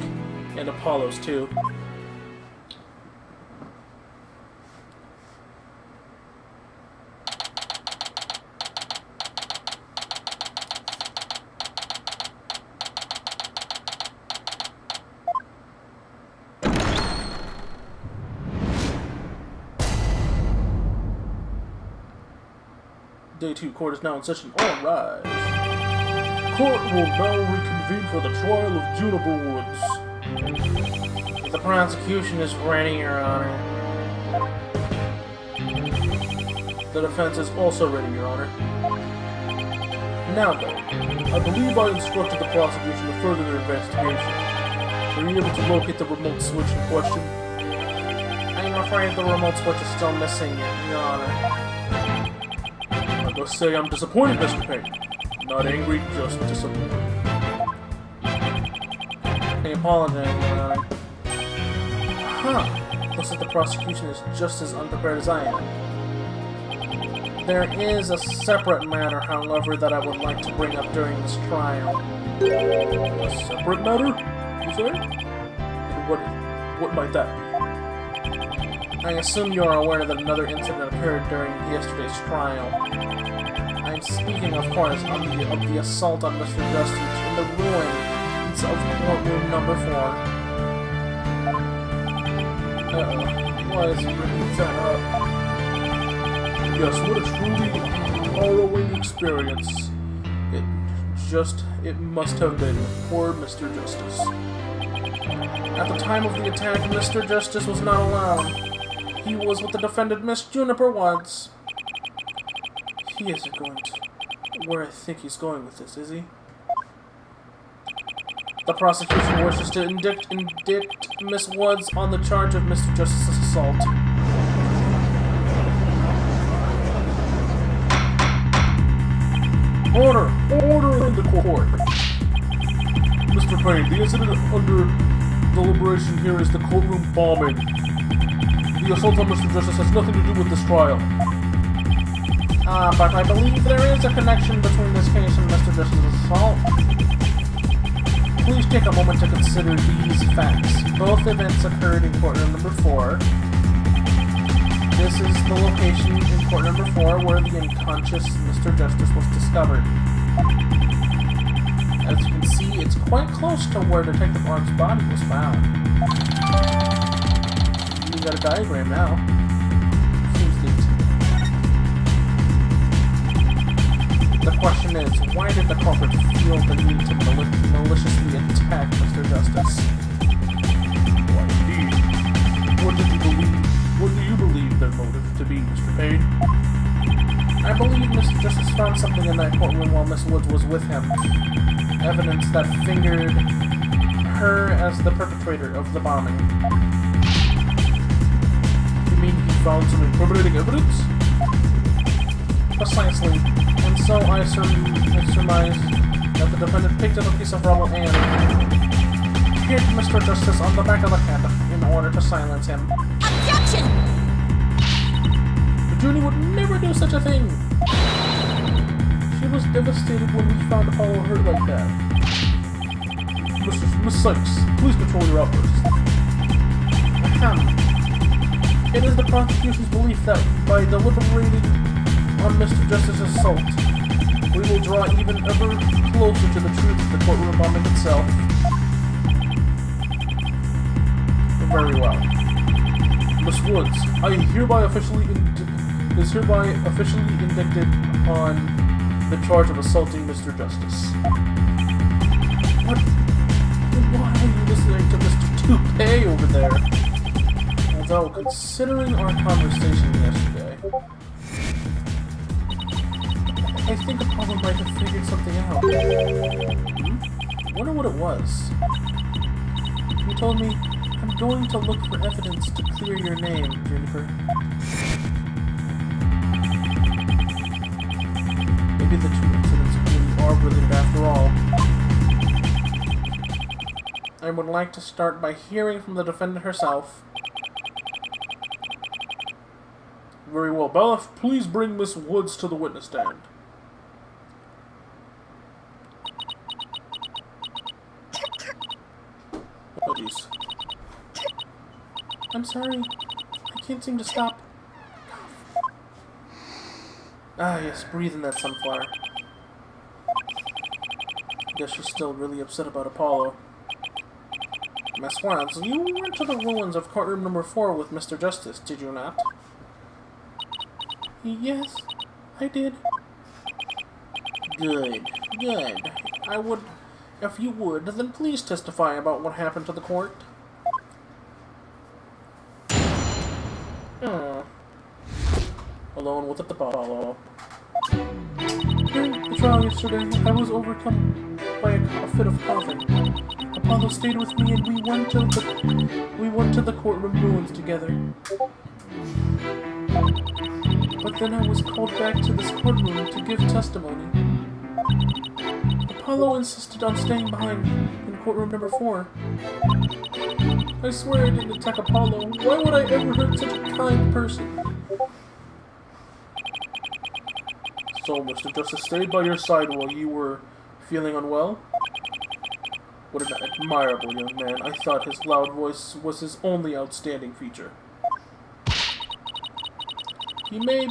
S1: and Apollo's too. Day 2 court is now in session. All rise. Court will now reconvene for the trial of Juniper Woods. The prosecution is ready, Your Honor. The defense is also ready, Your Honor. Now then, I believe I instructed the prosecution to further their investigation. Were you able to locate the remote switch in question? I'm afraid the remote switch is still missing, Your Honor. I must say I'm disappointed, Mr. Payne. Not angry, just disappointed. I apologize, Your Honor. Huh. Looks like the prosecution is just as unprepared as I am. There is a separate matter, however, that I would like to bring up during this trial. A separate matter? You say? And what might that be? I assume you are aware that another incident occurred during yesterday's trial. I'm speaking, of course, of the assault on Mr. Justice in the ruins of courtroom number 4. Why is he bringing that up? Yes, what a truly harrowing experience. It must have been poor Mr. Justice. At the time of the attack, Mr. Justice was not alone. He was with the defendant, Miss Juniper Woods. He isn't going to where I think he's going with this, is he? The prosecution wishes to indict Miss Woods on the charge of Mr. Justice's assault. Order! Order in the court! Mr. Payne, the incident under deliberation here is the courtroom bombing. The assault on Mr. Justice has nothing to do with this trial. But I believe there is a connection between this case and Mr. Justice's assault. Please take a moment to consider these facts. Both events occurred in courtroom number 4. This is the location in court number 4 where the unconscious Mr. Justice was discovered. As you can see, it's quite close to where Detective Ark's body was found. We got a diagram now. Seems neat. The question is, why did the culprit feel the need to maliciously attack Mr. Justice? Why indeed? What do you believe their motive to be, Mr. Payne? I believe Mr. Justice found something in that courtroom while Miss Woods was with him. Evidence that fingered her as the perpetrator of the bombing. You mean he found some incriminating evidence? Precisely. And so I surmise that the defendant picked up a piece of rubble and hit Mr. Justice on the back of the head in order to silence him.
S3: Objection!
S1: Junie would never do such a thing! She was devastated when we found Apollo hurt like that. Miss Sykes, please control your outbursts. It is the prosecution's belief that by deliberating on Mr. Justice's assault, we will draw even ever closer to the truth of the courtroom bombing itself. Very well. Miss Woods, I hereby officially indicted on the charge of assaulting Mr. Justice. What? Why are you listening to Mr. Toupee over there? Although, considering our conversation yesterday, I think Apollo might have figured something out. Wonder what it was. You told me, I'm going to look for evidence to clear your name, Juniper. Maybe the two incidents really are related after all. I would like to start by hearing from the defendant herself. Very well. Bella, please bring Miss Woods to the witness stand. Oh, jeez. I'm sorry. I can't seem to stop. Ah, yes, breathe in that sunflower. Guess she's still really upset about Apollo. Miss Woods, you went to the ruins of courtroom number 4 with Mr. Justice, did you not? Yes, I did. Good, good. If you would, then please testify about what happened to the court. Alone with Apollo. During the trial yesterday, I was overcome by a fit of coughing. Apollo stayed with me, and we went to the courtroom ruins together. But then I was called back to this courtroom to give testimony. Apollo insisted on staying behind in courtroom number 4. I swear I didn't attack Apollo. Why would I ever hurt such a kind person? So, Mr. Justice stayed by your side while you were feeling unwell? What an admirable young man. I thought his loud voice was his only outstanding feature. He may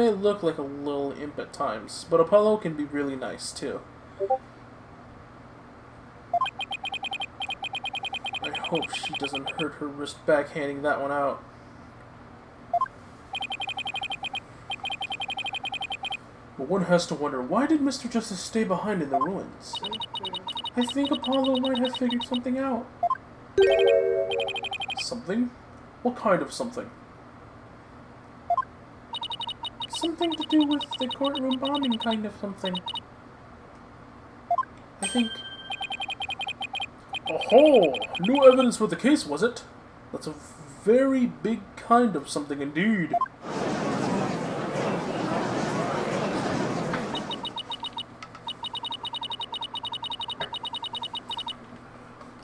S1: look like a little imp at times, but Apollo can be really nice too. I hope she doesn't hurt her wrist backhanding that one out. But one has to wonder, why did Mr. Justice stay behind in the ruins? I think Apollo might have figured something out. Something? What kind of something? Something to do with the courtroom bombing kind of something. I think... Oh-ho! New evidence for the case, was it? That's a very big kind of something indeed.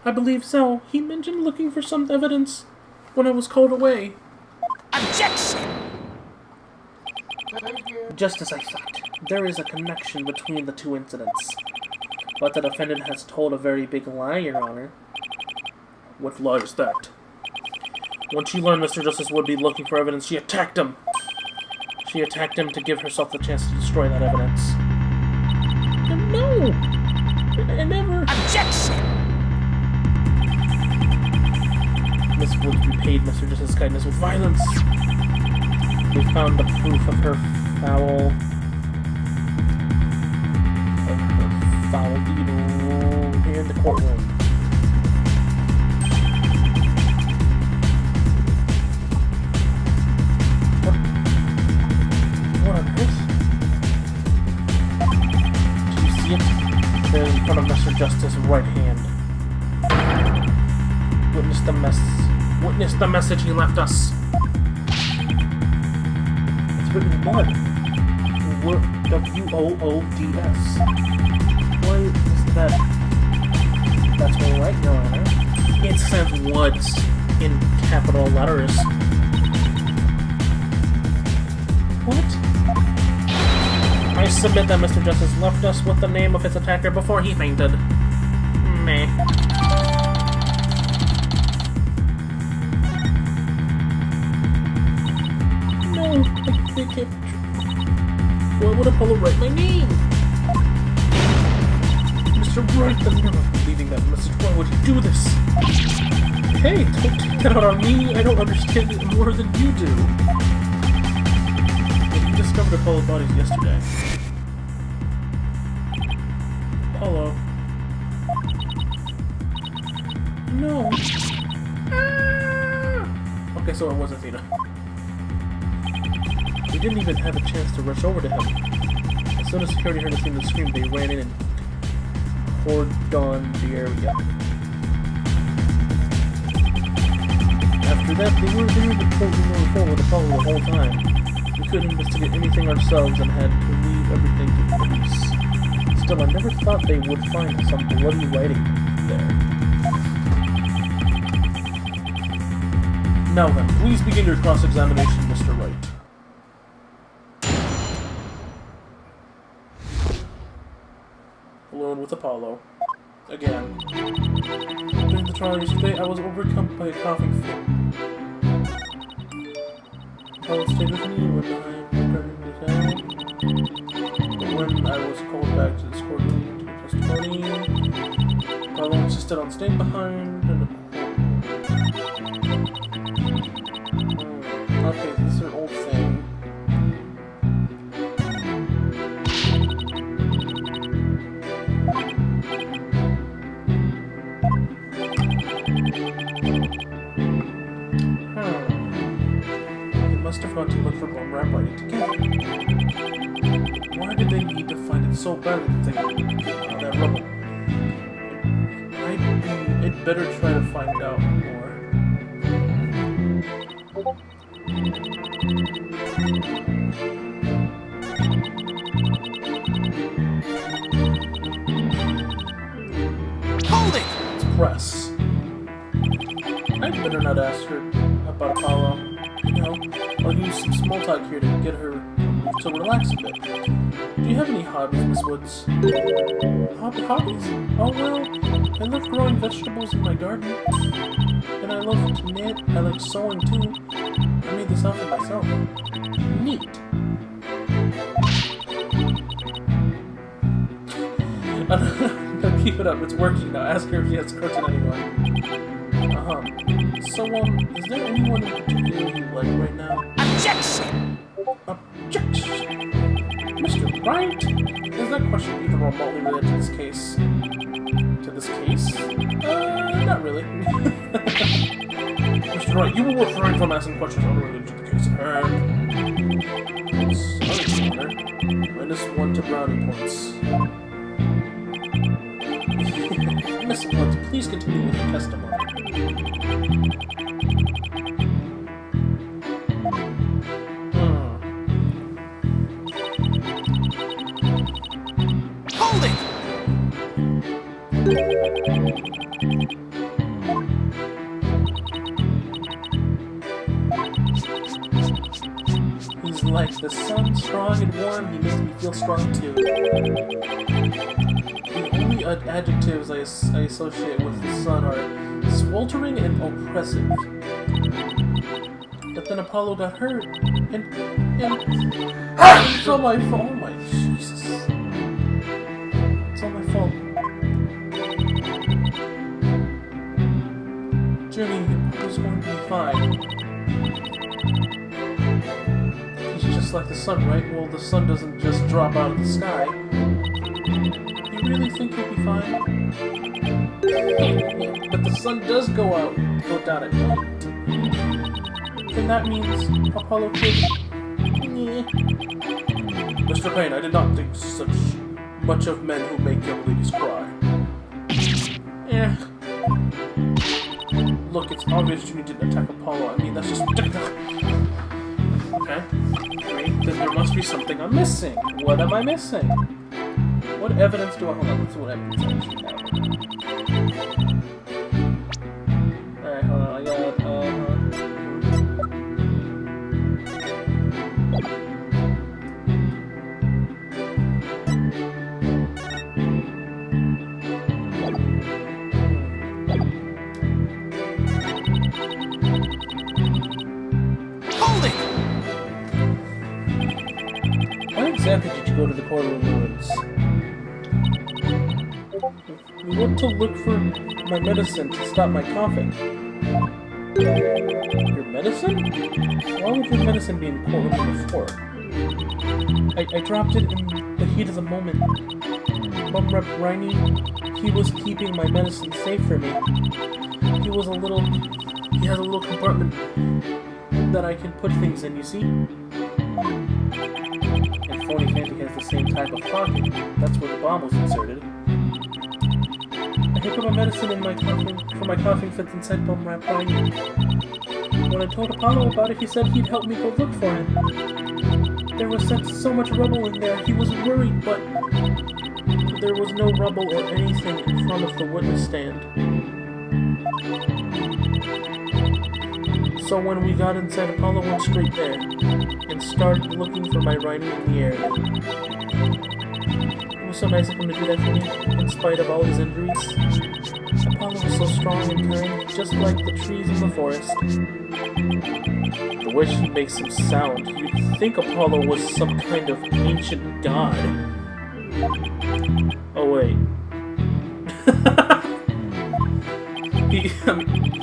S1: I believe so. He mentioned looking for some evidence when I was called away.
S5: Objection!
S1: Just as I thought, there is a connection between the two incidents. But the defendant has told a very big lie, Your Honor. What lie is that? When she learned Mr. Justice would be looking for evidence, she attacked him! She attacked him to give herself the chance to destroy that evidence. No! I never...
S5: Objection!
S1: Miss Woods repaid Mr. Justice's kindness with violence. We found the proof of her foul deed here in the courtroom. What on earth? Do you see it? There in front of Mr. Justice's right hand. Witness the message he left us. It's written in blood. W-O-O-D-S. Why is that? That's all right, Your Honor. It says Woods in capital letters. What? I submit that Mr. Justice left us with the name of his attacker before he fainted. Meh. can't... Why would Apollo write my name? Mr. Wright, I'm not believing that message. Why would he do this? Hey, don't take that out on me. I don't understand it more than you do. You discovered Apollo's bodies yesterday. Apollo. No. Ah! Okay, so it was Athena. We didn't even have a chance to rush over to him. As soon as security heard Athena scream, they ran in and cordoned the area. After that, they were full with Apollo the whole time. We couldn't investigate anything ourselves and had to leave everything to the police. Still, I never thought they would find some bloody writing there. Now then, please begin your cross-examination, Mr. Wright. Alone with Apollo. Again. During the trial yesterday, I was overcome by a coughing fit. Apollo stayed with me when I regarded his head. But when I was called back to the courtroom to be testimony, Apollo insisted on staying behind in the courtroom. Okay, this is an old thing. Must have gone to look for bone wrap writing together. Why did they need to find it so badly that they found that rubble? I'd better try to find out more.
S5: Hold it!
S1: It's press. I'd better not ask her about Apollo. You know, I'll use some small talk here to get her to relax a bit. Do you have any hobbies, Miss Woods? Hobbies? Oh well, I love growing vegetables in my garden. And I love to knit. I like sewing too. I made this outfit myself. Neat. No, keep it up. It's working now. Ask her if she has a crush on anyone. So, is there anyone in particular you like right now?
S5: Objection!
S1: Objection! Mr. Wright? Is that question even remotely related to this case? To this case? Not really. Mr. Wright, you will refrain from asking questions unrelated to the case at hand. Sorry, Your Honor. -1 to brownie points. Miss Woods, please continue with your testimony.
S5: Hold it!
S1: He's like the sun, strong and warm. He makes me feel strong too. The only adjectives I associate with the sun are sweltering and oppressive. But then Apollo got hurt, and it's all my fault. Oh my Jesus! It's all my fault. Jenny, Apollo's going to be fine. He's just like the sun, right? Well, the sun doesn't just drop out of the sky. You really think he'll be fine? But the sun does go down at night. Then that means Apollo could... Mr. Payne, I did not think such much of men who make young ladies cry. Look, it's obvious you didn't attack Apollo. I mean, that's just ridiculous. Okay. Great. Then there must be something I'm missing. What am I missing? What evidence do I... Hold on, let's see what evidence I actually have. Alright, hold on, I got... exactly did you go to the courtroom ruins? We went to look for my medicine to stop my coughing. Your medicine? Why would your medicine be in the courtroom on the floor? I dropped it in the heat of the moment. Bum Rep Riney, he was keeping my medicine safe for me. He has a little compartment that I can put things in, you see? And Phony Fancy has the same type of pocket. That's where the bomb was inserted. I put my medicine in my coughing fits inside Bum Rap Riney. When I told Apollo about it, he said he'd help me go look for him. There was so much rubble in there, he was worried, but there was no rubble or anything in front of the witness stand. So when we got inside, Apollo went straight there, and started looking for my writing in the area. It was so nice of him to do that for me, in spite of all his injuries. Apollo was so strong and kind, just like the trees in the forest. The way she makes him sound, you'd think Apollo was some kind of ancient god. Oh wait.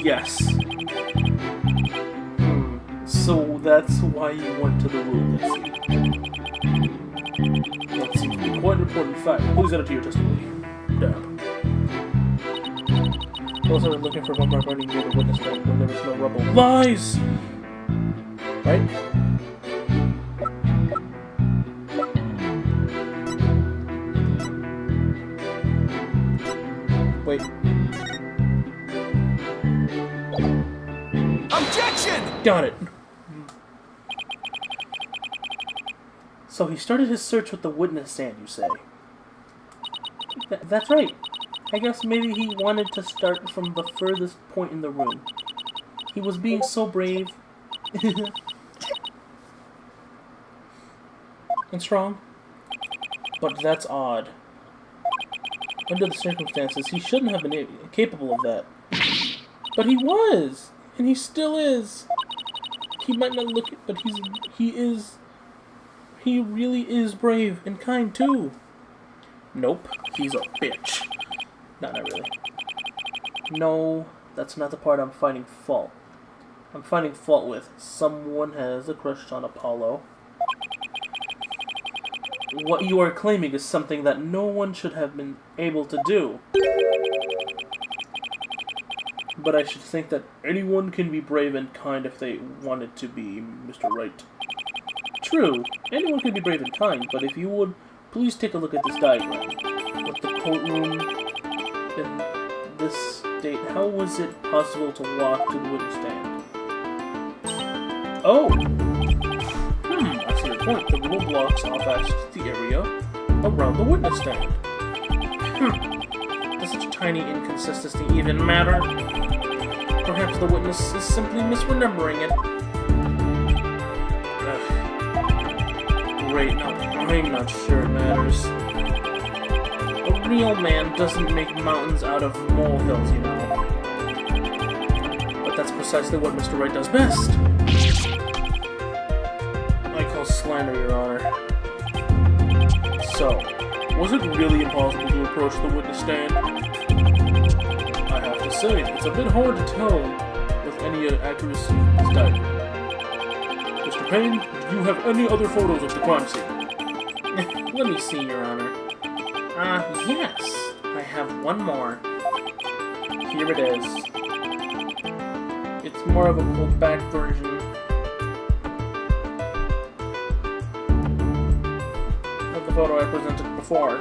S1: Yes. So that's why you went to the room, I see. That seems to be quite an important fact. Please add it to your testimony. Dab. Also, we're looking for one more running near the witness stand where there was no rubble. Lies! Right? Wait.
S2: Objection!
S1: Got it. So he started his search with the witness stand, you say? That's right. I guess maybe he wanted to start from the furthest point in the room. He was being so brave. And strong. But that's odd. Under the circumstances, he shouldn't have been capable of that. But he was! And he still is! He might not look it, but he really is brave and kind too. Nope, he's a bitch. No, not really. No, that's not the part I'm finding fault. I'm finding fault with someone has a crush on Apollo. What you are claiming is something that no one should have been able to do. But I should think that anyone can be brave and kind if they wanted to be, Mr. Wright. True, anyone can be brave and kind, but if you would, please take a look at this diagram. With the courtroom in this state, how was it possible to walk to the witness stand? Oh! I see your point. The rule blocks off access to the area around the witness stand. Does such a tiny inconsistency even matter? Perhaps the witness is simply misremembering it. Great, now I'm not sure it matters. A real man doesn't make mountains out of molehills, you know. But that's precisely what Mr. Wright does best. I call slander, Your Honor. So, was it really impossible to approach the witness stand? I have to say, it's a bit hard to tell with any accuracy from this diagram. Mr. Payne, do you have any other photos of the crime scene? Let me see, Your Honor. Yes. I have one more. Here it is. It's more of a pulled back version. Of the photo I presented before.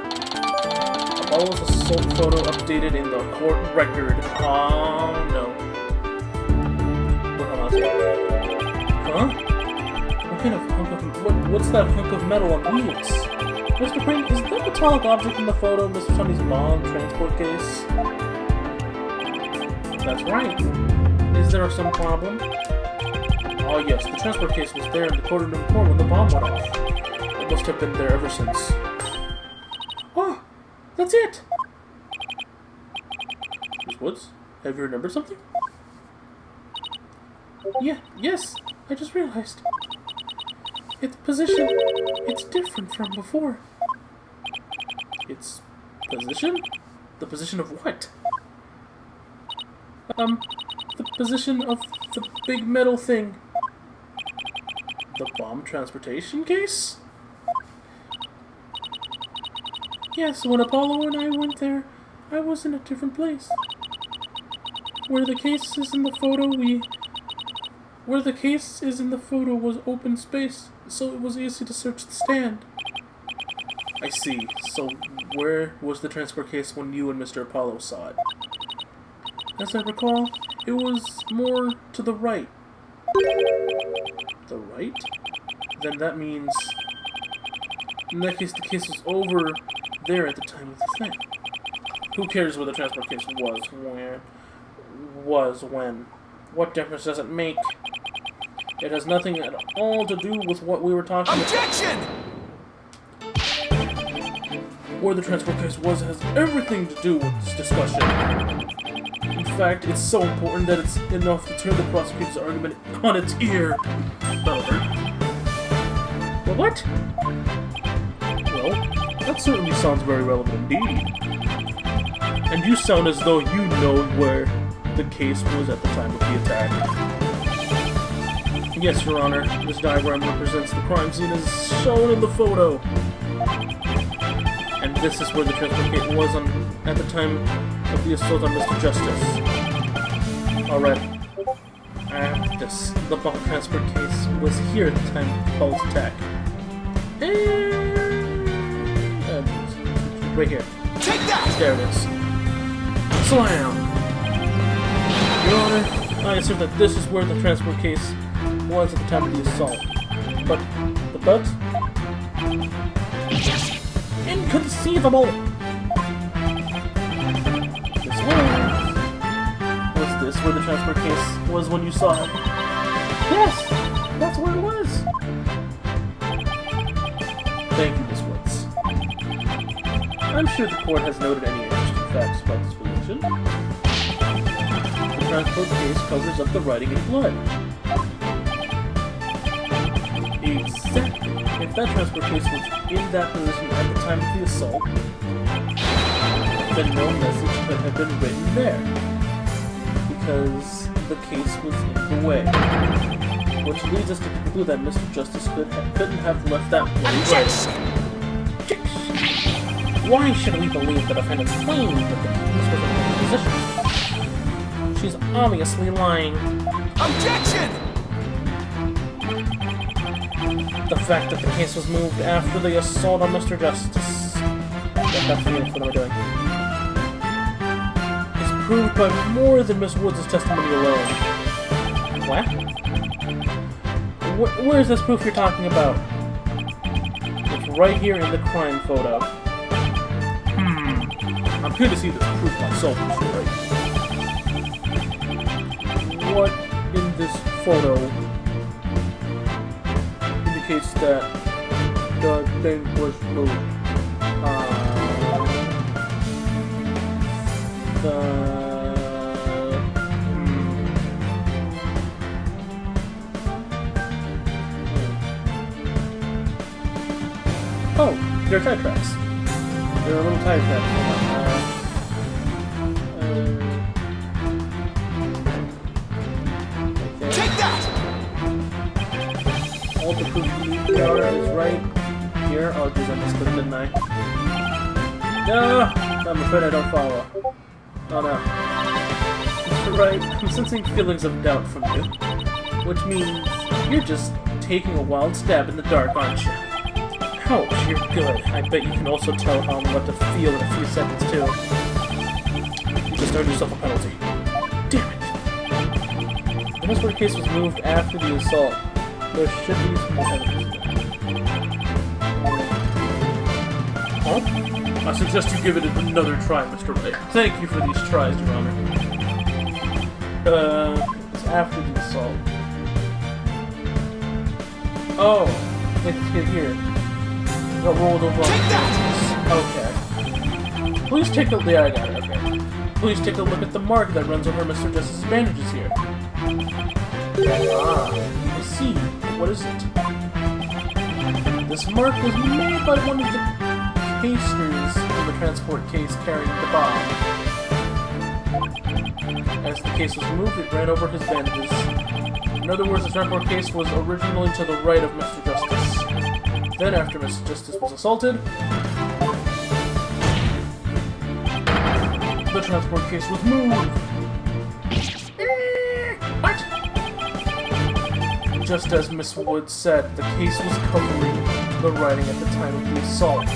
S1: Apollo's assault photo updated in the court record. Oh no. Huh? What kind of hunk of... What's that hunk of metal on wheels? Mr. Payne, is that metallic object in the photo Mr. Sonny's bomb transport case? That's right. Is there some problem? Oh yes, the transport case was there in the courtroom when the bomb went off. It must have been there ever since. Oh, that's it! Miss Woods, have you remembered something? Yes, I just realized. its position, it's different from before. Its position? The position of what? The position of the big metal thing. The bomb transportation case? Yes, when Apollo and I went there, I was in a different place. Where the case is in the photo was open space, so it was easy to search the stand. I see. So where was the transport case when you and Mr. Apollo saw it? As I recall, it was more to the right. The right? Then that means... in that case, the case was over there at the time of the thing. Who cares where the transport case was? Where? Was when? What difference does it make? It has nothing at all to do with what we were talking about.
S2: Objection!
S1: Where the transport case was has everything to do with this discussion. In fact, it's so important that it's enough to turn the prosecutor's argument on its ear. That'll hurt. Well, what? Well, that certainly sounds very relevant indeed. And you sound as though you know where the case was at the time of the attack. Yes, Your Honor. This diagram represents the crime scene as shown in the photo. And this is where the transport case was at the time of the assault on Mr. Justice. Alright. The bomb transport case was here at the time of Paul's attack. And... right here.
S2: Take that!
S1: There it is. Slam! Your Honor, I assume that this is where the transport case was at the time of the assault. But... Inconceivable! Was this where the transport case was when you saw it? Yes! That's where it was! Thank you, Miss Woods. I'm sure the court has noted any interesting facts about this position. The transport case covers up the writing in blood. Exactly. If that transport case was in that position at the time of the assault, then no message could have been written there. Because the case was in the way. Which leads us to conclude that Mr. Justice couldn't have left that place right. Why should we believe the defendant's claim that the case was in the position? She's obviously lying.
S2: Objection!
S1: The fact that the case was moved after the assault on Mr. Justice. That's what I'm doing. Is proved by more than Miss Woods' testimony alone. What? Where's this proof you're talking about? It's right here in the crime photo. I'm here to see this proof myself, Mr. Wright. What in this photo indicates that the thing was moved? Oh, they're tire tracks. There are little tire tracks.
S2: Take that!
S1: All the proof you need there is right here. Oh, geez, I missed it, didn't I? No! I'm afraid I don't follow. Oh no. Mr. Wright, I'm sensing feelings of doubt from you. Which means you're just taking a wild stab in the dark, aren't you? Ouch, you're good. I bet you can also tell how I'm about to feel in a few seconds, too. You just earned yourself a penalty. Damn it! The transport case was moved after the assault. There should be some more evidence. Huh? I suggest you give it another try, Mr. Wright. Thank you for these tries, Your Honor. It's after the assault. Oh, it's here. Got rolled over on the Okay. Please take a look. Yeah, I got it. Okay. Please take a look at the mark that runs over Mr. Justice's bandages here. Ah, I see. What is it? This mark was made by one of the casters in the transport case carrying the bomb. As the case was moved, it ran over his bandages. In other words, the transport case was originally to the right of Mr. Justice. Then, after Mr. Justice was assaulted, the transport case was moved. What? Just as Miss Wood said, the case was covering the writing at the time of the assault.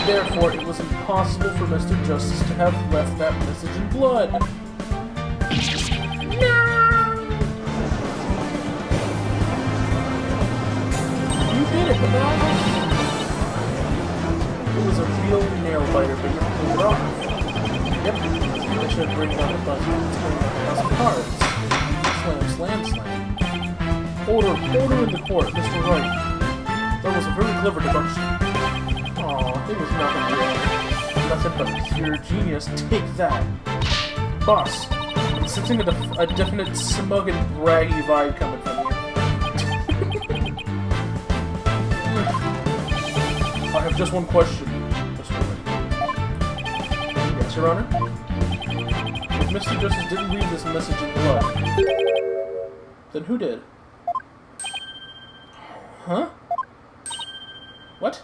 S1: Therefore, it was impossible for Mr. Justice to have left that message in blood. No! You did it, Bob! It was a real nail biter, but you pulled it off. Yep, I should bring down the button and turn on the house of cards. Slam, slam, slam. Order in the court, Mr. Wright. That was a very clever deduction. Aw, it was nothing real. Nothing but pure genius. Take that. Boss, I'm sensing a definite smug and braggy vibe coming from you. I have just one question, Mr. Wright. Yes, Your Honor? If Mr. Justice didn't leave this message in blood, then who did? Huh? What?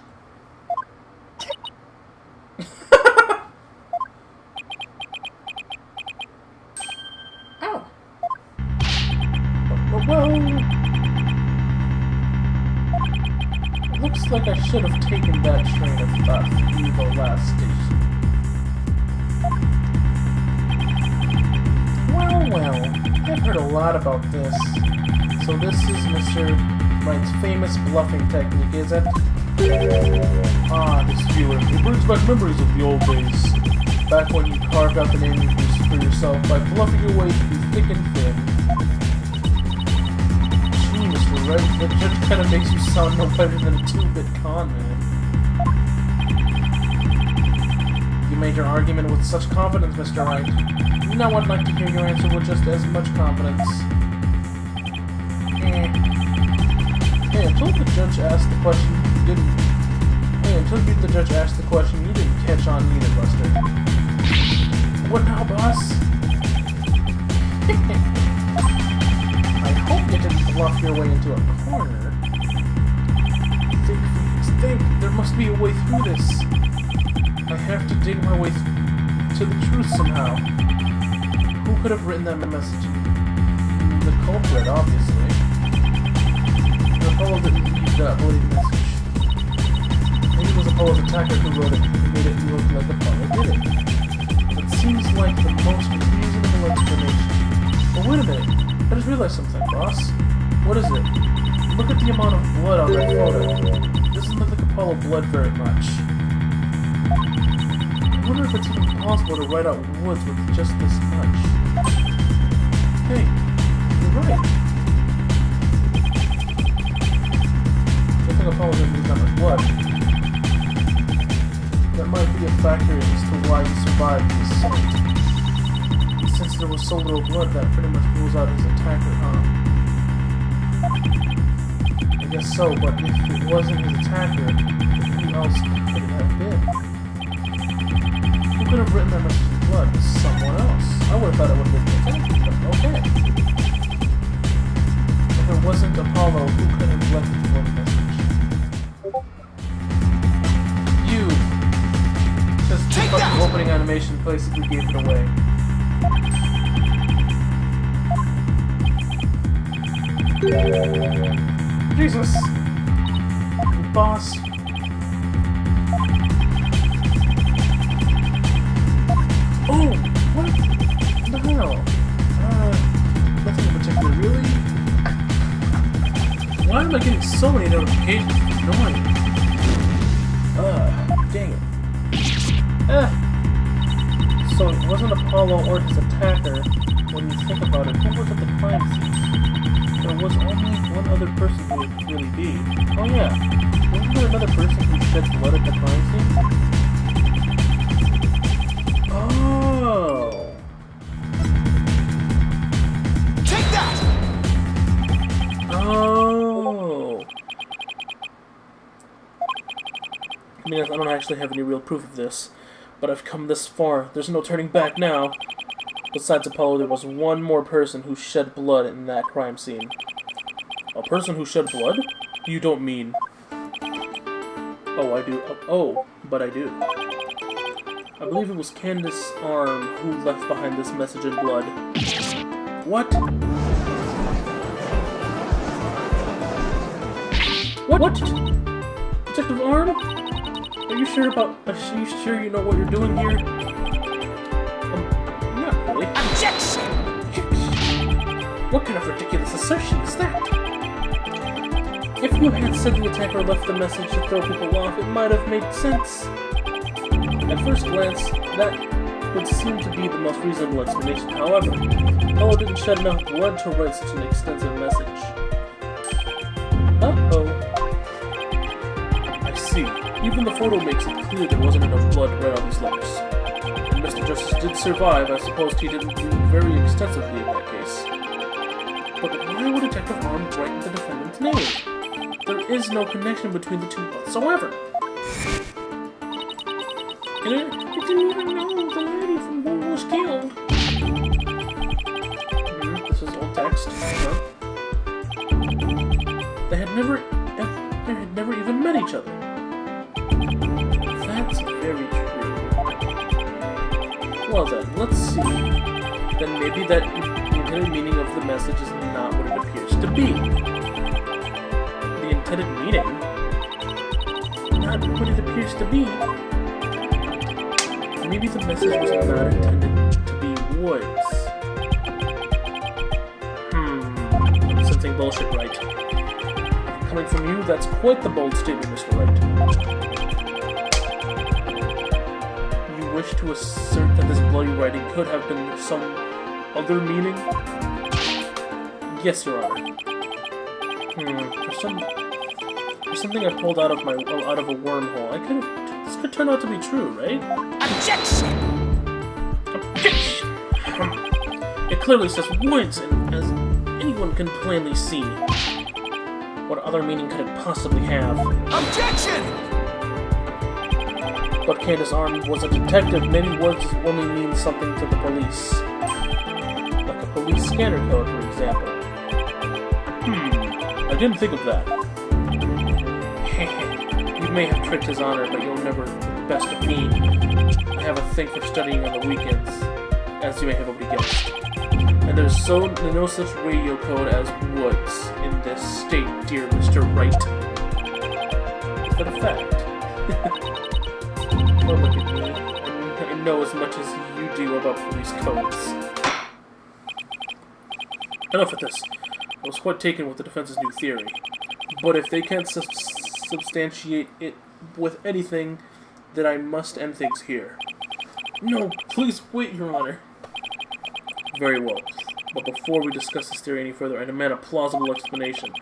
S1: Ow! Well... Looks like I should have taken that train of thought through the last station. Well, I've heard a lot about this. So this is Mr. Wright's famous bluffing technique, is it? Ah, this feeling. It brings back memories of the old days. Back when you carved out the name for yourself by bluffing your way through thick and thin. Gee, Mr. Wright, that just kind of makes you sound no better than a 2-bit con man. You made your argument with such confidence, Mr. Wright. Now I'd like to hear your answer with just as much confidence. Hey, until the judge asked the question, you didn't... Hey, until the judge asked the question, you didn't catch on either, Buster. What now, boss? I hope you didn't bluff your way into a corner. Think, Phoenix, think. There must be a way through this. I have to dig my way to the truth somehow. Who could have written that message? The culprit, obviously. Apollo didn't leave that bloody message. Maybe it was Apollo's attacker who wrote it and made it look like Apollo did it. That seems like the most reasonable explanation. But wait a minute, I just realized something, boss. What is it? Look at the amount of blood on that photo. It doesn't look like Apollo blood very much. I wonder if it's even possible to write out Woods with just this much. Hey, you're right. I think Apollo didn't lose that much blood. That might be a factor as to why he survived this assault. Since there was so little blood, that pretty much rules out his attacker, huh? I guess so, but if it wasn't his attacker, who else could it have been? Who could have written that message in blood? Someone else. I would have thought it would have been the attacker, but okay. If it wasn't Apollo, who could have left the blood message? You! Just the fucking opening animation basically gave it away. Jesus! Boss! Oh! What the hell? Nothing in particular, really? Why am I getting so many notifications? It's annoying. Dang it. So it wasn't Apollo or his attacker. When you think about it, who was at the crime scene? There was only one other person who it could really be. Oh yeah, wasn't there another person who shed blood at the crime scene? Oh!
S5: Take that!
S1: Oh! mean, I don't actually have any real proof of this, but I've come this far. There's no turning back now. Besides Apollo, there was one more person who shed blood in that crime scene. A person who shed blood? You don't mean... Oh, I do. Oh, but I do. I believe it was Candace Arm who left behind this message in blood. What? What? Detective Arm? Are you sure you know what you're doing here? Not really.
S5: Objection!
S1: What kind of ridiculous assertion is that? If you had said the attacker left the message to throw people off, it might have made sense. At first glance, that would seem to be the most reasonable explanation. However, Apollo didn't shed enough blood to write such an extensive message. Uh-oh. I see. Even the photo makes it clear there wasn't enough blood to write all these letters. And Mr. Justice did survive. I suppose he didn't do very extensively in that case. But why would Detective Arm write the defendant's name? There is no connection between the two whatsoever. And it didn't even know the lady from who was killed. This is old text. Huh? They had never even met each other. That's very true. Well then, let's see. Then maybe that the intended meaning of the message is not what it appears to be. The intended meaning? Not what it appears to be. Maybe the message was not intended to be woods. I'm sensing bullshit, right? Coming from you, that's quite the bold statement, Mr. Wright. You wish to assert that this bloody writing could have been some other meaning? Yes, Your Honor. For something I pulled out of a wormhole, this could turn out to be true, right?
S5: Objection!
S1: Objection! It clearly says woods, and as anyone can plainly see, what other meaning could it possibly have?
S5: Objection!
S1: But Candace Arm was a detective. Maybe words only mean something to the police. Like a police scanner code, for example. I didn't think of that. You may have tricked His Honor, but you'll never get the best of me. I have a thing for studying on the weekends, as you may have already guessed. And there's no such radio code as woods in this state, dear Mr. Wright. Is that a fact? Don't look at me. I know as much as you do about police codes. Enough of this. I was quite taken with the defense's new theory. But if they can't substantiate it with anything, then I must end things here. No, please wait, Your Honor. Very well. But before we discuss this theory any further, I demand a plausible explanation.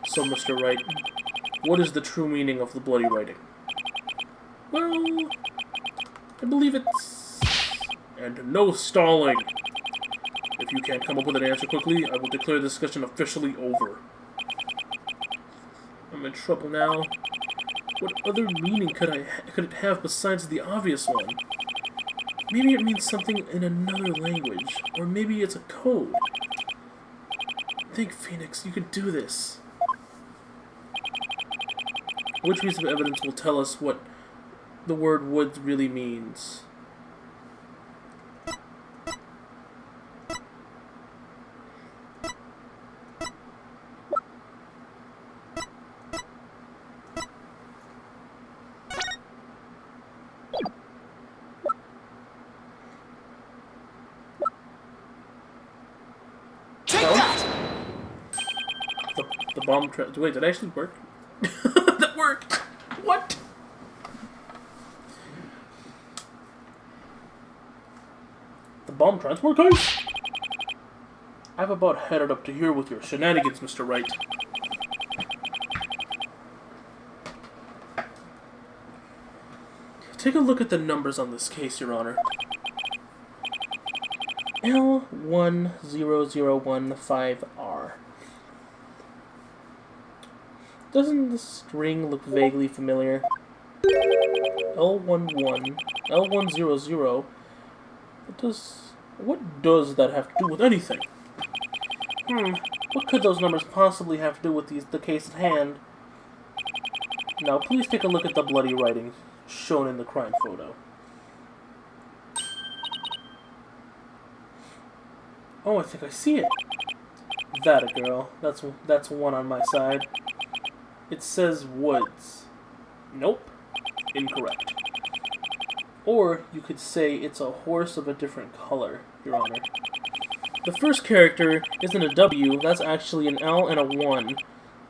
S1: So, Mr. Wright, what is the true meaning of the bloody writing? Well, I believe it's... And no stalling! If you can't come up with an answer quickly, I will declare the discussion officially over. I'm in trouble now. What other meaning could it have besides the obvious one? Maybe it means something in another language, or maybe it's a code. Think, Phoenix, you could do this. Which piece of evidence will tell us what the word woods really means? The bomb wait, did it actually work? That worked! What? The bomb transport case? I've about headed up to here with your shenanigans, Mr. Wright. Take a look at the numbers on this case, Your Honor. L10015R. Doesn't the string look vaguely familiar? L11, L100. What does that have to do with anything? What could those numbers possibly have to do with the case at hand? Now, please take a look at the bloody writing shown in the crime photo. Oh, I think I see it. That a girl. That's one on my side. It says woods. Nope. Incorrect. Or you could say it's a horse of a different color, Your Honor. The first character isn't a W, that's actually an L and a 1.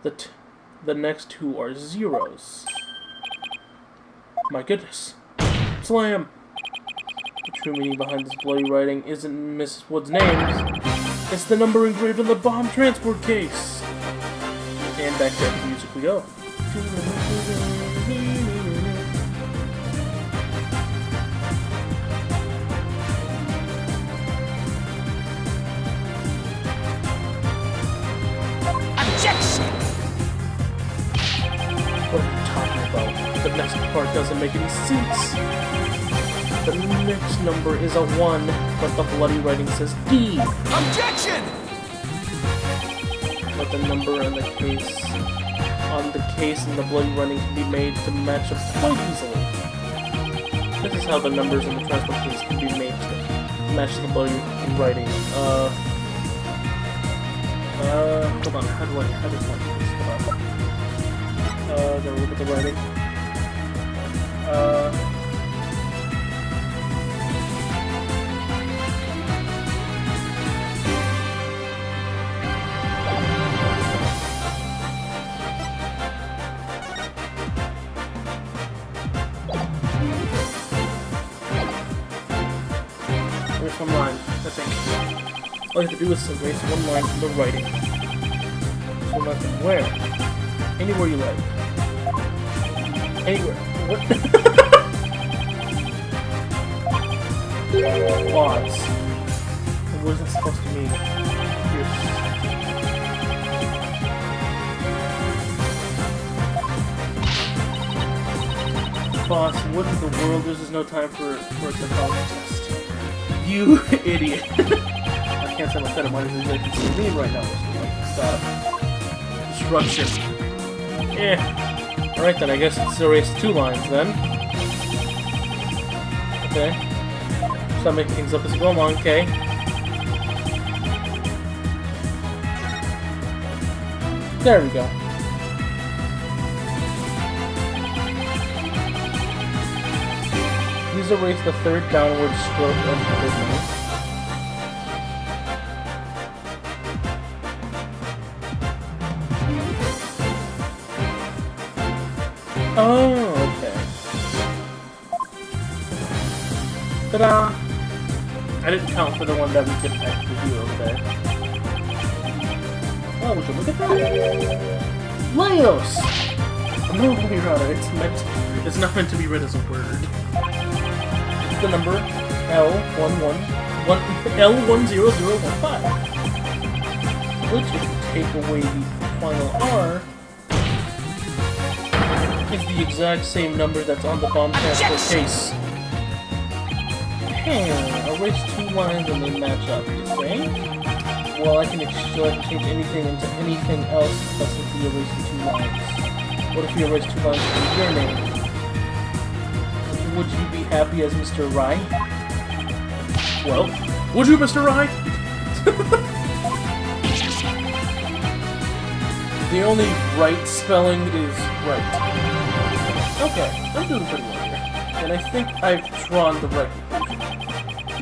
S1: The next two are zeros. My goodness. Slam! The true meaning behind this bloody writing isn't Mrs. Wood's name. It's the number engraved on the bomb transport case. And back to the music we go. What are you talking about? The next part doesn't make any sense. The next number is a 1, but the bloody writing says D.
S2: Objection!
S1: But the number on the case and the bloody writing can be made to match up quite easily. This is how the numbers in the transport case can be made to match the bloody writing. Hold on, how do I do this? Hold on. Gotta look at the writing. Erase one line, I think. All you have to do is erase one line from the writing. So one line from where? Anywhere you like. Anywhere. What? Pause. What is that supposed to mean? Boss, what in the world? There's just no time for a psychology test. You idiot. I can't say my friend of mine is exactly mean right now. Stop. Destruction. Alright then, I guess it's erase 2 lines then. Okay. Stop making things up as we go along, okay. There we go. Please erase the third downward stroke of the business. Oh, okay. Ta-da! I didn't count for the one that we could actually do over there. Oh, would you look at that? Laos! No, Your Honor, it's not meant to be read as a word. It's the number L10015. Which, if you take away the final R, is the exact same number that's on the bomb transport case. Erase 2 lines and they match up, you say? Well, I can change anything into anything else but simply erasing 2 lines. What if we erase 2 lines from your name? Would you be happy as Mr. Rye? Well, would you, Mr. Rye? The only right spelling is right. Okay, I'm doing pretty well here. And I think I've drawn the right conclusion.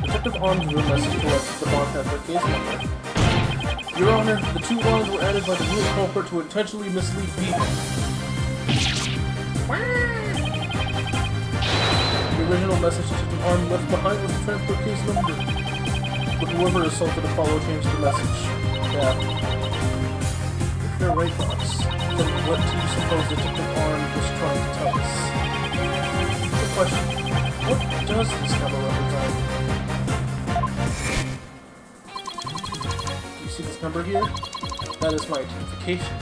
S1: Detective On's room message to us the bomb transport case number. Your Honor, the 2 lines were added by the real culprit to intentionally mislead people. The original message Detective On left behind was the transport case number. But whoever assaulted Apollo changed the message. Yeah. If you're right, boss, then what do you suppose Detective Arm was trying to tell us? Good question. What does this number represent? Do you see this number here? That is my identification.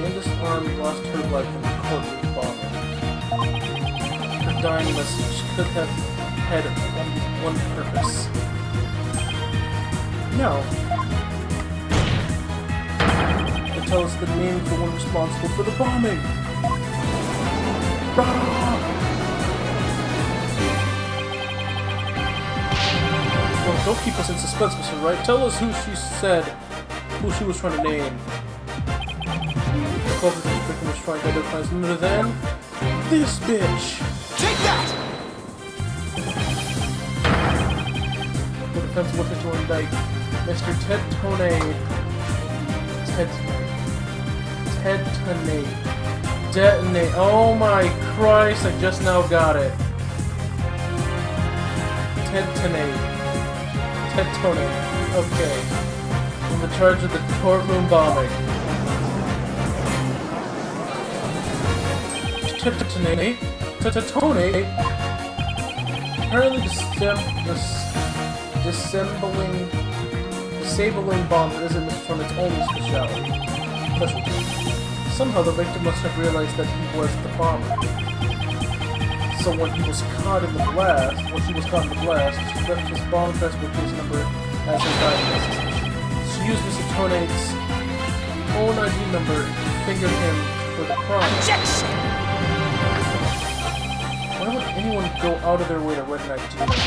S1: and disarmed lost her life in the courtroom bombing. Her dying message could have had one purpose. No. To tell us the name of the one responsible for the bombing. Well, don't keep us in suspense, Mr. Wright. Tell us who she was trying to name. The culprit this victim was trying to identify is none other than this bitch.
S5: Take that!
S1: The defense wishes to indict Mr. Ted Toney. Detonate. Oh my Christ, I just now got it. Ted Toney. Okay. On the charge of the courtroom bombing. Ted Toney? Apparently disabling bombs isn't Mr. Toney's only specialty. Somehow the victim must have realized that he was the bomber. So when he was caught in the blast, she left his bomb transportation number as her diagnosis. She used Mr. Toney's own ID number and fingered him for the crime.
S5: Objection!
S1: Why would anyone go out of their way to write an ID number?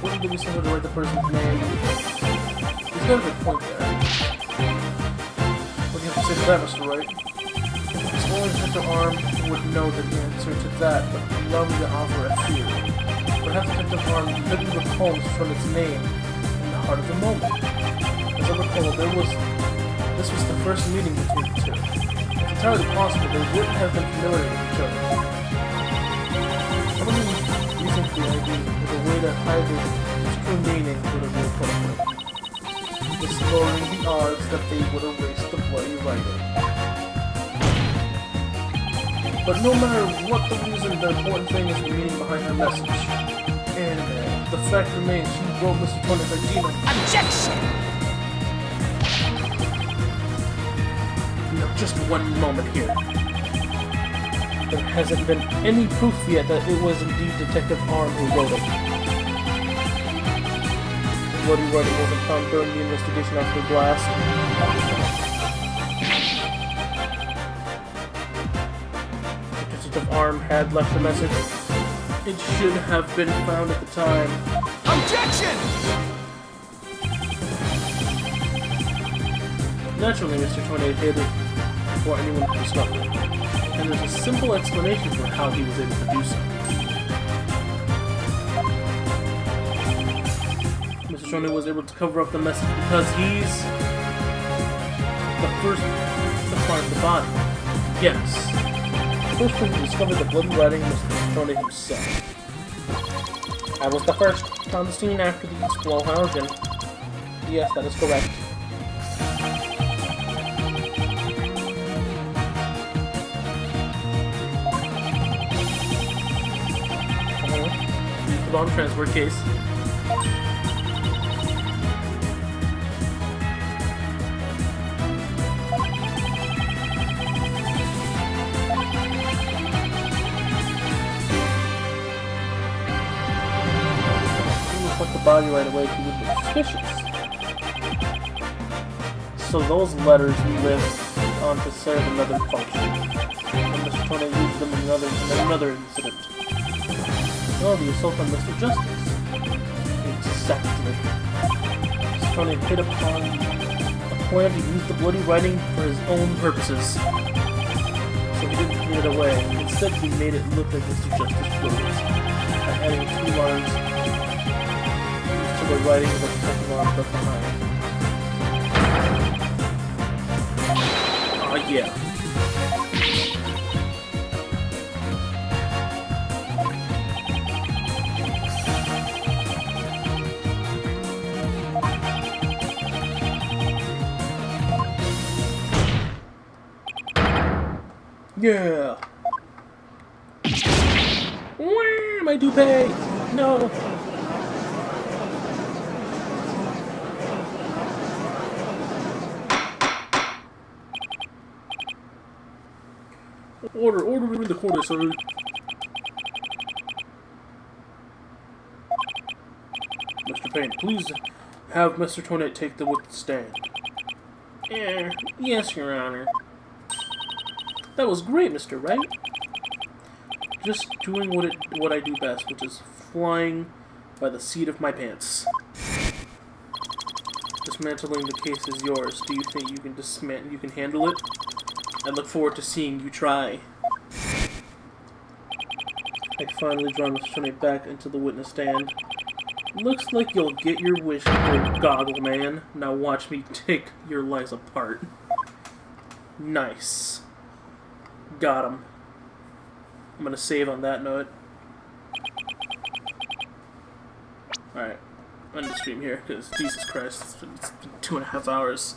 S1: Wouldn't it be simpler to write the person's name? There's got a good point there. What do you have to say to that, Mr. Wright? Only Detective Arm would know the answer to that, but allow me to offer a theory. Perhaps Detective Arm couldn't recall from its name in the heart of the moment. As I recall, this was the first meeting between the two. It's entirely possible they wouldn't have been familiar with each other. How many do you think the idea was a way to hide the true meaning for the real culprit? Just lowering the odds that they would erase the bloody writing. But no matter what the reason, the important thing is the meaning behind her message. And the fact remains, she wrote Mr. Toney's ID number.
S5: Objection!
S1: Now, just one moment here. There hasn't been any proof yet that it was indeed Detective Arm who wrote it. The bloody writing wasn't found during the investigation after the blast. Detective Arm had left a message. It should have been found at the time.
S5: Objection!
S1: Naturally, Mr. Toney hid it before anyone could discover it. And there's a simple explanation for how he was able to do so. Mr. Toney was able to cover up the message because he's the first to find the body. Yes. The first person to discover the bloody writing was Mr. Toney himself. I was the first on the scene after the explosion. Yes, that is correct. The bomb transfer case. The body right away, he would look suspicious. So those letters lived on to serve another function, and Mr. Toney used them in another incident. Oh, the assault on Mr. Justice. Exactly. Mr. Toney hit upon a plan to use the bloody writing for his own purposes. So he didn't clear it away. Instead, he made it look like Mr. Justice wrote it by adding 2 lines the writing of the Detective Arm left behind. Oh yeah. Yeah. Wah, my toupee. No. Order in the corner, sir. Mr. Payne, please have Mr. Toinette take the witness stand. Yes, Your Honor. That was great, Mr. Wright. Just doing what I do best, which is flying by the seat of my pants. Dismantling the case is yours. Do you think you can handle it? I look forward to seeing you try. I finally draw Mr. Toinette back into the witness stand. Looks like you'll get your wish, big goggle man. Now watch me take your lies apart. Nice. Got him. I'm gonna save on that note. Alright. End the stream here, because Jesus Christ, it's been 2.5 hours.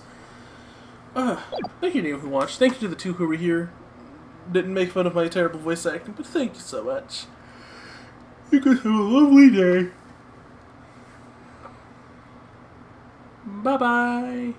S1: Thank you to anyone who watched. Thank you to the 2 who were here. Didn't make fun of my terrible voice acting, but thank you so much. You guys have a lovely day. Bye-bye.